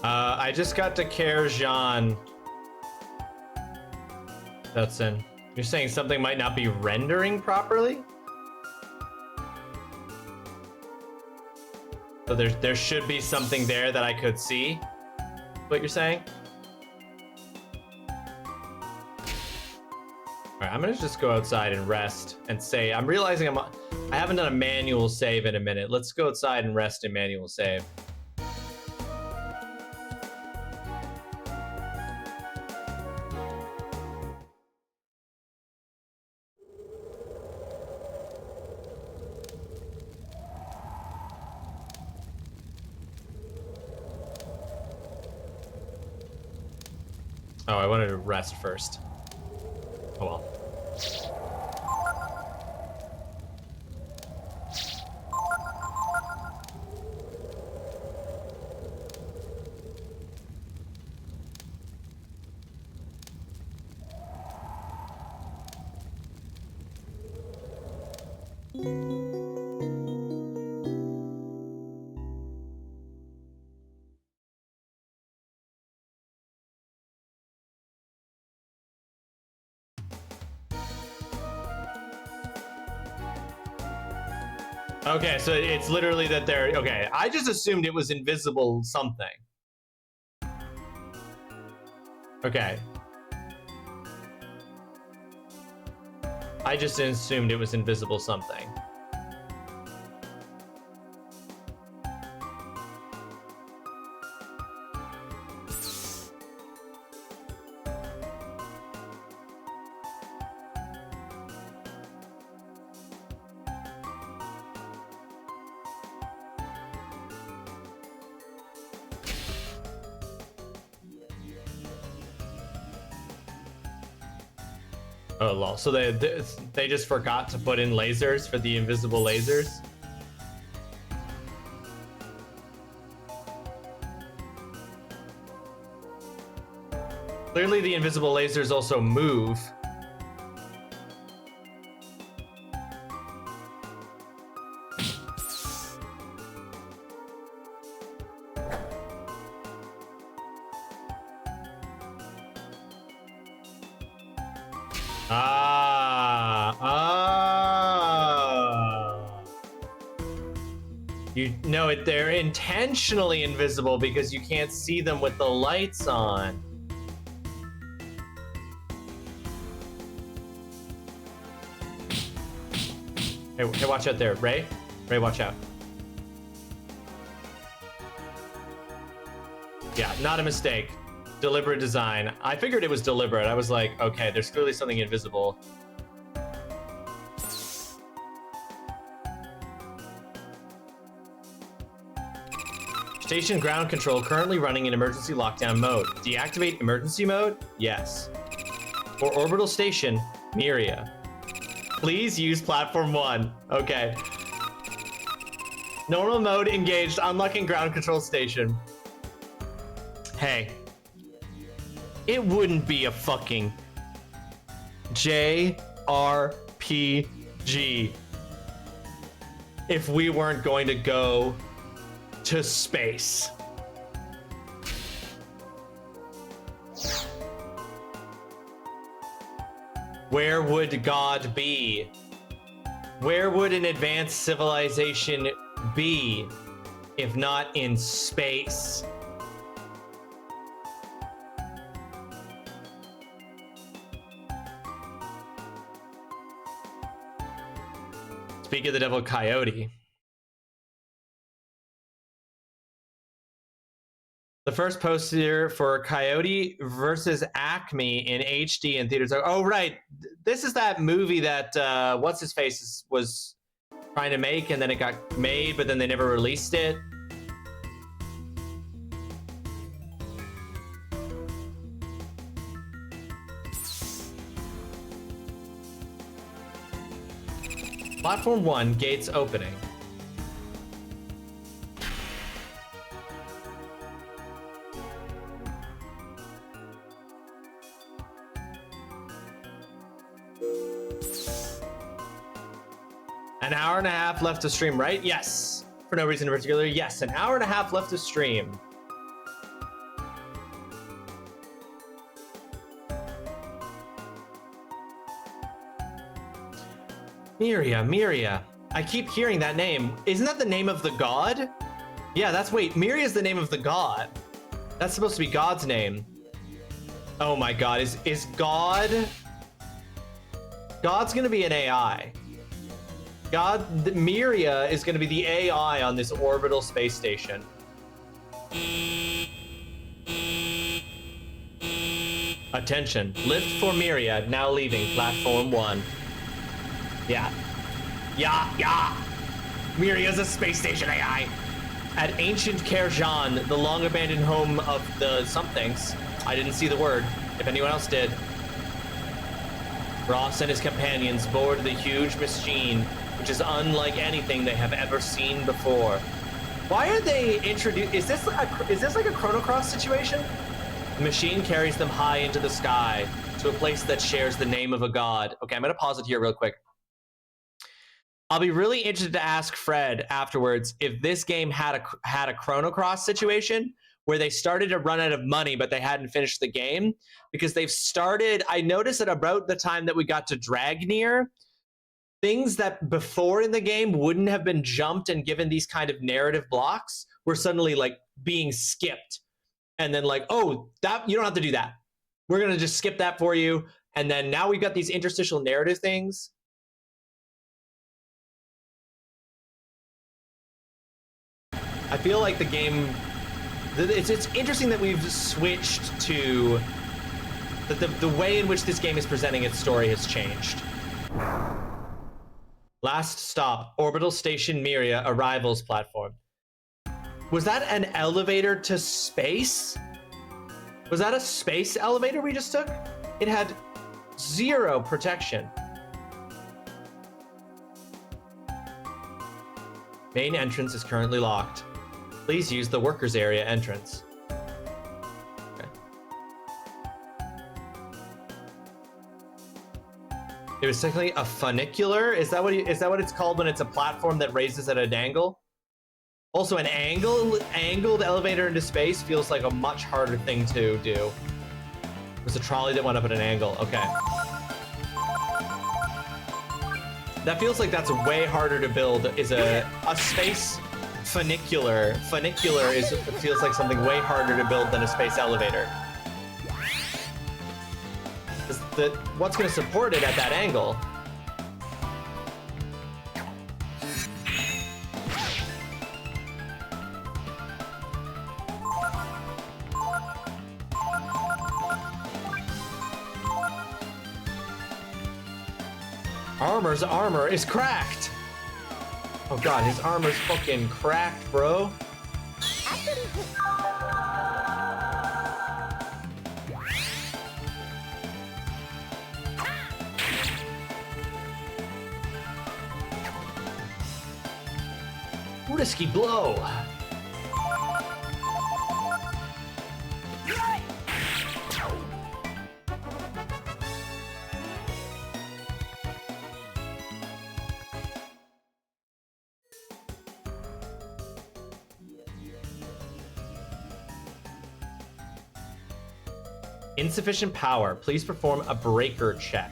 I just got to Kerjan. That's in. You're saying something might not be rendering properly? So there should be something there that I could see. What you're saying? All right, I'm gonna just go outside and rest and say, I'm realizing I haven't done a manual save in a minute. Let's go outside and rest in manual save. Oh, I wanted to rest first. Oh well. Okay, so it's literally that they're okay. I just assumed it was invisible something. Okay. I just assumed it was invisible something. Oh lol. So they just forgot to put in lasers for the invisible lasers. Clearly the invisible lasers also move. You know it, they're intentionally invisible because you can't see them with the lights on. Hey, watch out there, Ray. Ray, watch out. Yeah, not a mistake. Deliberate design. I figured it was deliberate. I was like, okay, there's clearly something invisible. Station ground control currently running in emergency lockdown mode. Deactivate emergency mode? Yes. For orbital station, Miria. Please use platform 1. Okay. Normal mode engaged, unlocking ground control station. Hey. It wouldn't be a fucking JRPG if we weren't going to go to space. Where would God be? Where would an advanced civilization be if not in space? Speak of the devil, Coyote. The first poster for Coyote versus Acme in HD in theaters. Oh, right. This is that movie that What's-His-Face was trying to make, and then it got made, but then they never released it. Platform 1, gates opening. An hour and a half left to stream, right? Yes. For no reason in particular, yes. An hour and a half left to stream. Miria. I keep hearing that name. Isn't that the name of the god? Yeah, wait, Miria is the name of the god. That's supposed to be God's name. Oh my god, is God... God's gonna be an AI. Miria is gonna be the AI on this orbital space station. Attention, lift for Miria, now leaving platform 1. Yeah. Miria's a space station AI. At ancient Kerjan, the long abandoned home of the somethings. I didn't see the word, if anyone else did. Ross and his companions board the huge machine, which is unlike anything they have ever seen before. Why are they introduced? Is this like a Chrono Cross situation? The machine carries them high into the sky to a place that shares the name of a god. Okay, I'm gonna pause it here real quick. I'll be really interested to ask Fred afterwards if this game had a Chrono Cross situation where they started to run out of money, but they hadn't finished the game, because they've started. I noticed that about the time that we got to Dragnir, things that before in the game wouldn't have been jumped and given these kind of narrative blocks were suddenly like being skipped. And then like, oh, that you don't have to do that. We're going to just skip that for you. And then now we've got these interstitial narrative things. I feel like the game, it's interesting that we've switched to, the way in which this game is presenting its story has changed. Last stop, Orbital Station Miria, arrivals platform. Was that an elevator to space? Was that a space elevator we just took? It had 0 protection. Main entrance is currently locked. Please use the workers area entrance. Okay. It was technically a funicular. Is that what it's called when it's a platform that raises at an angle? Also, an angled elevator into space feels like a much harder thing to do. It was a trolley that went up at an angle. Okay. That feels like that's way harder to build. Is a space funicular. Funicular feels like something way harder to build than a space elevator. What's going to support it at that angle? Armor's armor is cracked. Oh god, his armor's fucking cracked, bro. Risky blow. Insufficient power. Please perform a breaker check.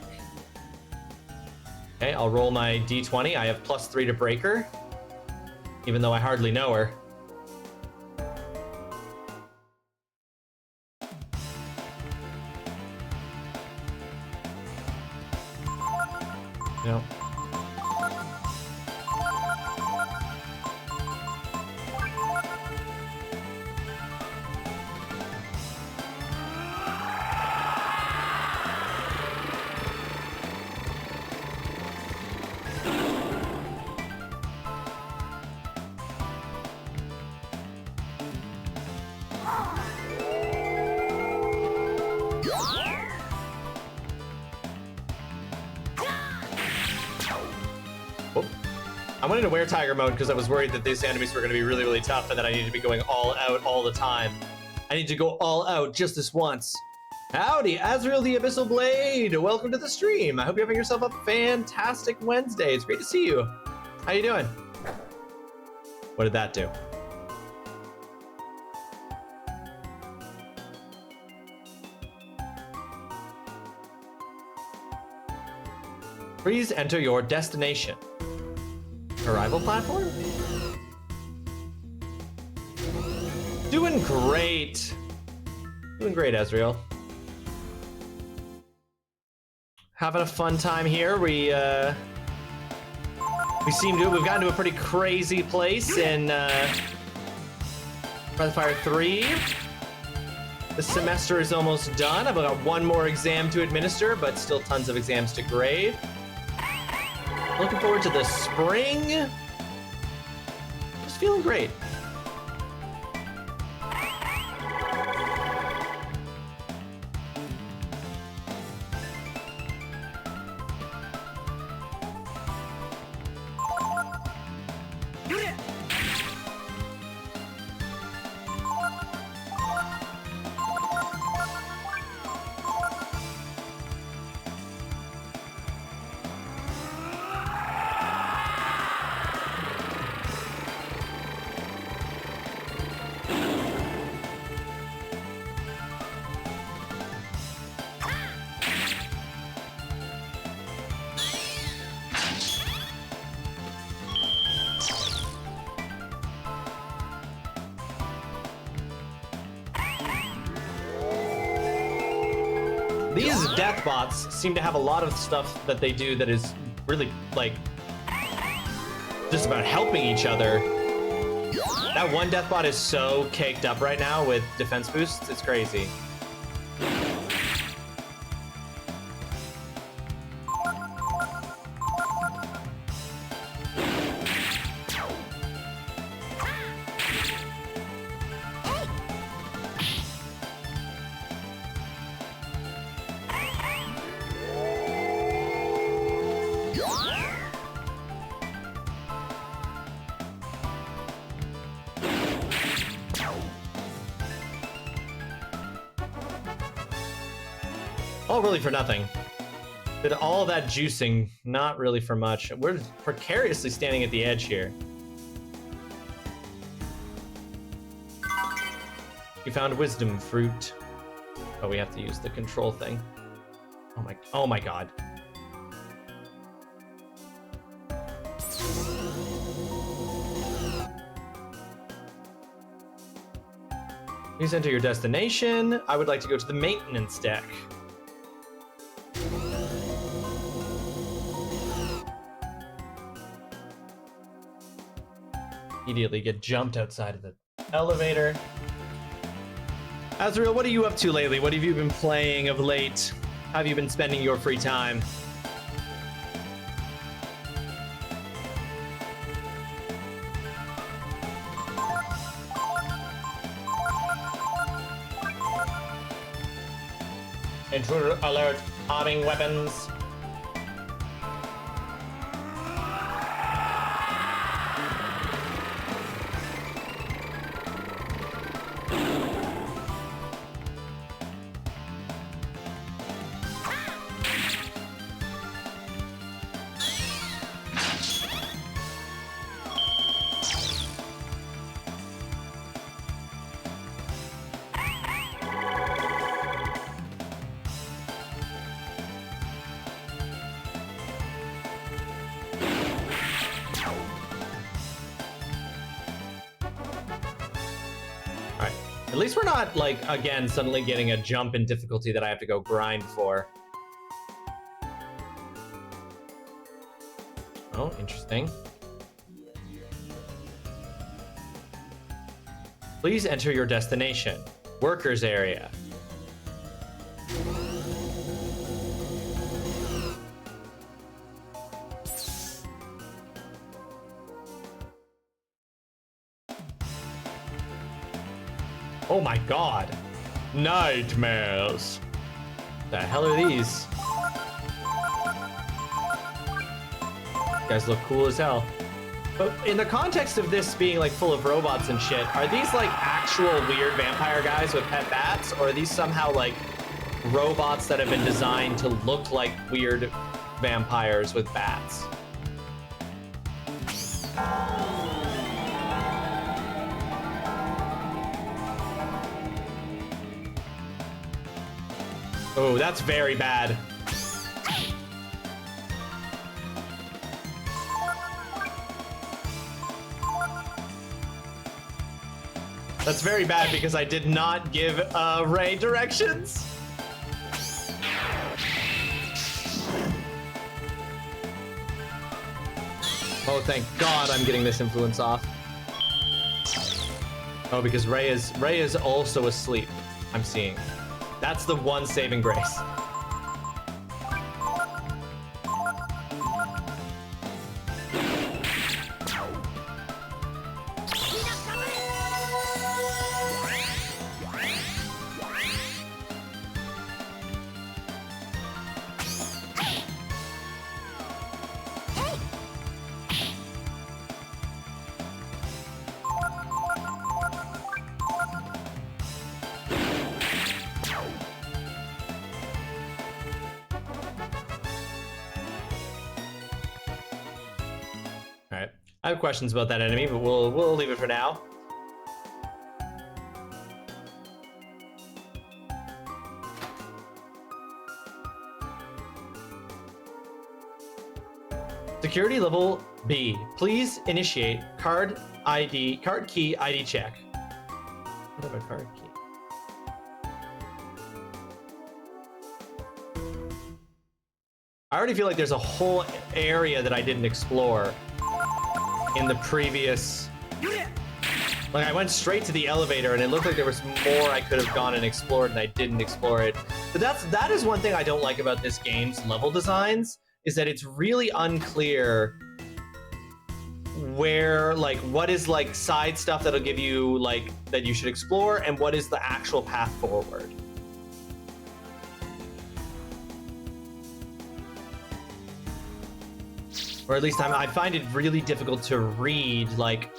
Okay, I'll roll my d20. I have +3 to breaker, even though I hardly know her. No. I went into Were Tiger mode because I was worried that these enemies were going to be really, really tough and that I needed to be going all out all the time. I need to go all out just this once. Howdy, Azrael the Abyssal Blade! Welcome to the stream. I hope you're having yourself a fantastic Wednesday. It's great to see you. How you doing? What did that do? Please enter your destination. Arrival platform? Doing great. Doing great, Azrael. Having a fun time here. We've gotten to a pretty crazy place in Breath of Fire 3. The semester is almost done. I've got one more exam to administer, but still tons of exams to grade. Looking forward to the spring. Just feeling great. these death bots seem to have a lot of stuff that they do that is really, like, just about helping each other. That one death bot is so caked up right now with defense boosts, it's crazy. All really for nothing. Did all that juicing, not really for much. We're precariously standing at the edge here. We found wisdom fruit. Oh, we have to use the control thing. Oh my god. Please enter your destination. I would like to go to the maintenance deck. Immediately get jumped outside of the elevator. Azrael, what are you up to lately? What have you been playing of late? How have you been spending your free time? Intruder alert, arming weapons. At least we're not, like, again, suddenly getting a jump in difficulty that I have to go grind for. Oh, interesting. Please enter your destination. Workers area. Oh my god. Nightmares. The hell are these? You guys look cool as hell. But in the context of this being like full of robots and shit, are these like actual weird vampire guys with pet bats? Or are these somehow like robots that have been designed to look like weird vampires with bats? Oh, that's very bad. That's very bad because I did not give Ray directions. Oh, thank God I'm getting this influence off. Oh, because Ray is also asleep, I'm seeing. That's the one saving grace. Alright. I have questions about that enemy, but we'll leave it for now. Security level B. Please initiate card key ID check. What about card key? I already feel like there's a whole area that I didn't explore in the previous. Like I went straight to the elevator and it looked like there was more I could have gone and explored and I didn't explore it. But that is one thing I don't like about this game's level designs, is that it's really unclear where, like, what is like side stuff that'll give you like that you should explore and what is the actual path forward. Or at least I find it really difficult to read. Like,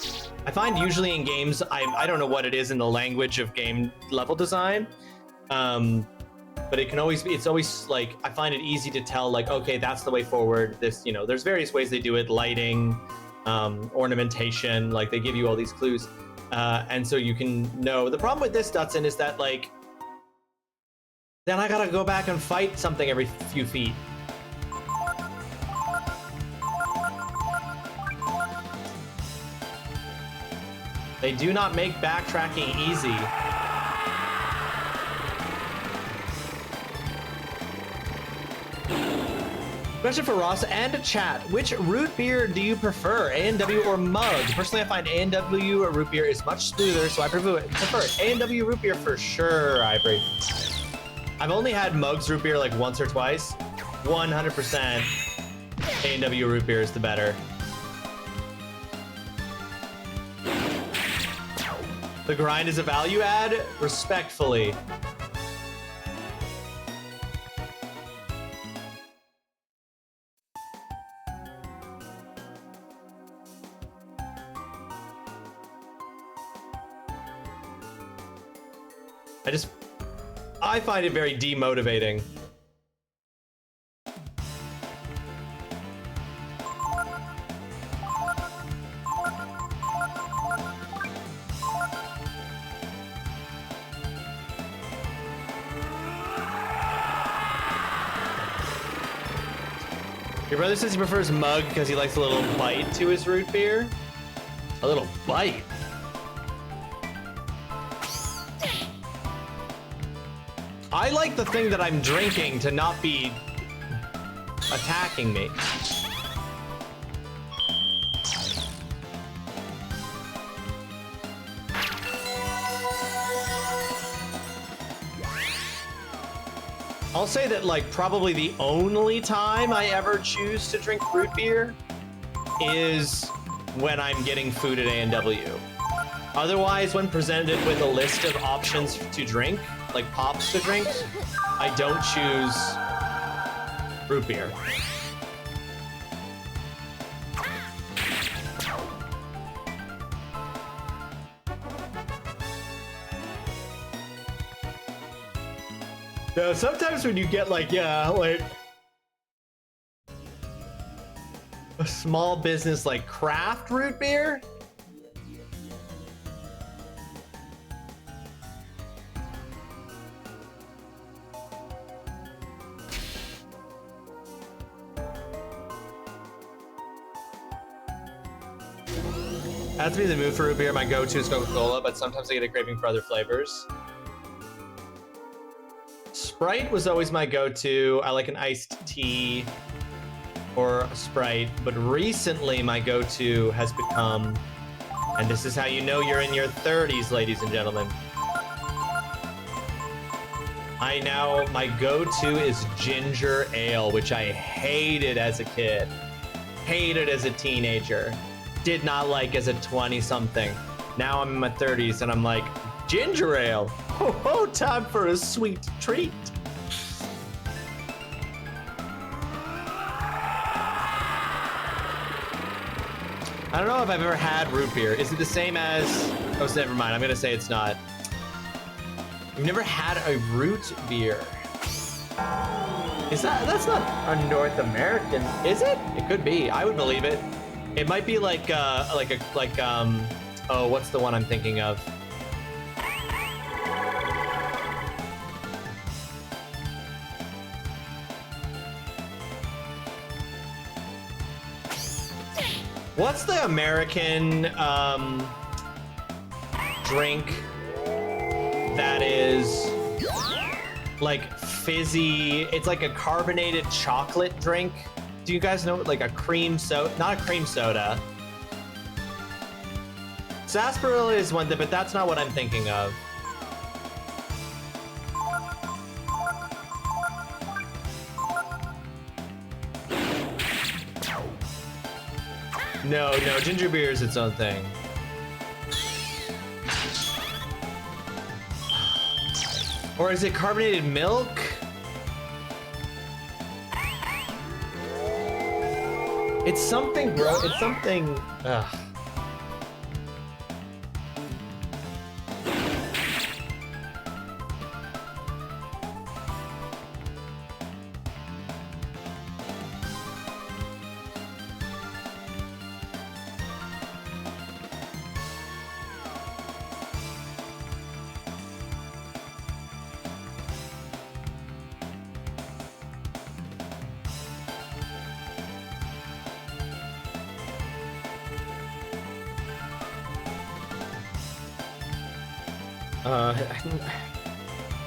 I find usually in games, I don't know what it is in the language of game level design, but it can always be, it's always like, I find it easy to tell, like, okay, that's the way forward. This, you know, there's various ways they do it, lighting, ornamentation, like they give you all these clues. And so you can know. The problem with this, Dutson, is that, like, then I gotta go back and fight something every few feet. They do not make backtracking easy. Question for Ross and a chat. Which root beer do you prefer, A&W or Mug? Personally, I find A&W root beer is much smoother, so I prefer it. A&W root beer for sure, Ivory. I've only had Mug's root beer like once or twice. 100% A&W root beer is the better. The grind is a value add? Respectfully. I find it very demotivating. Your brother says he prefers Mug because he likes a little bite to his root beer. A little bite. I like the thing that I'm drinking to not be attacking me. I'll say that, like, probably the only time I ever choose to drink root beer is when I'm getting food at A&W. Otherwise, when presented with a list of options to drink, like pops to drink, I don't choose root beer. Yeah, sometimes when you get like, like a small business like craft root beer, has to be the mood for root beer. My go-to is Coca-Cola, but sometimes I get a craving for other flavors. Sprite was always my go-to. I like an iced tea or a Sprite, but recently my go-to has become, and this is how you know you're in your 30s, ladies and gentlemen. My go-to is ginger ale, which I hated as a kid, hated as a teenager, did not like as a 20-something. Now I'm in my 30s and I'm like, ginger ale. Oh, time for a sweet treat. I don't know if I've ever had root beer. Is it the same as... Oh, never mind. I'm gonna say it's not. You've never had a root beer. Is that's not a North American, is it? It could be. I would believe it. It might be like oh, what's the one I'm thinking of? What's the American drink that is like fizzy. It's like a carbonated chocolate drink. Do you guys know, like a cream soda? Not a cream soda. Sarsaparilla is one thing, but that's not what I'm thinking of. No, ginger beer is its own thing. Or is it carbonated milk? It's something, bro. It's something. Ugh.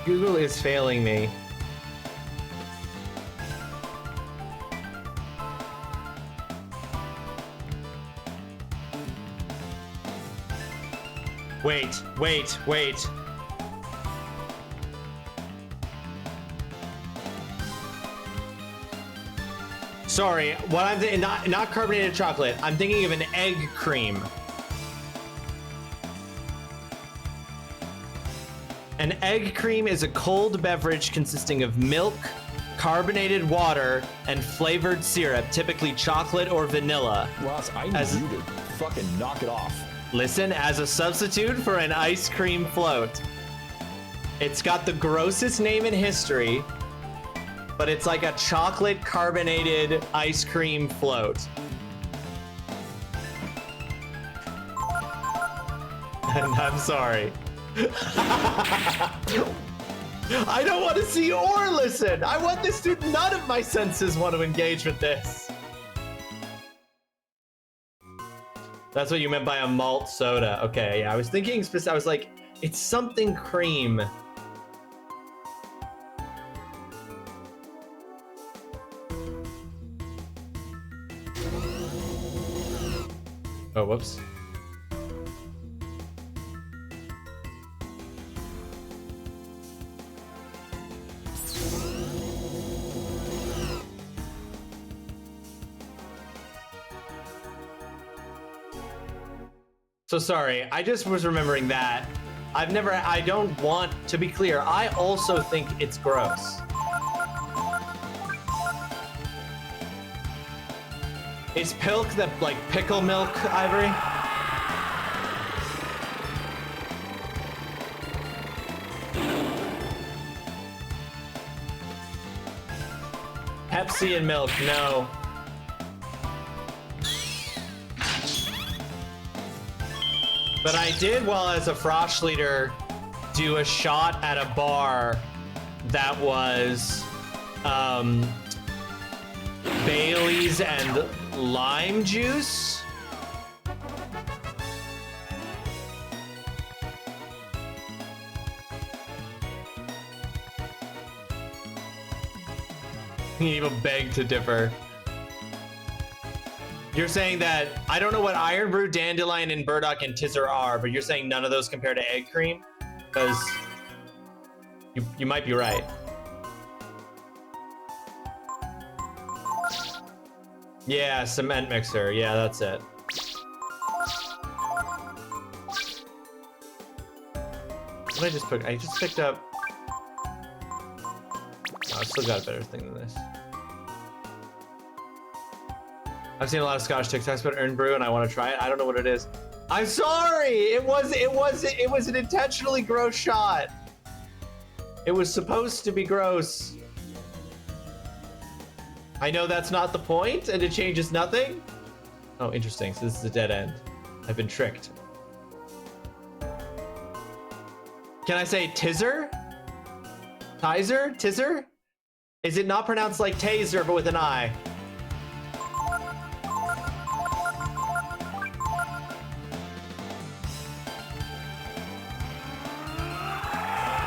Google is failing me. Wait. Sorry, what I'm thinking, not carbonated chocolate. I'm thinking of an egg cream. An egg cream is a cold beverage consisting of milk, carbonated water, and flavored syrup, typically chocolate or vanilla. Ross, I need you to fucking knock it off. Listen, as a substitute for an ice cream float. It's got the grossest name in history, but it's like a chocolate carbonated ice cream float. And I'm sorry. I don't want to see or listen. I want this to. None of my senses want to engage with this. That's what you meant by a malt soda. Okay, yeah, I was thinking specific. I was like, it's something cream. Oh, whoops. So sorry, I just was remembering that. I don't want, to be clear, I also think it's gross. Is pilk that, like, pickle milk, Ivory? Pepsi and milk, no. But I did, while as a Frosh leader, do a shot at a bar that was Bailey's and lime juice. You even beg to differ. You're saying that, I don't know what Iron Brew, Dandelion, and Burdock and Tizzer are, but you're saying none of those compare to egg cream? Because you might be right. Yeah, cement mixer. Yeah, that's it. What did I just pick? I just picked up... Oh, I still got a better thing than this. I've seen a lot of Scottish TikToks about Earn Brew, and I want to try it. I don't know what it is. I'm sorry. It was an intentionally gross shot. It was supposed to be gross. I know that's not the point, and it changes nothing. Oh, interesting. So this is a dead end. I've been tricked. Can I say Tizzer? Tizer? Tizzer? Is it not pronounced like taser, but with an I?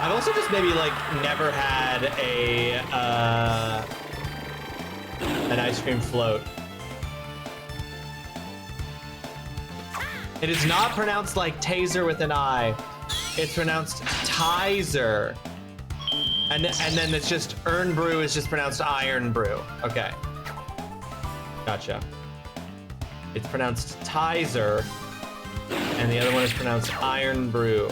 I'm I've also just maybe like never had an ice cream float. It is not pronounced like taser with an I. It's pronounced Tizer. And then it's just Earn Brew is just pronounced Iron Brew. Okay. Gotcha. It's pronounced Tizer. And the other one is pronounced Iron Brew.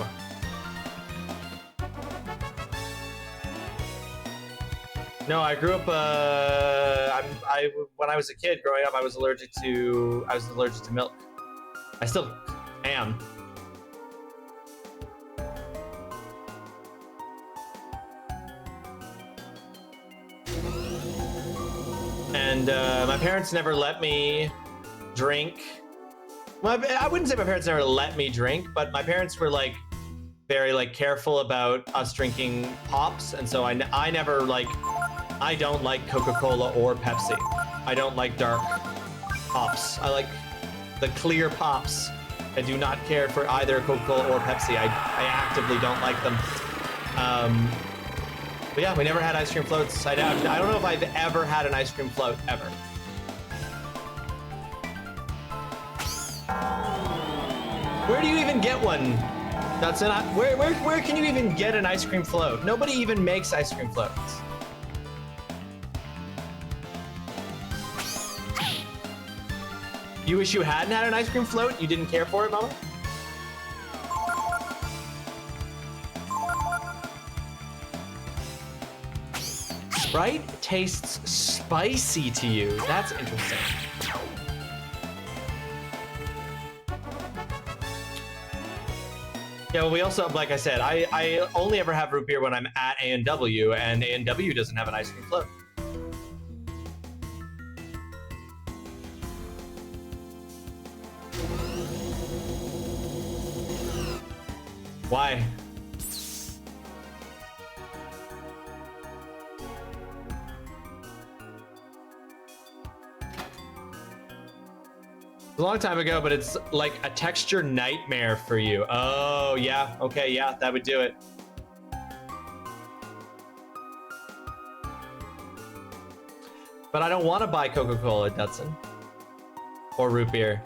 No, I grew up. When I was a kid growing up, I was allergic to milk. I still am. And my parents never let me drink. Well, I wouldn't say my parents never let me drink, but my parents were like very like careful about us drinking pops, and so I never like. I don't like Coca-Cola or Pepsi. I don't like dark pops. I like the clear pops. I do not care for either Coca-Cola or Pepsi. I actively don't like them. But yeah, we never had ice cream floats. I don't know if I've ever had an ice cream float, ever. Where do you even get one? That's an, where can you even get an ice cream float? Nobody even makes ice cream floats. You wish you hadn't had an ice cream float? You didn't care for it, Mama? Sprite tastes spicy to you. That's interesting. Yeah, well, we also, like I said, I only ever have root beer when I'm at A&W, and A&W doesn't have an ice cream float. Why? A long time ago, but it's like a texture nightmare for you. Oh, yeah. Okay, yeah, that would do it. But I don't want to buy Coca-Cola, Dutson. Or root beer.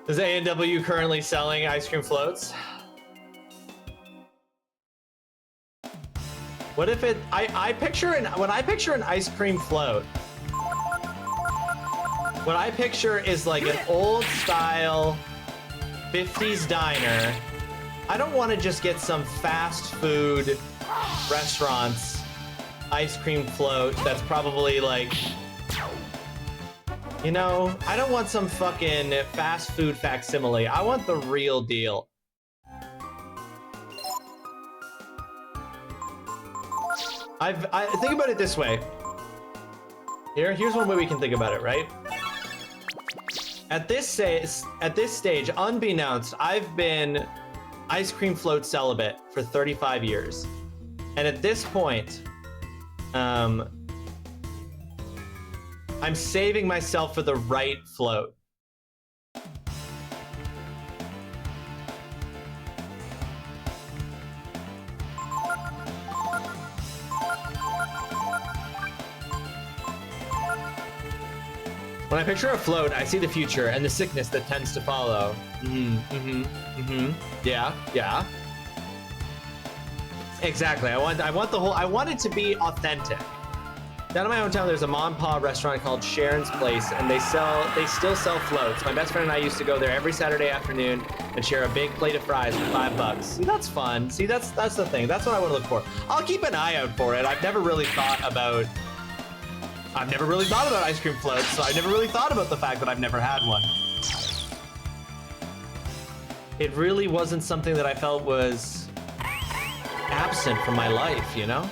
Is A&W currently selling ice cream floats? What if it? I picture when I picture an ice cream float, what I picture is like an old style 50s diner. I don't want to just get some fast food restaurant's ice cream float that's probably like, you know, I don't want some fucking fast food facsimile. I want the real deal. I think about it this way. Here's one way we can think about it, right? At this stage, unbeknownst, I've been ice cream float celibate for 35 years. And at this point, I'm saving myself for the right float. When I picture a float, I see the future and the sickness that tends to follow. Yeah, yeah. Exactly. I want it to be authentic. Down in my hometown, there's a mom and pop restaurant called Sharon's Place, and they still sell floats. My best friend and I used to go there every Saturday afternoon and share a big plate of fries for $5. See, that's fun. See, that's the thing. That's what I want to look for. I'll keep an eye out for it. I've never really thought about ice cream floats, so I've never really thought about the fact that I've never had one. It really wasn't something that I felt was absent from my life, you know?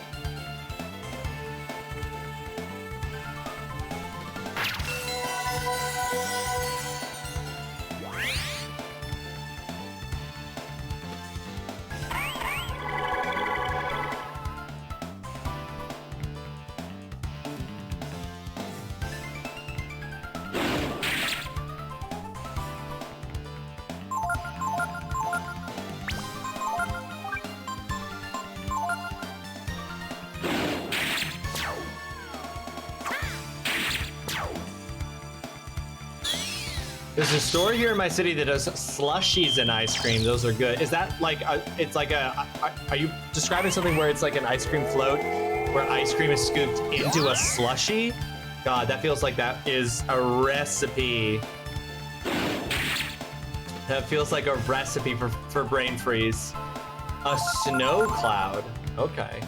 There's a store here in my city that does slushies and ice cream. Those are good. Is that like it's like are you describing something where it's like an ice cream float where ice cream is scooped into a slushie? God, that feels like that is a recipe. That feels like a recipe for brain freeze. A snow cloud. Okay.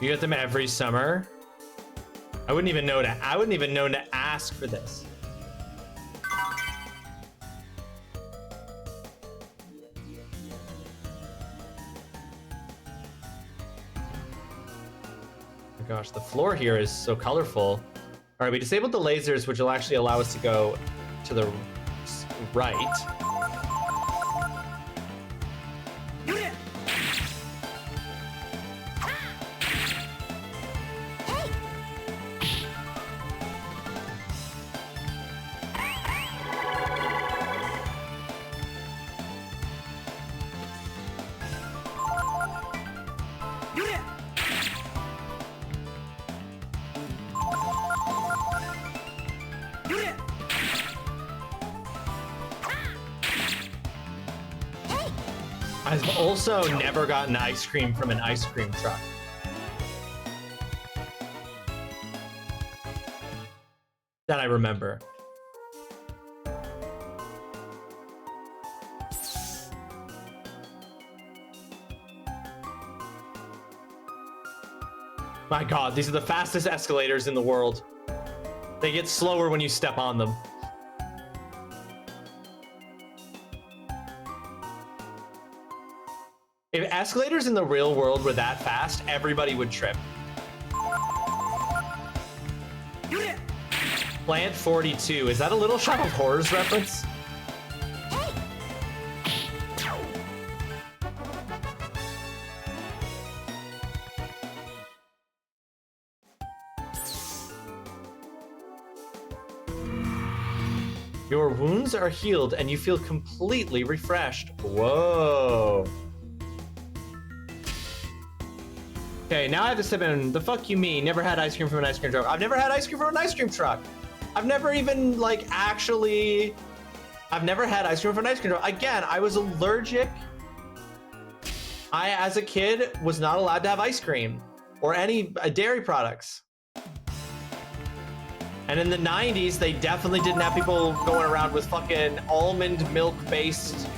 You get them every summer? I wouldn't even know to ask for this. Oh my gosh, the floor here is so colorful. All right, we disabled the lasers, which will actually allow us to go to the right. I've also never gotten ice cream from an ice cream truck. That I remember. My God, these are the fastest escalators in the world. They get slower when you step on them. If escalators in the real world were that fast, everybody would trip. Plant 42. Is that a Little Shop of Horrors reference? Your wounds are healed and you feel completely refreshed. Whoa. Okay, now I have to step in. The fuck you mean? Never had ice cream from an ice cream truck. I've never had ice cream from an ice cream truck. I've never even, like, actually... I've never had ice cream from an ice cream truck. Again, I was allergic. I, as a kid, was not allowed to have ice cream or any dairy products. And in the 90s, they definitely didn't have people going around with fucking almond milk-based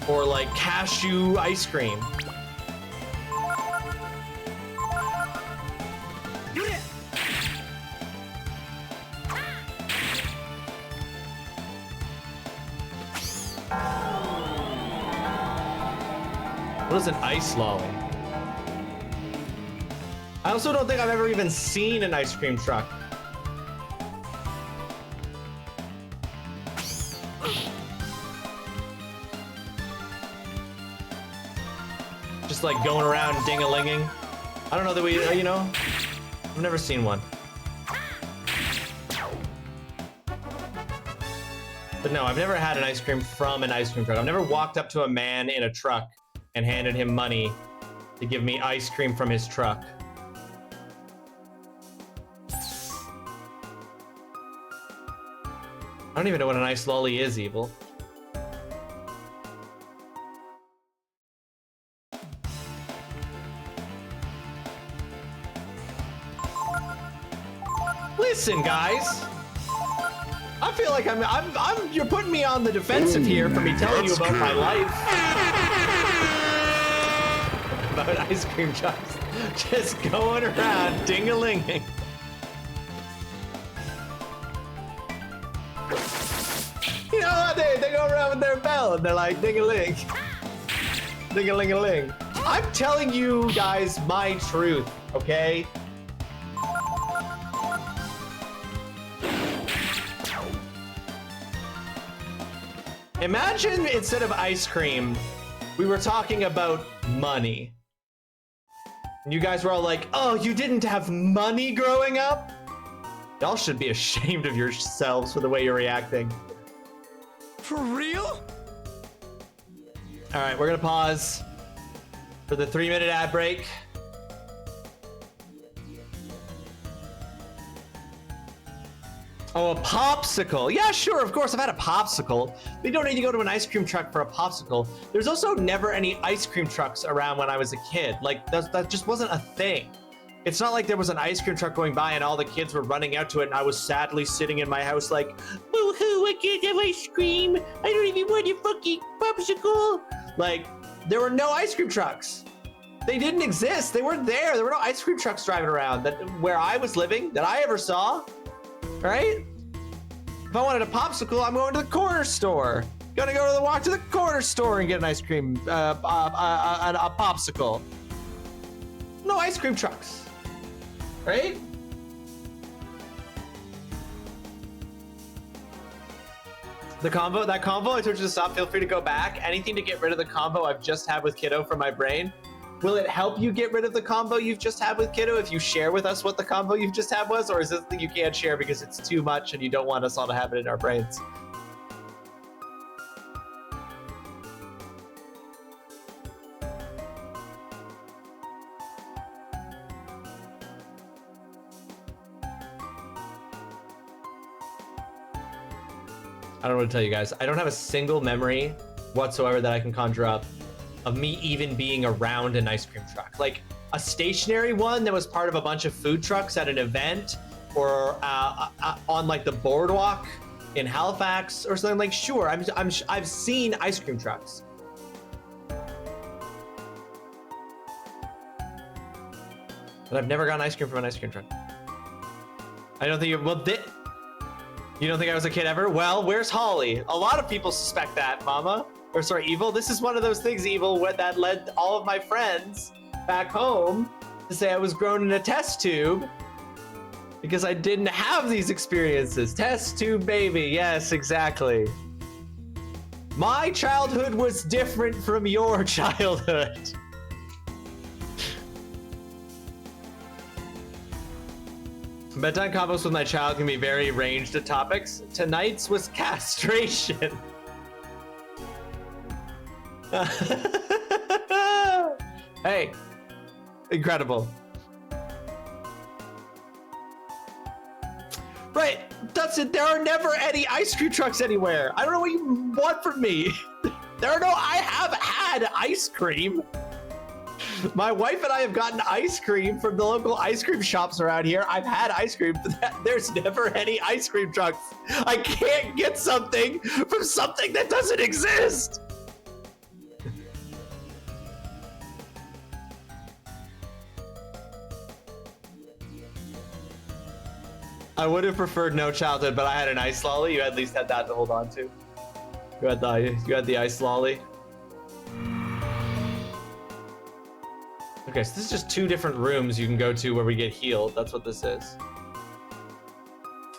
or, like, cashew ice cream. What is an ice lolly? I also don't think I've ever even seen an ice cream truck. Just like going around ding-a-linging. I don't know that we, you know, I've never seen one. But no, I've never had an ice cream from an ice cream truck. I've never walked up to a man in a truck and handed him money to give me ice cream from his truck. I don't even know what an ice lolly is, Evil. Listen, guys. I feel like you're putting me on the defensive here for me telling you about my life. About ice cream trucks. Just going around ding-a-linging. You know what? They go around with their bell and they're like ding-a-ling. Ding-a-ling-a-ling. I'm telling you guys my truth, okay? Imagine instead of ice cream, we were talking about money. And you guys were all like, oh, you didn't have money growing up? Y'all should be ashamed of yourselves for the way you're reacting. For real? All right, we're gonna pause for the 3-minute ad break. Oh, a popsicle. Yeah, sure, of course, I've had a popsicle. But you don't need to go to an ice cream truck for a popsicle. There's also never any ice cream trucks around when I was a kid. Like, that just wasn't a thing. It's not like there was an ice cream truck going by and all the kids were running out to it and I was sadly sitting in my house like, boo-hoo, I can't have ice cream. I don't even want your fucking popsicle. Like, there were no ice cream trucks. They didn't exist. They weren't there. There were no ice cream trucks driving around where I was living that I ever saw. Right? If I wanted a popsicle, I'm going to the corner store. Gonna go walk to the corner store and get an ice cream, a popsicle. No ice cream trucks, right? The combo, that combo I told you to stop, feel free to go back. Anything to get rid of the combo I've just had with Kiddo from my brain. Will it help you get rid of the combo you've just had with Kiddo if you share with us what the combo you've just had was? Or is this thing you can't share because it's too much and you don't want us all to have it in our brains? I don't know what to tell you guys. I don't have a single memory whatsoever that I can conjure up of me even being around an ice cream truck. Like a stationary one that was part of a bunch of food trucks at an event or on like the boardwalk in Halifax or something. Like, sure, I've seen ice cream trucks. But I've never gotten ice cream from an ice cream truck. I don't think you, well, you don't think I was a kid ever? Well, where's Holly? A lot of people suspect that, Mama. Or sorry, Evil. This is one of those things, Evil, that led all of my friends back home to say I was grown in a test tube because I didn't have these experiences. Test tube baby. Yes, exactly. My childhood was different from your childhood. Bedtime combos with my child can be very ranged at topics. Tonight's was castration. Hey, incredible. Right, that's it. There are never any ice cream trucks anywhere. I don't know what you want from me. I have had ice cream. My wife and I have gotten ice cream from the local ice cream shops around here. I've had ice cream, but there's never any ice cream trucks. I can't get something from something that doesn't exist. I would have preferred no childhood, but I had an ice lolly. You at least had that to hold on to. You had the ice lolly. Okay, so this is just 2 different rooms you can go to where we get healed. That's what this is.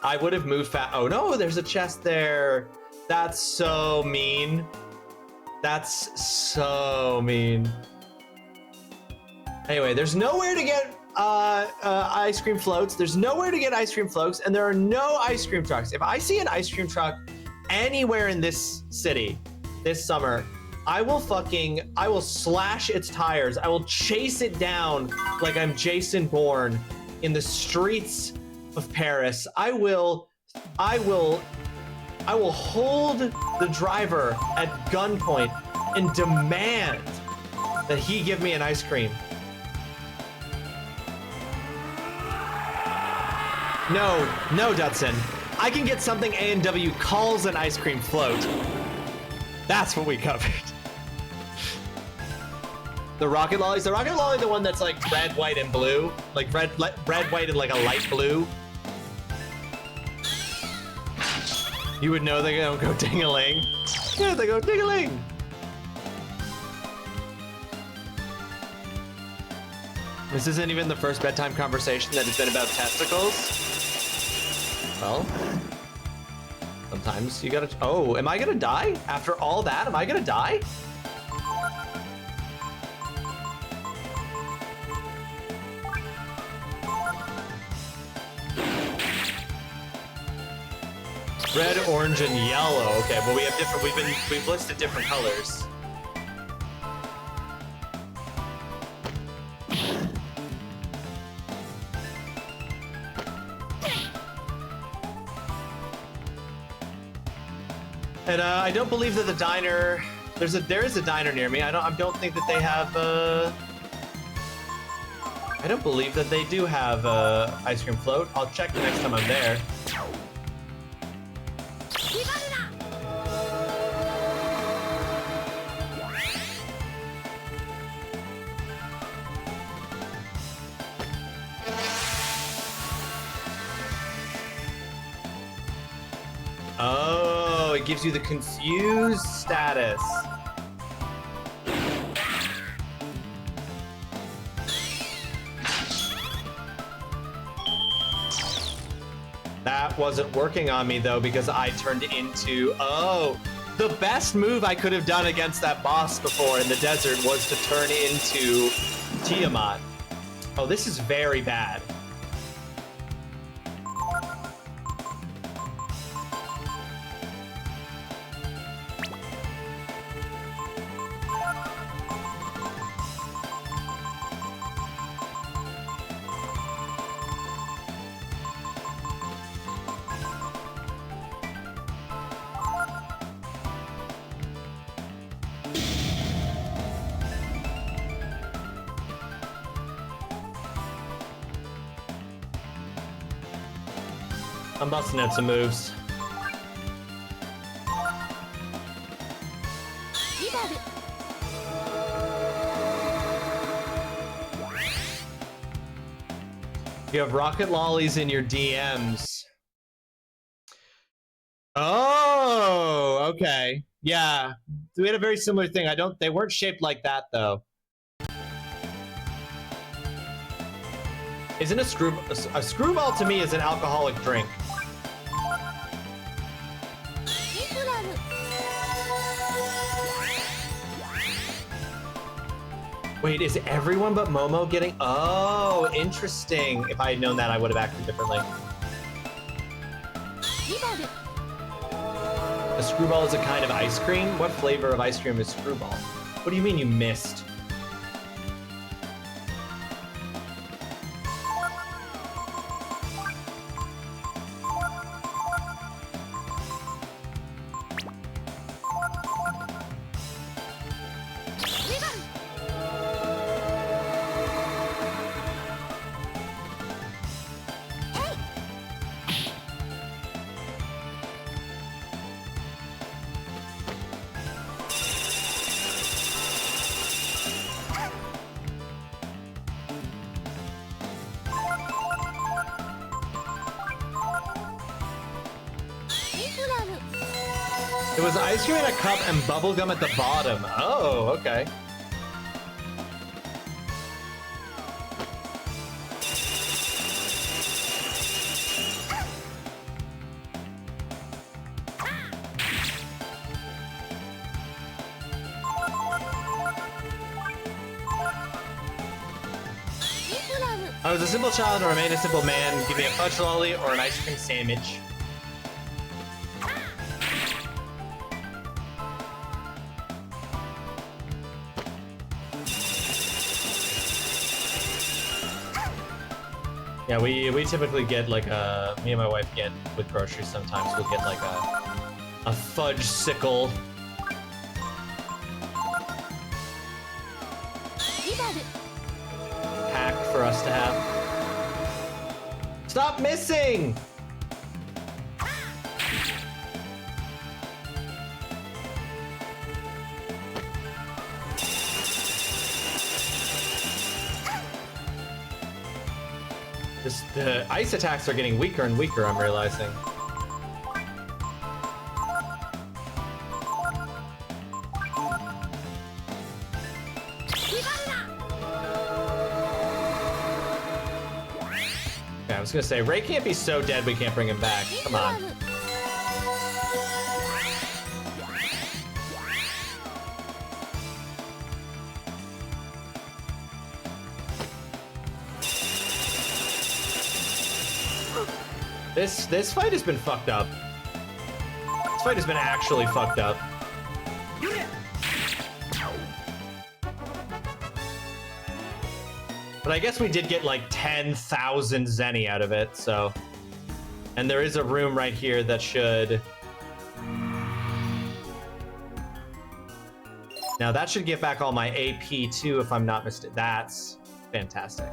I would have moved fast. Oh no, there's a chest there. That's so mean. That's so mean. Anyway, there's nowhere to get ice cream floats. There's nowhere to get ice cream floats, and there are no ice cream trucks. If I see an ice cream truck anywhere in this city this summer, I will slash its tires. I will chase it down like I'm Jason Bourne in the streets of Paris. I will hold the driver at gunpoint and demand that he give me an ice cream. No, Dutson. I can get something A&W calls an ice cream float. That's what we covered. The rocket lolly? Is the rocket lolly the one that's like red, white, and blue? Like red, white, and like a light blue? You would know they don't go ding-a-ling. Yeah, they go ding-a-ling. This isn't even the first bedtime conversation that has been about testicles. Well, sometimes you gotta. Oh, am I gonna die? After all that, am I gonna die? Red, orange, and yellow. Okay, well we have different. We've listed different colors. And I don't believe that the diner. There is a diner near me. I don't think that they have. I don't believe that they do have ice cream float. I'll check the next time I'm there. Oh, it gives you the confused status. That wasn't working on me though because I turned into, oh, the best move I could have done against that boss before in the desert was to turn into Tiamat. Oh, this is very bad. I'm busting out some moves. You have rocket lollies in your DMs. Oh, okay. Yeah. We had a very similar thing. They weren't shaped like that though. Isn't a screwball to me is an alcoholic drink? Wait, is everyone but Momo getting? Oh, interesting. If I had known that, I would have acted differently. A screwball is a kind of ice cream? What flavor of ice cream is screwball? What do you mean you missed? It was ice cream in a cup and bubblegum at the bottom. Oh, okay. I was a simple child and remained a simple man. Give me a fudge lolly or an ice cream sandwich. Yeah, we typically get like me and my wife get with groceries sometimes we'll get like a fudge sickle. Pack for us to have. Stop missing! The ice attacks are getting weaker and weaker, I'm realizing. Yeah, I was gonna say, Ray can't be so dead we can't bring him back. Come on. This fight has been fucked up. This fight has been actually fucked up. But I guess we did get like 10,000 Zenny out of it, so. And there is a room right here that should. Now that should get back all my AP too, if I'm not mistaken. That's fantastic.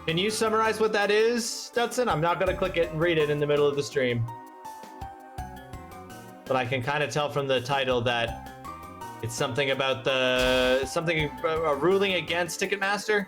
Can you summarize what that is, Stutson? I'm not gonna click it and read it in the middle of the stream. But I can kind of tell from the title that it's something about a ruling against Ticketmaster.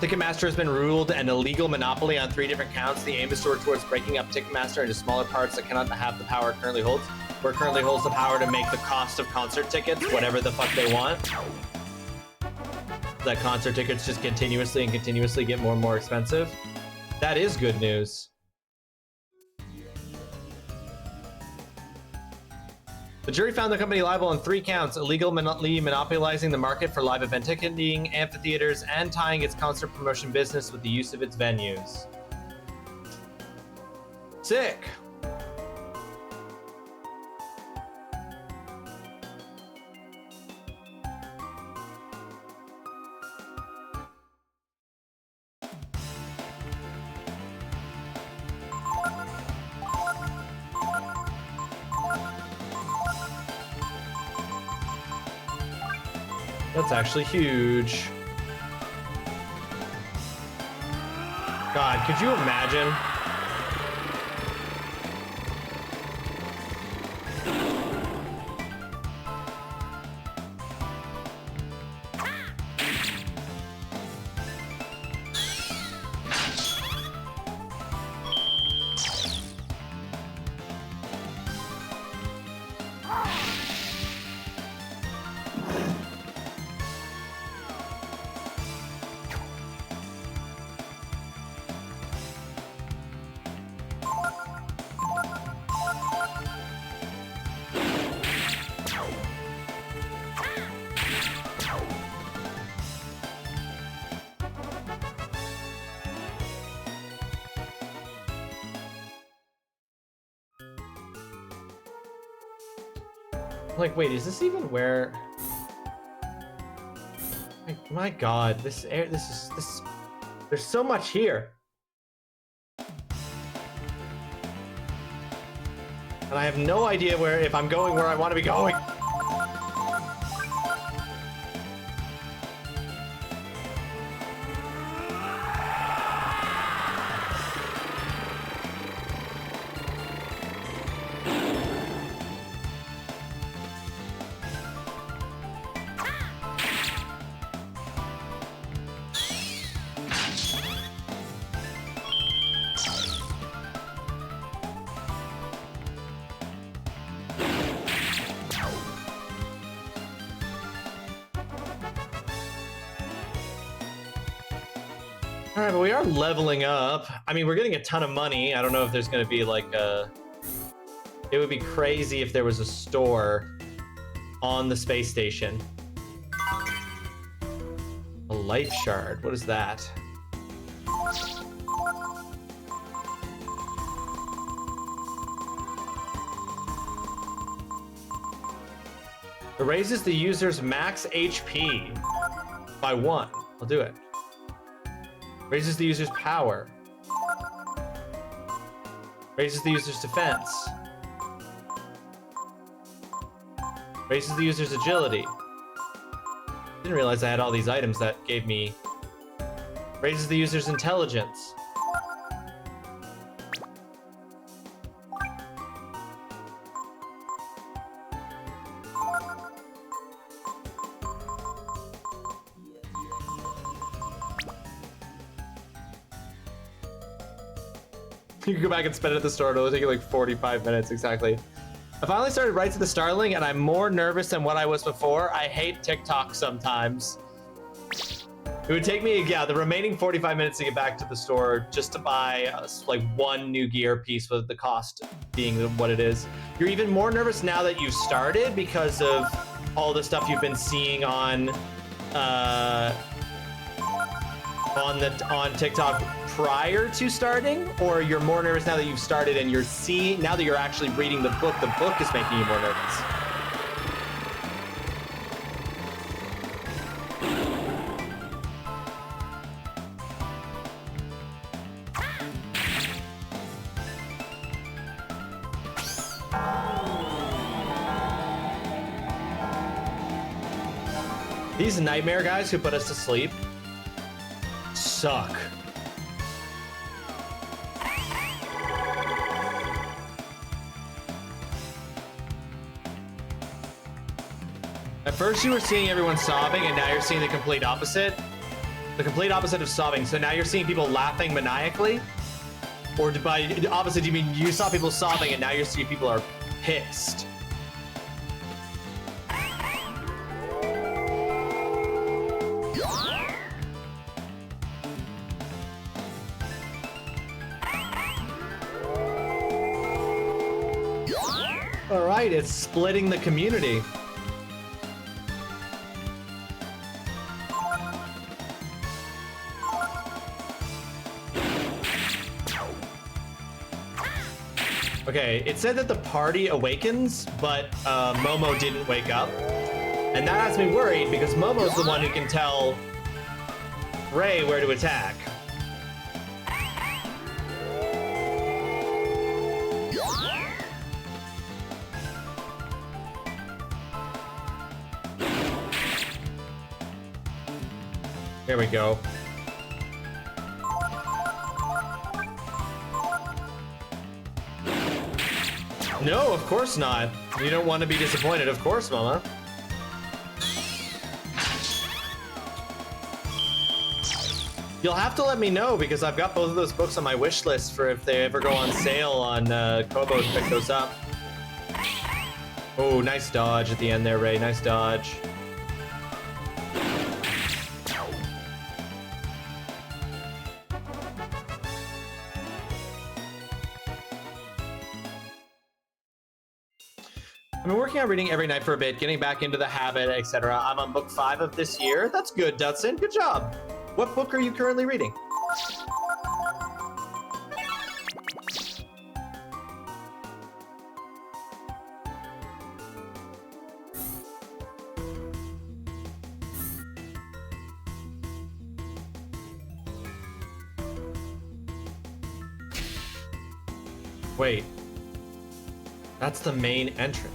Ticketmaster has been ruled an illegal monopoly on 3 different counts. The aim is to work towards breaking up Ticketmaster into smaller parts that cannot have the power it currently holds. Where it currently holds the power to make the cost of concert tickets whatever the fuck they want. That concert tickets just continuously get more and more expensive. That is good news. The jury found the company liable on 3 counts: illegally monopolizing the market for live event ticketing, amphitheaters, and tying its concert promotion business with the use of its venues. Sick. That's actually huge. God, could you imagine? Like, wait, is this even where? Like, my God, this is. There's so much here, and I have no idea if I'm going where I want to be going. All right, but we are leveling up. I mean, we're getting a ton of money. I don't know if there's going to be like a... It would be crazy if there was a store on the space station. A life shard. What is that? It raises the user's max HP by 1. I'll do it. Raises the user's power. Raises the user's defense. Raises the user's agility. Didn't realize I had all these items that gave me... Raises the user's intelligence. You can go back and spend it at the store. It'll take you like 45 minutes exactly. I finally started right to the Starling, and I'm more nervous than what I was before. I hate TikTok sometimes. It would take me, yeah, the remaining 45 minutes to get back to the store just to buy like one new gear piece, with the cost being what it is. You're even more nervous now that you've started because of all the stuff you've been seeing on TikTok prior to starting, or you're more nervous now that you've started and you're seeing, now that you're actually reading the book is making you more nervous? These nightmare guys who put us to sleep suck. At first you were seeing everyone sobbing, and now you're seeing the complete opposite. The complete opposite of sobbing. So now you're seeing people laughing maniacally? Or by the opposite, you mean you saw people sobbing and now you're seeing people are pissed? All right, it's splitting the community. Okay, it said that the party awakens, but Momo didn't wake up. And that has me worried because Momo's the one who can tell Ray where to attack. There we go. No, of course not. You don't want to be disappointed, of course, Mama. You'll have to let me know because I've got both of those books on my wish list for if they ever go on sale on Kobo to pick those up. Oh, nice dodge at the end there, Ray. Nice dodge. I've been working on reading every night for a bit, getting back into the habit, etc. I'm on book 5 of this year. That's good, Dudson. Good job. What book are you currently reading? Wait. That's the main entrance.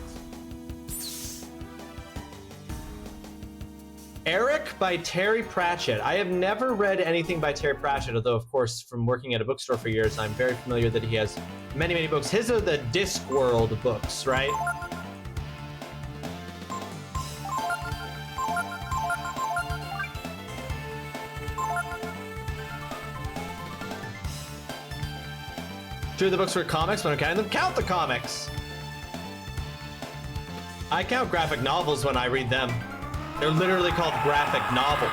Eric by Terry Pratchett. I have never read anything by Terry Pratchett, although, of course, from working at a bookstore for years, I'm very familiar that he has many, many books. His are the Discworld books, right? Two of the books were comics, but I'm counting them. Count the comics! I count graphic novels when I read them. They're literally called graphic novels.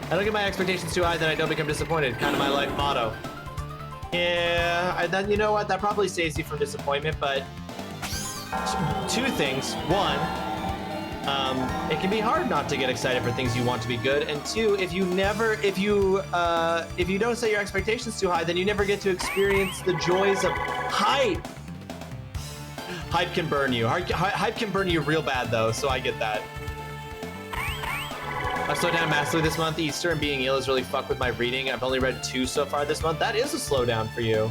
I don't get my expectations too high, then I don't become disappointed. Kind of my life motto. Yeah, then you know what? That probably saves you from disappointment, but two things. One, it can be hard not to get excited for things you want to be good. And two, if you don't set your expectations too high, then you never get to experience the joys of hype. Hype can burn you. Hype can burn you real bad though, so I get that. I've slowed down massively this month. Easter and being ill has really fucked with my reading. I've only read 2 so far this month. That is a slowdown for you.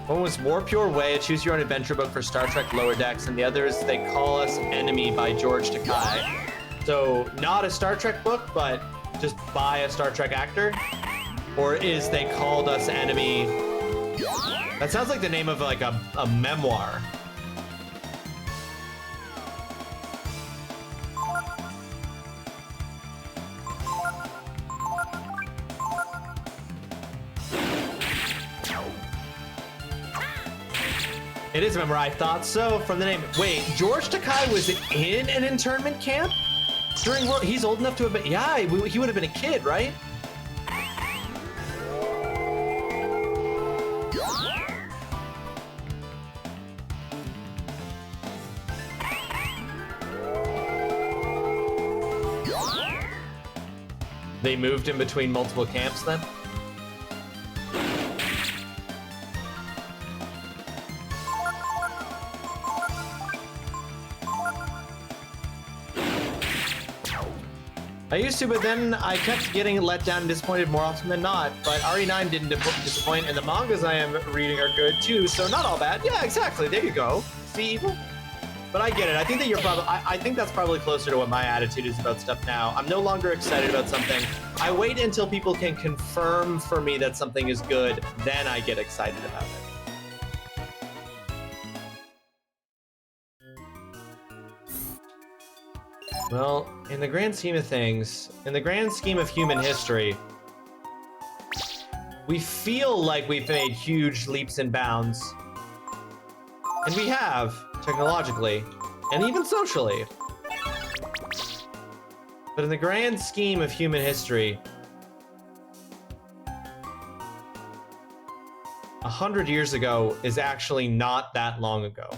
One was Warp Your Way, a choose your own adventure book for Star Trek Lower Decks, and the other is They Call Us Enemy by George Takei. So not a Star Trek book, but just by a Star Trek actor? Or is They Called Us Enemy? That sounds like the name of like a memoir. It is a memoir. I thought so from the name. Wait, George Takei was in an internment camp during World. He's old enough to have been. Yeah, he would have been a kid, right? They moved in between multiple camps then? I used to, but then I kept getting let down and disappointed more often than not. But RE9 didn't disappoint, and the mangas I am reading are good too, so not all bad. Yeah, exactly. There you go. See, evil? But I get it. I think that you're probably. I think that's probably closer to what my attitude is about stuff now. I'm no longer excited about something. I wait until people can confirm for me that something is good, then I get excited about it. Well, in the grand scheme of things, in the grand scheme of human history, we feel like we've made huge leaps and bounds. And we have, technologically, and even socially. But in the grand scheme of human history, 100 years ago is actually not that long ago.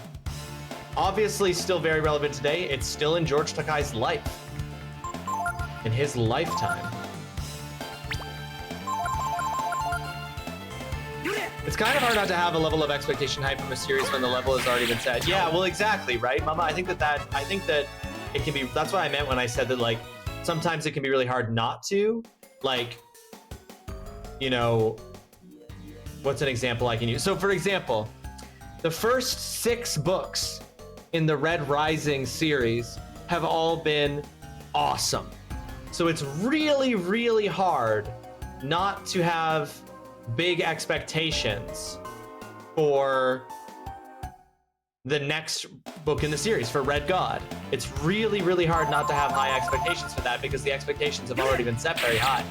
Obviously still very relevant today. It's still in George Takei's life. In his lifetime. It's kind of hard not to have a level of expectation hype from a series when the level has already been set. Yeah, well, exactly, right, Mama? I think that it can be, that's what I meant when I said that, like, sometimes it can be really hard not to. Like, you know, what's an example I can use? So, for example, the first 6 books in the Red Rising series have all been awesome. So it's really, really hard not to have big expectations for the next book in the series, for Red God. It's really, really hard not to have high expectations for that because the expectations have already been set very high.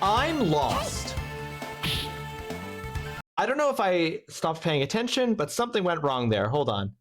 I'm lost. I don't know if I stopped paying attention, but something went wrong there. Hold on.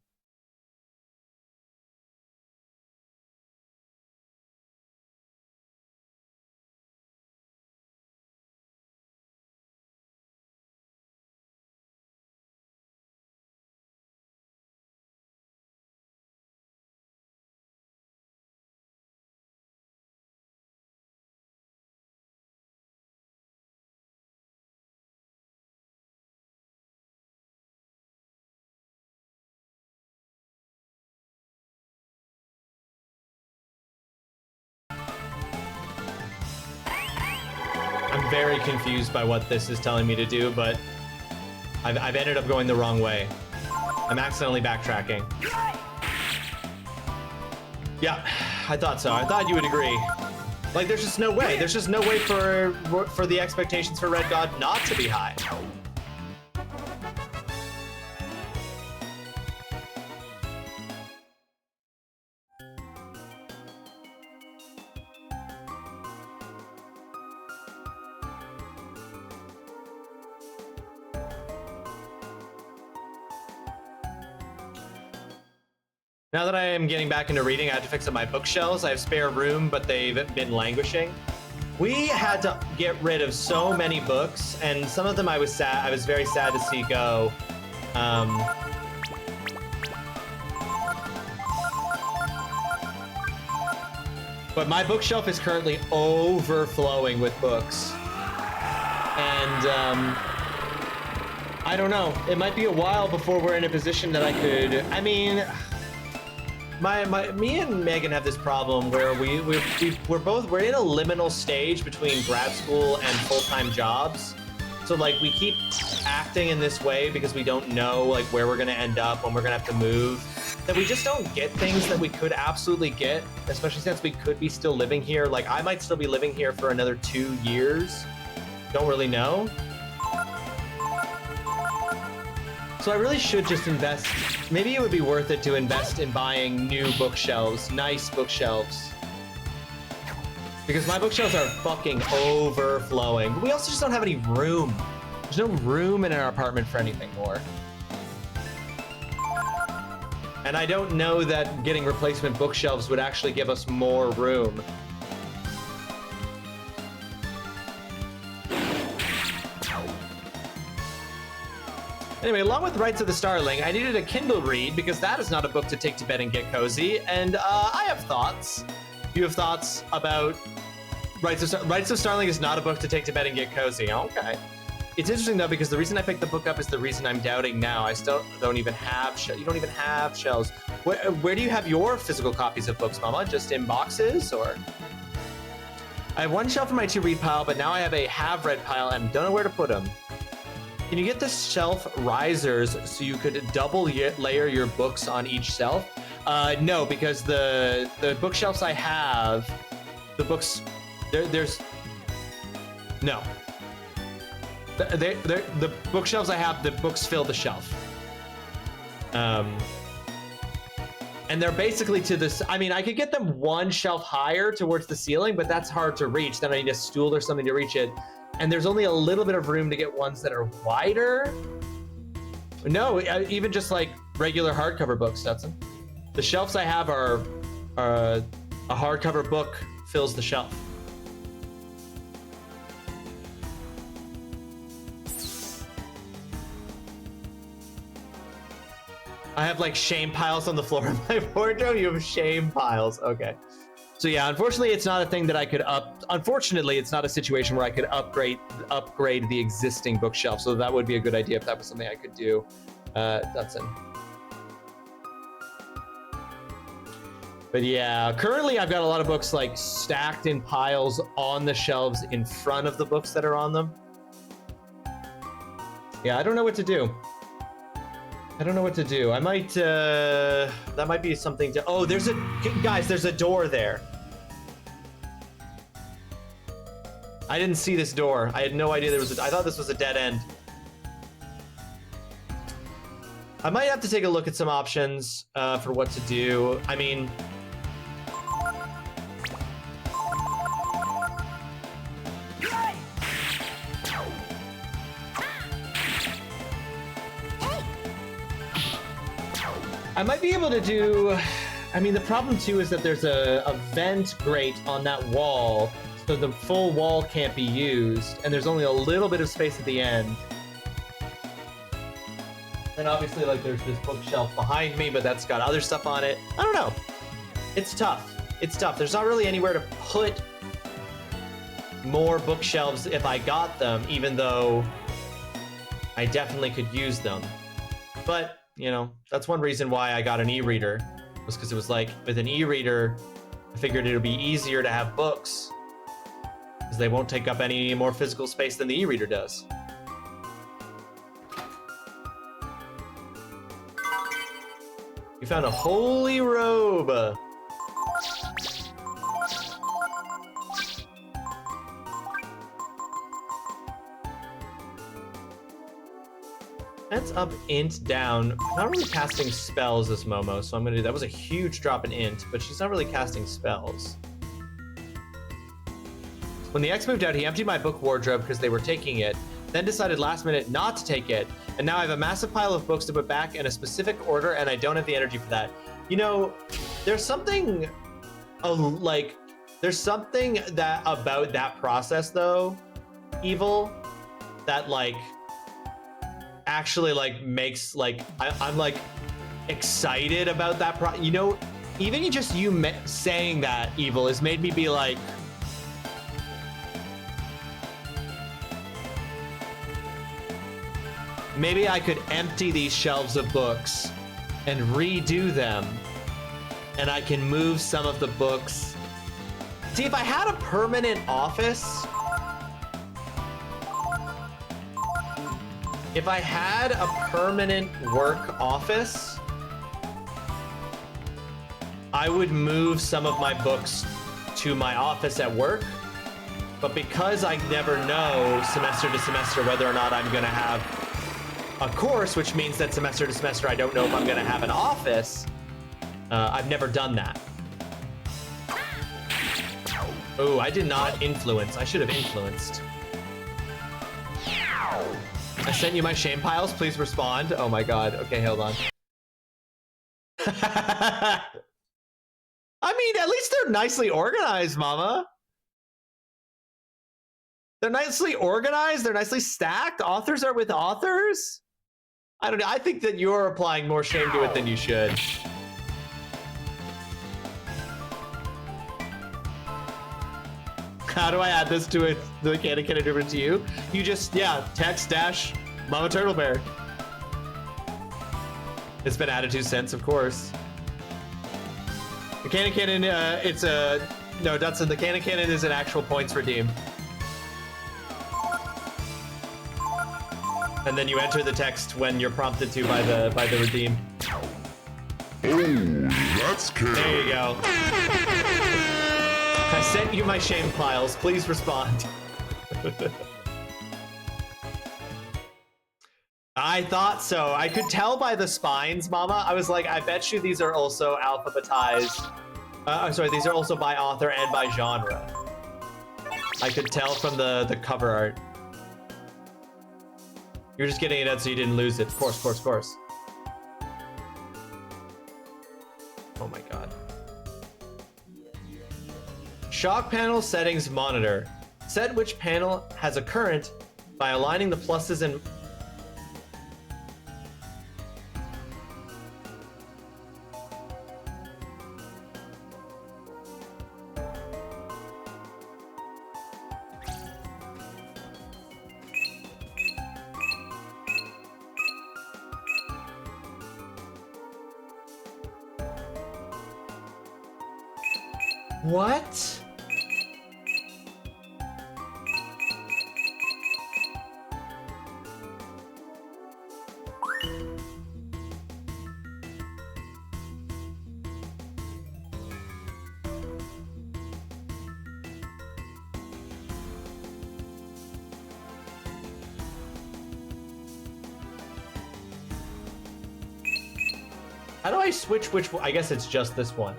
I'm very confused by what this is telling me to do, but I've ended up going the wrong way. I'm accidentally backtracking. Yeah, I thought so. I thought you would agree. Like, there's just no way. There's just no way for the expectations for Red God not to be high. Now that I am getting back into reading, I had to fix up my bookshelves. I have spare room, but they've been languishing. We had to get rid of so many books, and some of them I was very sad to see go. But my bookshelf is currently overflowing with books. And I don't know. It might be a while before we're in a position that I could. I mean, me and Megan have this problem where we're in a liminal stage between grad school and full-time jobs. So like we keep acting in this way because we don't know like where we're gonna end up, when we're gonna have to move. That we just don't get things that we could absolutely get, especially since we could be still living here. Like I might still be living here for another 2 years. Don't really know. So I really should just invest. Maybe it would be worth it to invest in buying new bookshelves, nice bookshelves. Because my bookshelves are fucking overflowing. But we also just don't have any room. There's no room in our apartment for anything more. And I don't know that getting replacement bookshelves would actually give us more room. Anyway, along with Rights of the Starling, I needed a Kindle read because that is not a book to take to bed and get cozy. And I have thoughts. You have thoughts about Rights of Starling is not a book to take to bed and get cozy. Okay. It's interesting though because the reason I picked the book up is the reason I'm doubting now. I still don't even have you don't even have shelves. Where do you have your physical copies of books, Mama? Just in boxes or? I have one shelf in my to-read pile, but now I have a have-read pile and don't know where to put them. Can you get the shelf risers so you could double layer your books on each shelf? No, because the bookshelves I have, the books, there's no. The bookshelves I have, the books fill the shelf. And they're basically to this. I mean, I could get them one shelf higher towards the ceiling, but that's hard to reach. Then I need a stool or something to reach it. And there's only a little bit of room to get ones that are wider. No, even just like regular hardcover books, Stetson. The shelves I have are a hardcover book fills the shelf. I have like shame piles on the floor of my wardrobe. You have shame piles. Okay. So yeah, unfortunately, it's not a thing that I could unfortunately, it's not a situation where I could upgrade the existing bookshelf. So that would be a good idea if that was something I could do. That's in. But yeah, currently I've got a lot of books like stacked in piles on the shelves in front of the books that are on them. Yeah, I don't know what to do. I don't know what to do. I might, that might be something to, oh, guys, there's a door there. I didn't see this door. I had no idea there was I thought this was a dead end. I might have to take a look at some options for what to do. I mean, I might be able to do, I mean, the problem too is that there's a vent grate on that wall, so the full wall can't be used, and there's only a little bit of space at the end. And obviously, like, there's this bookshelf behind me, but that's got other stuff on it. I don't know. It's tough. It's tough. There's not really anywhere to put more bookshelves if I got them, even though I definitely could use them. But, you know, that's one reason why I got an e-reader, was because it was like, with an e-reader, I figured it would be easier to have books, because they won't take up any more physical space than the e-reader does. You found a holy robe. That's up, int, down. Not really casting spells as Momo, so I'm gonna do that. Was a huge drop in int, but she's not really casting spells. When the ex moved out, he emptied my book wardrobe because they were taking it, then decided last minute not to take it, and now I have a massive pile of books to put back in a specific order, and I don't have the energy for that. You know, there's something, there's something that about that process though, Evil, that like actually like makes like I'm like excited about that you know, even just you saying that, Evil, has made me be like, maybe I could empty these shelves of books and redo them, and I can move some of the books. See, if I had a permanent office, if I had a permanent work office, I would move some of my books to my office at work. But because I never know semester to semester whether or not I'm gonna have a course, which means that semester to semester I don't know if I'm gonna have an office, I've never done that. Oh, I did not influence. I should have influenced. I sent you my shame piles. Please respond. Oh my god. Okay, hold on. I mean, at least they're nicely organized, mama. They're nicely organized. They're nicely stacked. Authors are with authors. I don't know. I think that you're applying more shame to it than you should. How do I add this to it? The canon different to you? You just, yeah, text dash Mama Turtle Bear. It's been added to since, of course. The canon, it's a, no, Dutson, the canon is an actual points redeem. And then you enter the text when you're prompted to by the redeem. Oh, that's canon. There you go. I sent you my shame piles. Please respond. I thought so. I could tell by the spines, mama. I was like, I bet you these are also alphabetized. I'm sorry, these are also by author and by genre. I could tell from the cover art. You're just getting it out so you didn't lose it. Of course, of course, of course. Oh my god. Shock panel settings monitor. Set which panel has a current by aligning the pluses and... What? How do I switch which one? I guess it's just this one.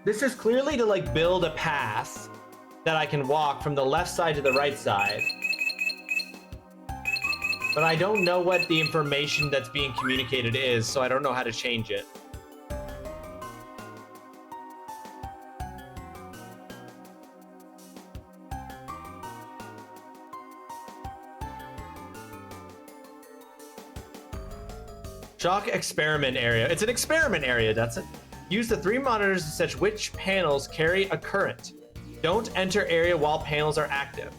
This is clearly to like build a path that I can walk from the left side to the right side. But I don't know what the information that's being communicated is, so I don't know how to change it. Shock experiment area. It's an experiment area, that's it. Use the 3 monitors to set which panels carry a current. Don't enter area while panels are active.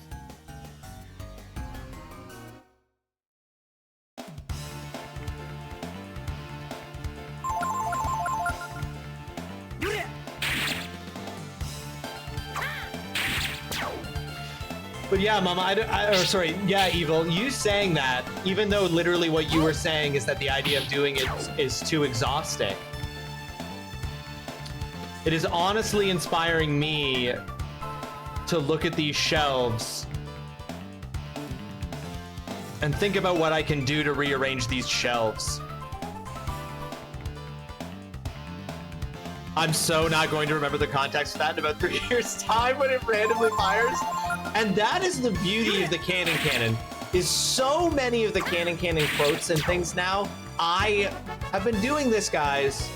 But yeah, Mama, sorry, yeah, Evil, you saying that, even though literally what you were saying is that the idea of doing it is too exhausting, it is honestly inspiring me to look at these shelves and think about what I can do to rearrange these shelves. I'm so not going to remember the context of that in about 3 years' time when it randomly fires. And that is the beauty of the canon, is so many of the canon quotes and things now. I have been doing this, guys.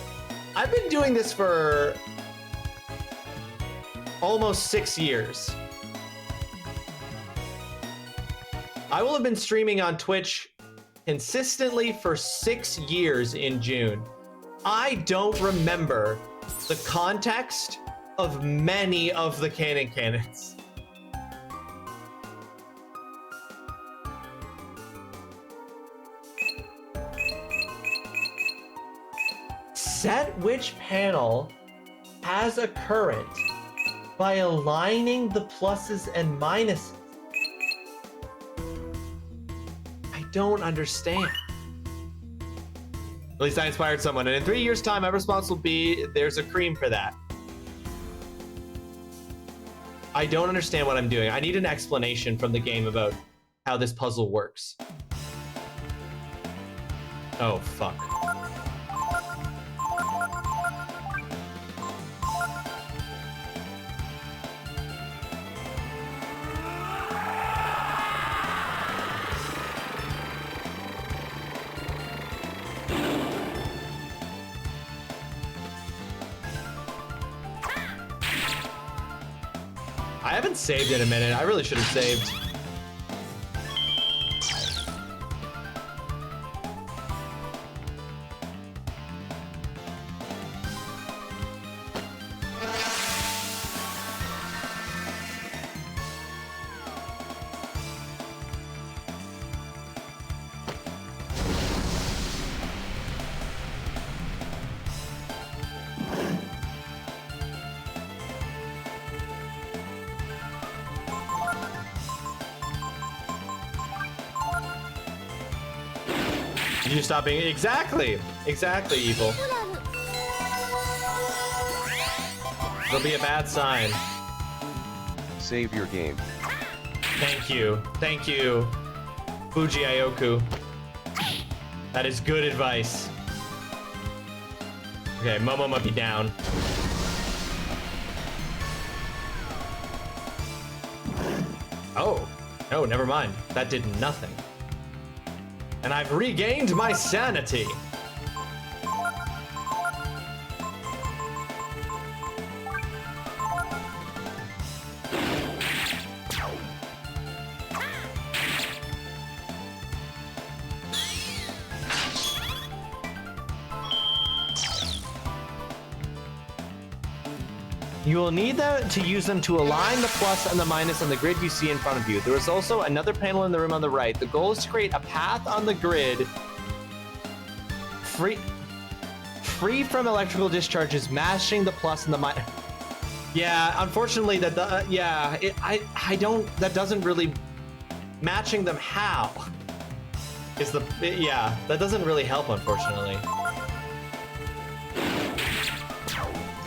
I've been doing this for almost 6 years. I will have been streaming on Twitch consistently for 6 years in June. I don't remember the context of many of the canons. Set which panel has a current by aligning the pluses and minuses. I don't understand. At least I inspired someone, and in 3 years' time, my response will be, there's a cream for that. I don't understand what I'm doing. I need an explanation from the game about how this puzzle works. Oh, fuck. I haven't saved in a minute. I really should have saved. Did you stop being exactly evil? It'll be a bad sign. Save your game. Thank you, Fuji Ioku. That is good advice. Okay, Momo might be down. Oh, no, never mind. That did nothing. And I've regained my sanity. You will need to use them to align the plus and the minus on the grid you see in front of you. There is also another panel in the room on the right. The goal is to create a path on the grid free from electrical discharges, matching the plus and the minus. Yeah, unfortunately, that doesn't really matching them. How is the that doesn't really help, unfortunately.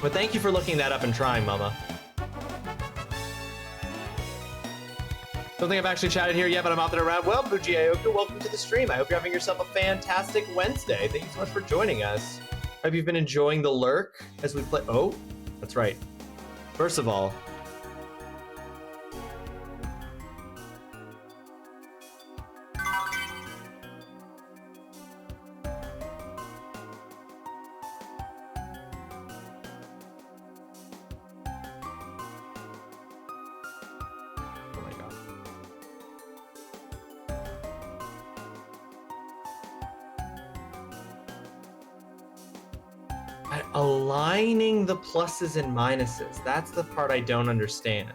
But thank you for looking that up and trying, Mama. Don't think I've actually chatted here yet, but I'm out there around. Well, Fuji Ioku, welcome to the stream. I hope you're having yourself a fantastic Wednesday. Thank you so much for joining us. Hope you've been enjoying the lurk as we play. Oh, that's right. First of all, aligning the pluses and minuses. That's the part I don't understand.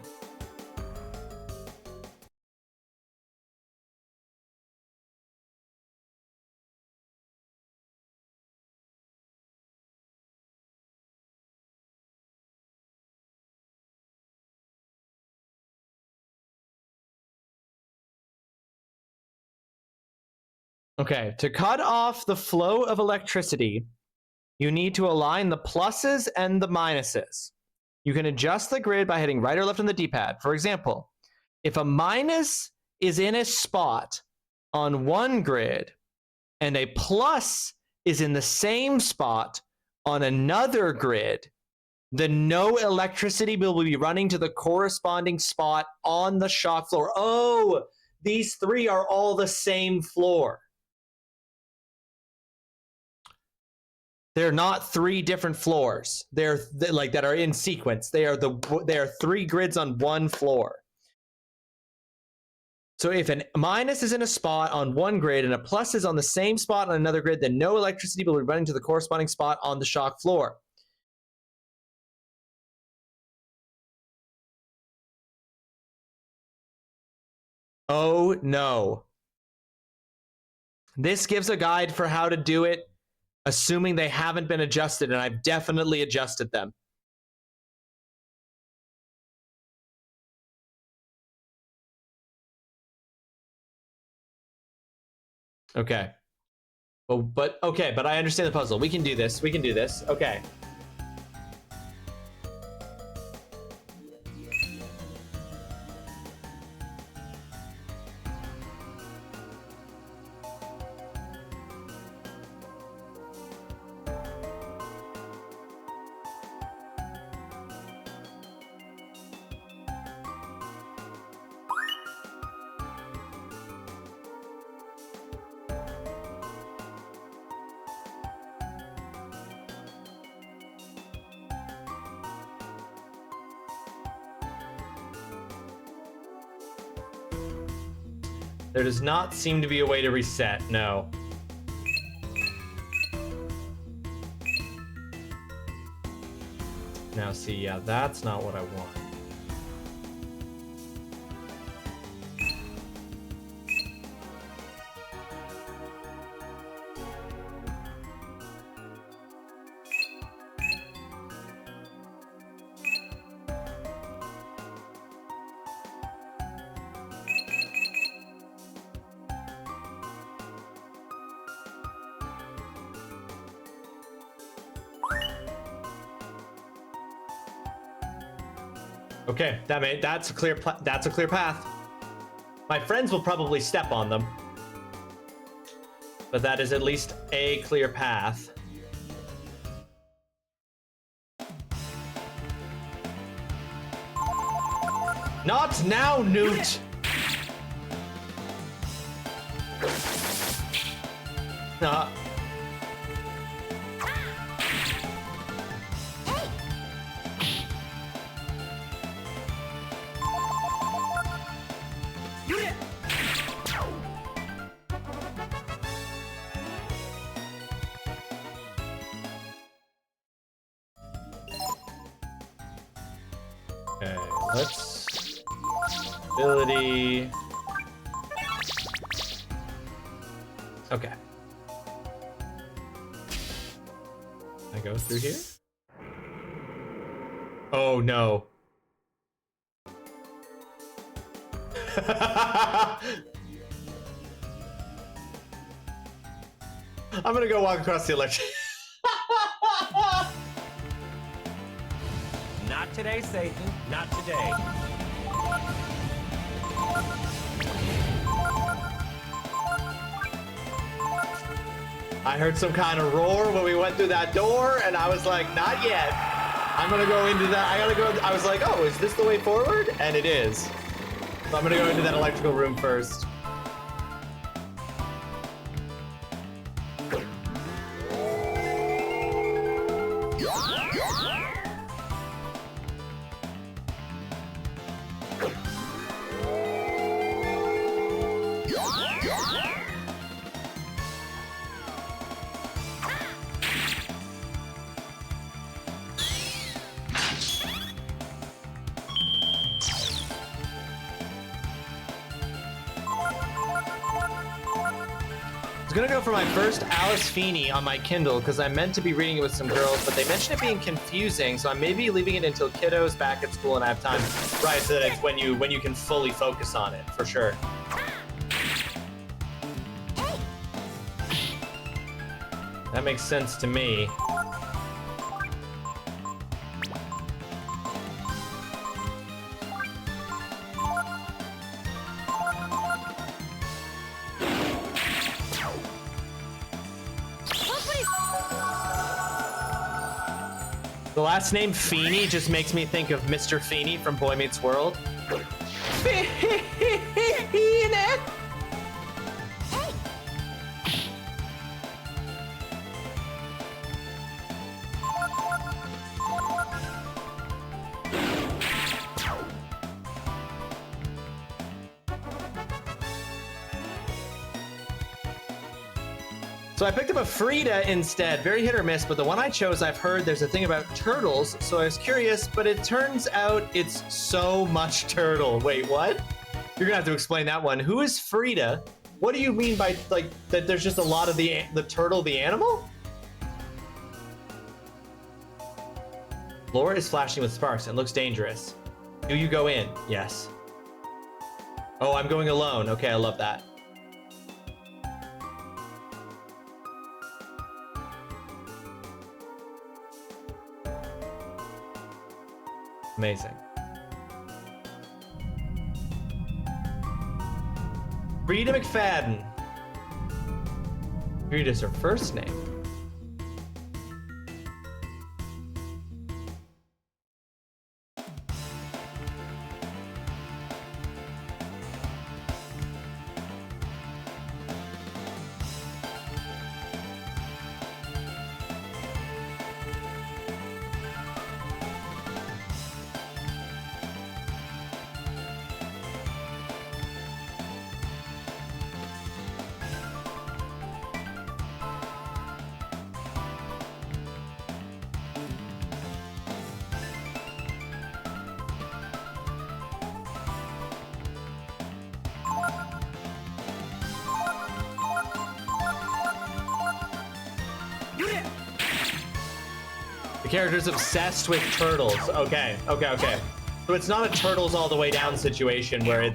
Okay, to cut off the flow of electricity, you need to align the pluses and the minuses. You can adjust the grid by hitting right or left on the D-pad. For example, if a minus is in a spot on one grid and a plus is in the same spot on another grid, then no electricity will be running to the corresponding spot on the shop floor. Oh, these three are all the same floor. They're not three different floors. They're like that are in sequence. They are three grids on one floor. So if a minus is in a spot on one grid and a plus is on the same spot on another grid, then no electricity will be running to the corresponding spot on the shop floor. Oh no. This gives a guide for how to do it. Assuming they haven't been adjusted, and I've definitely adjusted them. Okay. Oh, but okay, but I understand the puzzle. We can do this. We can do this. Okay. There does not seem to be a way to reset, no. Now see, yeah, that's not what I want. Okay, that's a clear path. My friends will probably step on them, but that is at least a clear path. Not now, Newt. Okay, let's ability. Okay. Can I go through here? Oh no. I'm gonna go walk across the electric. Not today, Satan. Not today. I heard some kind of roar when we went through that door, and I was like, not yet. I'm gonna go into that. I was like, oh, is this the way forward? And it is. So I'm gonna go into that electrical room first. I was gonna go for my first Alice Feeney on my Kindle because I meant to be reading it with some girls, but they mentioned it being confusing, so I'm maybe leaving it until kiddos back at school and I have time. Right, so that it's when you can fully focus on it, for sure. That makes sense to me. The last name Feeney just makes me think of Mr. Feeney from Boy Meets World. So I picked up a Frida instead, very hit or miss, but the one I chose, I've heard there's a thing about turtles, so I was curious, but it turns out it's so much turtle. Wait, what? You're gonna have to explain that one. Who is Frida? What do you mean by, like, that there's just a lot of the turtle, the animal? Floor is flashing with sparks and looks dangerous. Do you go in? Yes. Oh, I'm going alone. Okay, I love that. Amazing. Rita McFadden. Rita's her first name. The character's obsessed with turtles. Okay. So it's not a turtles all the way down situation where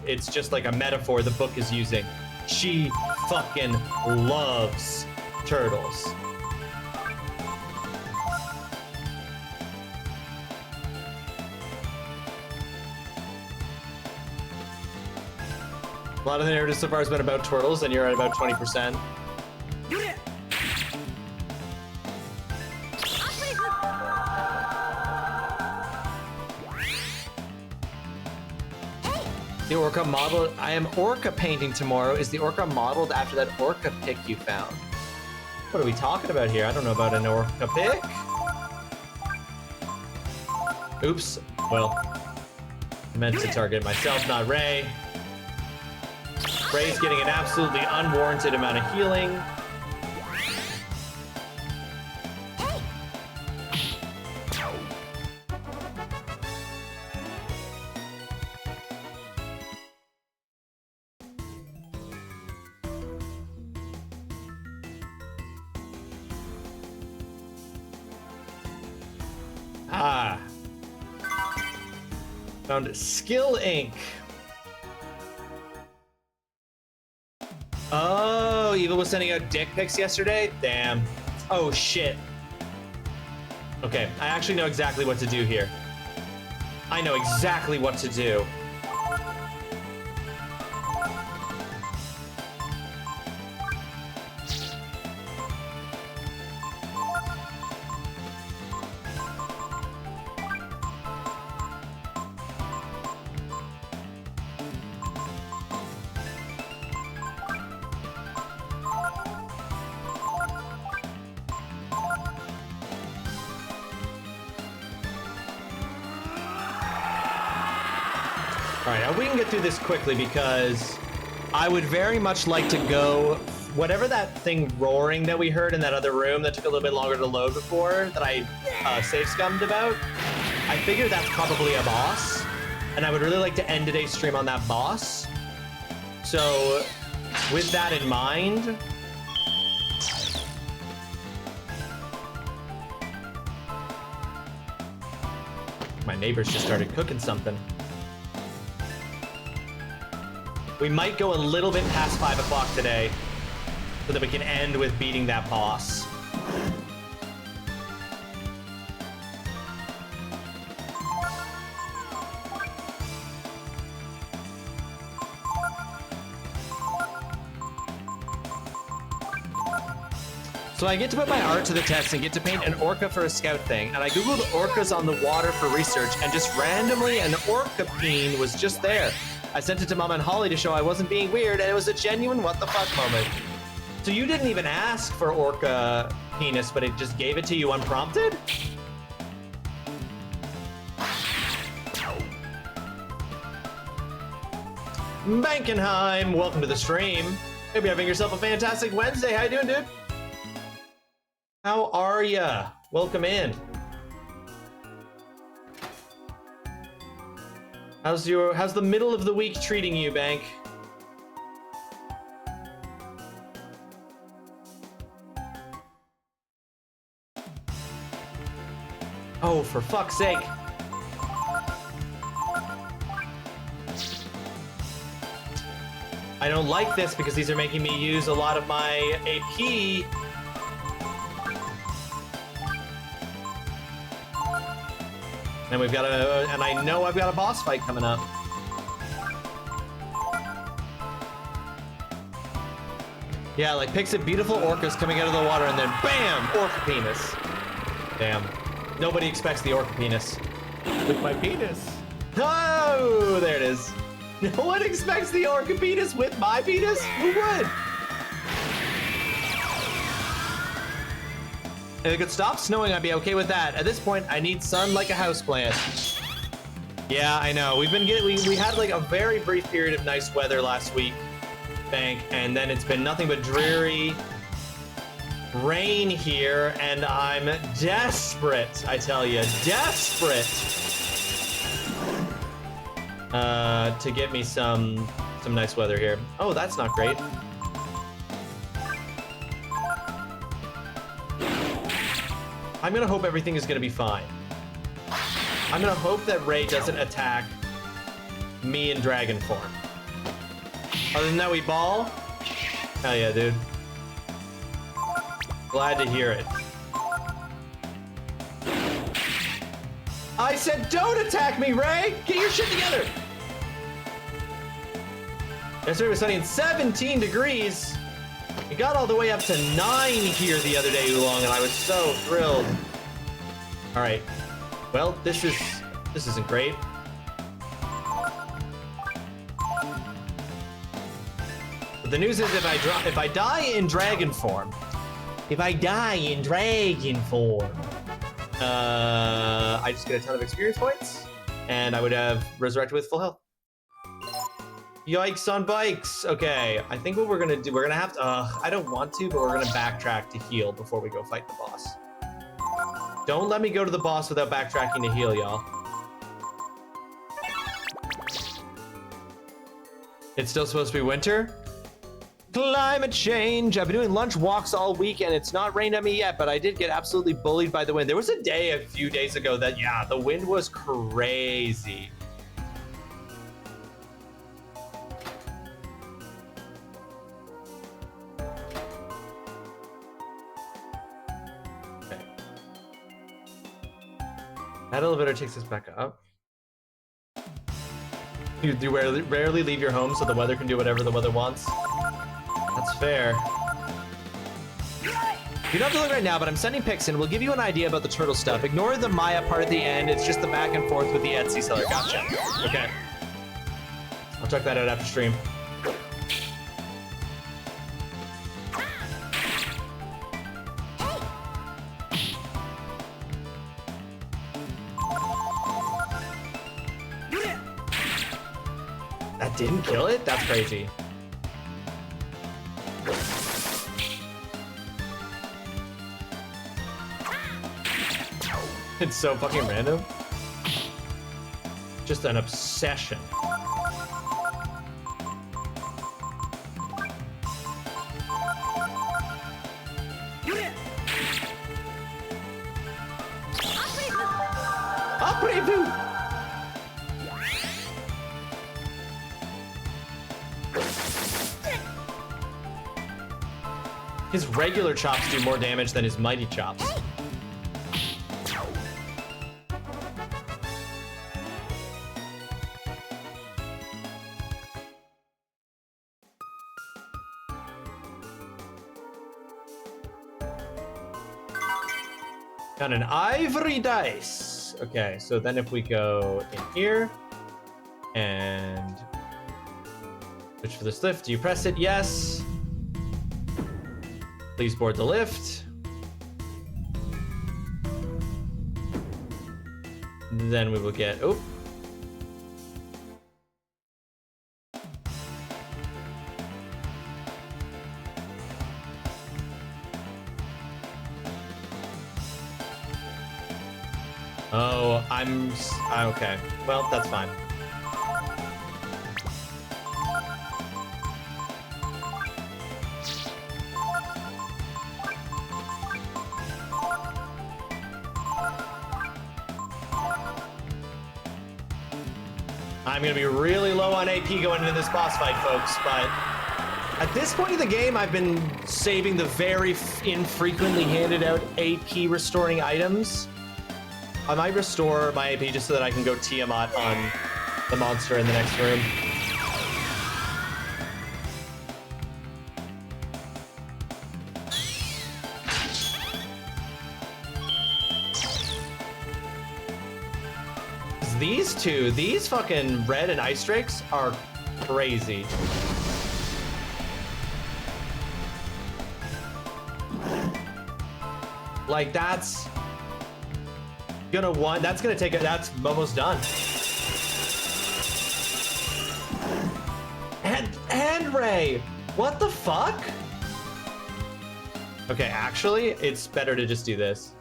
it's just like a metaphor the book is using. She fucking loves turtles. A lot of the narrative so far has been about turtles, and you're at about 20%. The orca modeled. I am orca painting tomorrow. Is the orca modeled after that orca pic you found? What are we talking about here? I don't know about an orca pic. Oops. Well, I meant to target myself, not Ray. Ray's getting an absolutely unwarranted amount of healing. Found Skill Ink. Oh, Evil was sending out dick pics yesterday? Damn. Oh, shit. Okay, I actually know exactly what to do here. I know exactly what to do. Alright, now we can get through this quickly because I would very much like to go, whatever that thing roaring that we heard in that other room that took a little bit longer to load before, that I save scummed about, I figure that's probably a boss, and I would really like to end today's stream on that boss. So, with that in mind, my neighbors just started cooking something. We might go a little bit past 5 o'clock today so that we can end with beating that boss. So I get to put my art to the test and get to paint an orca for a scout thing, and I googled orcas on the water for research, and just randomly an orca peen was just there. I sent it to Mama and Holly to show I wasn't being weird, and it was a genuine what the fuck moment. So you didn't even ask for orca penis, but it just gave it to you unprompted? Bankenheim, welcome to the stream. Hope you're having yourself a fantastic Wednesday. How you doing, dude? How are ya? Welcome in. How's the middle of the week treating you, Bank? Oh, for fuck's sake. I don't like this because these are making me use a lot of my AP. And we've got and I know I've got a boss fight coming up. Yeah, like picks at beautiful orcas coming out of the water and then BAM! Orca penis. Damn. Nobody expects the orca penis. With my penis. Oh, there it is. No one expects the orca penis with my penis? Who would? If it could stop snowing, I'd be okay with that. At this point, I need sun like a houseplant. Yeah, I know. We've been we had like a very brief period of nice weather last week, Bank, and then it's been nothing but dreary rain here, and I'm desperate, I tell you, desperate to get me some nice weather here. Oh, that's not great. I'm gonna hope everything is gonna be fine. I'm gonna hope that Ray doesn't attack me in dragon form. Other than that, we ball. Hell yeah, dude. Glad to hear it. I said don't attack me, Ray! Get your shit together! Yesterday it was sunny and 17 degrees. It got all the way up to 9 here the other day, Oolong, and I was so thrilled. All right. Well, this isn't great. But the news is if I die in dragon form, I just get a ton of experience points, and I would have resurrected with full health. Yikes on bikes. Okay, I think what we're gonna do, we're gonna have to, I don't want to, but we're gonna backtrack to heal before we go fight the boss. Don't let me go to the boss without backtracking to heal, y'all. It's still supposed to be winter? Climate change. I've been doing lunch walks all week and it's not rained on me yet, but I did get absolutely bullied by the wind. There was a day a few days ago that, yeah, the wind was crazy. Okay. That elevator takes us back up. You rarely leave your home so the weather can do whatever the weather wants. That's fair. You don't have to look right now, but I'm sending pics and we'll give you an idea about the turtle stuff. Ignore the Maya part at the end. It's just the back and forth with the Etsy seller. Gotcha. Okay. I'll check that out after stream. That didn't kill it? That's crazy. It's so fucking random. Just an obsession. His regular chops do more damage than his mighty chops. Got an ivory dice. Okay, so then if we go in here and switch for this lift, do you press it? Yes. Please board the lift. Then we will get, oh. Oh, okay. Well, that's fine. I'm gonna be really low on AP going into this boss fight, folks, but at this point in the game, I've been saving the very infrequently handed out AP restoring items. I might restore my AP just so that I can go Tiamat on the monster in the next room. These fucking red and ice drakes are crazy. Like that's gonna take it. That's almost done. And Ray, what the fuck? Okay, actually, it's better to just do this.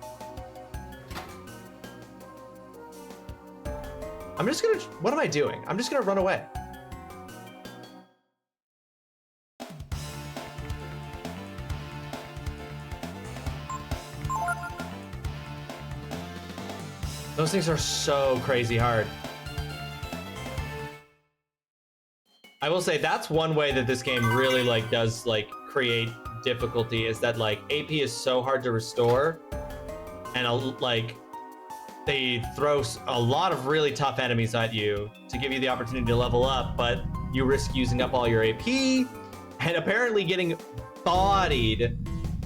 What am I doing? I'm just gonna run away. Those things are so crazy hard. I will say that's one way that this game really does create difficulty is that AP is so hard to restore, and they throw a lot of really tough enemies at you to give you the opportunity to level up, but you risk using up all your AP and apparently getting bodied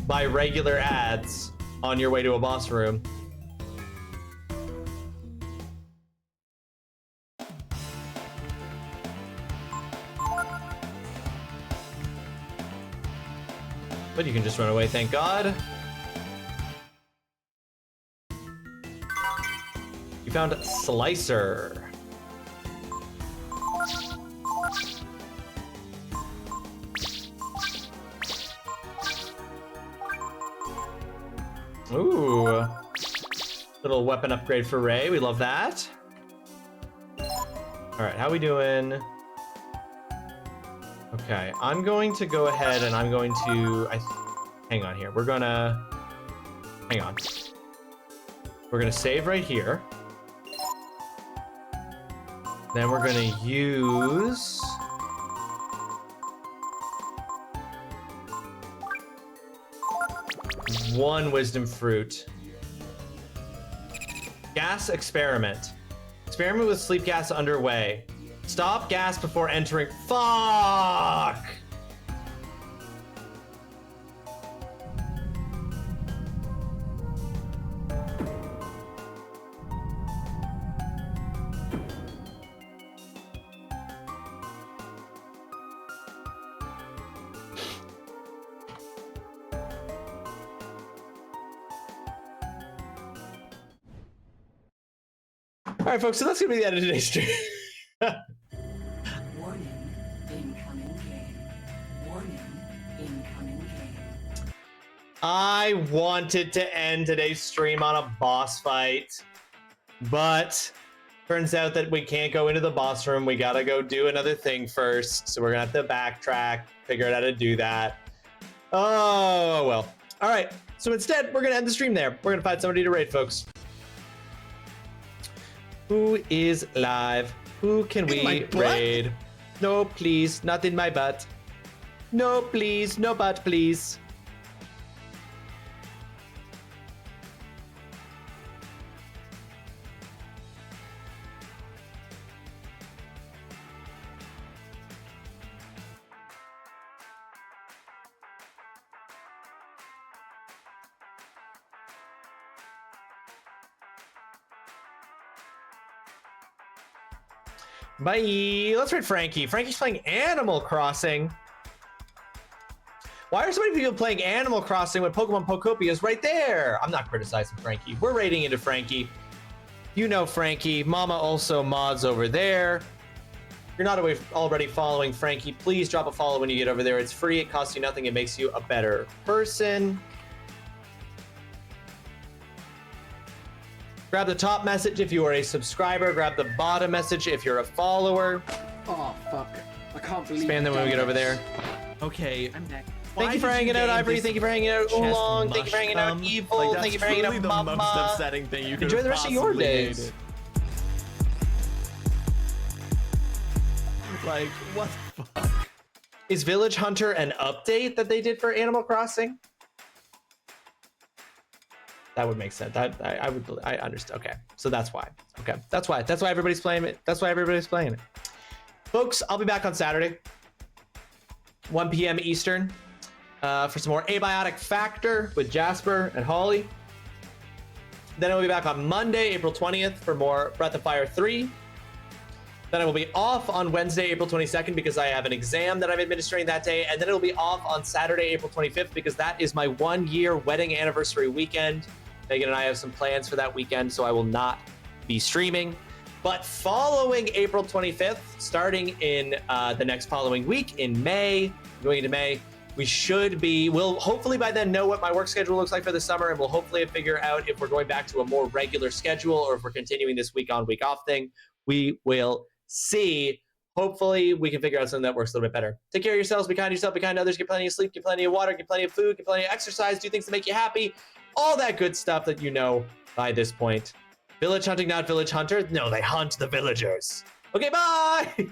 by regular ads on your way to a boss room. But you can just run away, thank God. You found Slicer. Ooh. Little weapon upgrade for Ray, we love that. All right, how we doing? Okay, I'm going to go ahead and I'm going to, hang on here. We're gonna, hang on. We're gonna save right here. Then we're gonna use one wisdom fruit. Gas experiment. Experiment with sleep gas underway. Stop gas before entering. Fuck! All right, folks, so that's gonna be the end of today's stream. Warning, incoming game. Warning, incoming game. I wanted to end today's stream on a boss fight, but turns out that we can't go into the boss room. We gotta go do another thing first, so we're gonna have to backtrack, figure out how to do that. Oh, well. All right, so instead, we're gonna end the stream there. We're gonna find somebody to raid, folks. Who is live? Who can we raid? No, please, not in my butt. No, please, no butt, please. Bye. Let's raid Frankie. Frankie's playing Animal Crossing. Why are so many people playing Animal Crossing when Pokemon Pokopia is right there? I'm not criticizing Frankie. We're raiding into Frankie. You know Frankie. Mama also mods over there. If you're not already following Frankie, please drop a follow when you get over there. It's free. It costs you nothing. It makes you a better person. Grab the top message if you are a subscriber. Grab the bottom message if you're a follower. Oh, fuck. I can't believe Expand them when we get over there. Okay. I'm back. Thank you for hanging out, Ivory. Thank you for hanging out, Oolong. Thank you for hanging out, Evil. Thank you for hanging out, Mama. That's the most upsetting thing you could Enjoy the rest of your days. Like, what the fuck? Is Village Hunter an update that they did for Animal Crossing? That would make sense. I understand. Okay, so that's why. Okay, that's why everybody's playing it. That's why everybody's playing it. Folks, I'll be back on Saturday, 1 p.m. Eastern, for some more Abiotic Factor with Jasper and Holly. Then I will be back on Monday, April 20th for more Breath of Fire 3. Then I will be off on Wednesday, April 22nd because I have an exam that I'm administering that day. And then it will be off on Saturday, April 25th because that is my 1-year wedding anniversary weekend. Megan and I have some plans for that weekend, so I will not be streaming. But following April 25th, starting in the next following week in May, going into May, we'll hopefully by then know what my work schedule looks like for the summer, and we'll hopefully figure out if we're going back to a more regular schedule or if we're continuing this week on, week off thing. We will see. Hopefully we can figure out something that works a little bit better. Take care of yourselves, be kind to yourself, be kind to others, get plenty of sleep, get plenty of water, get plenty of food, get plenty of exercise, do things to make you happy, all that good stuff that you know by this point. Village hunting, not village hunter. No, they hunt the villagers. Okay, bye!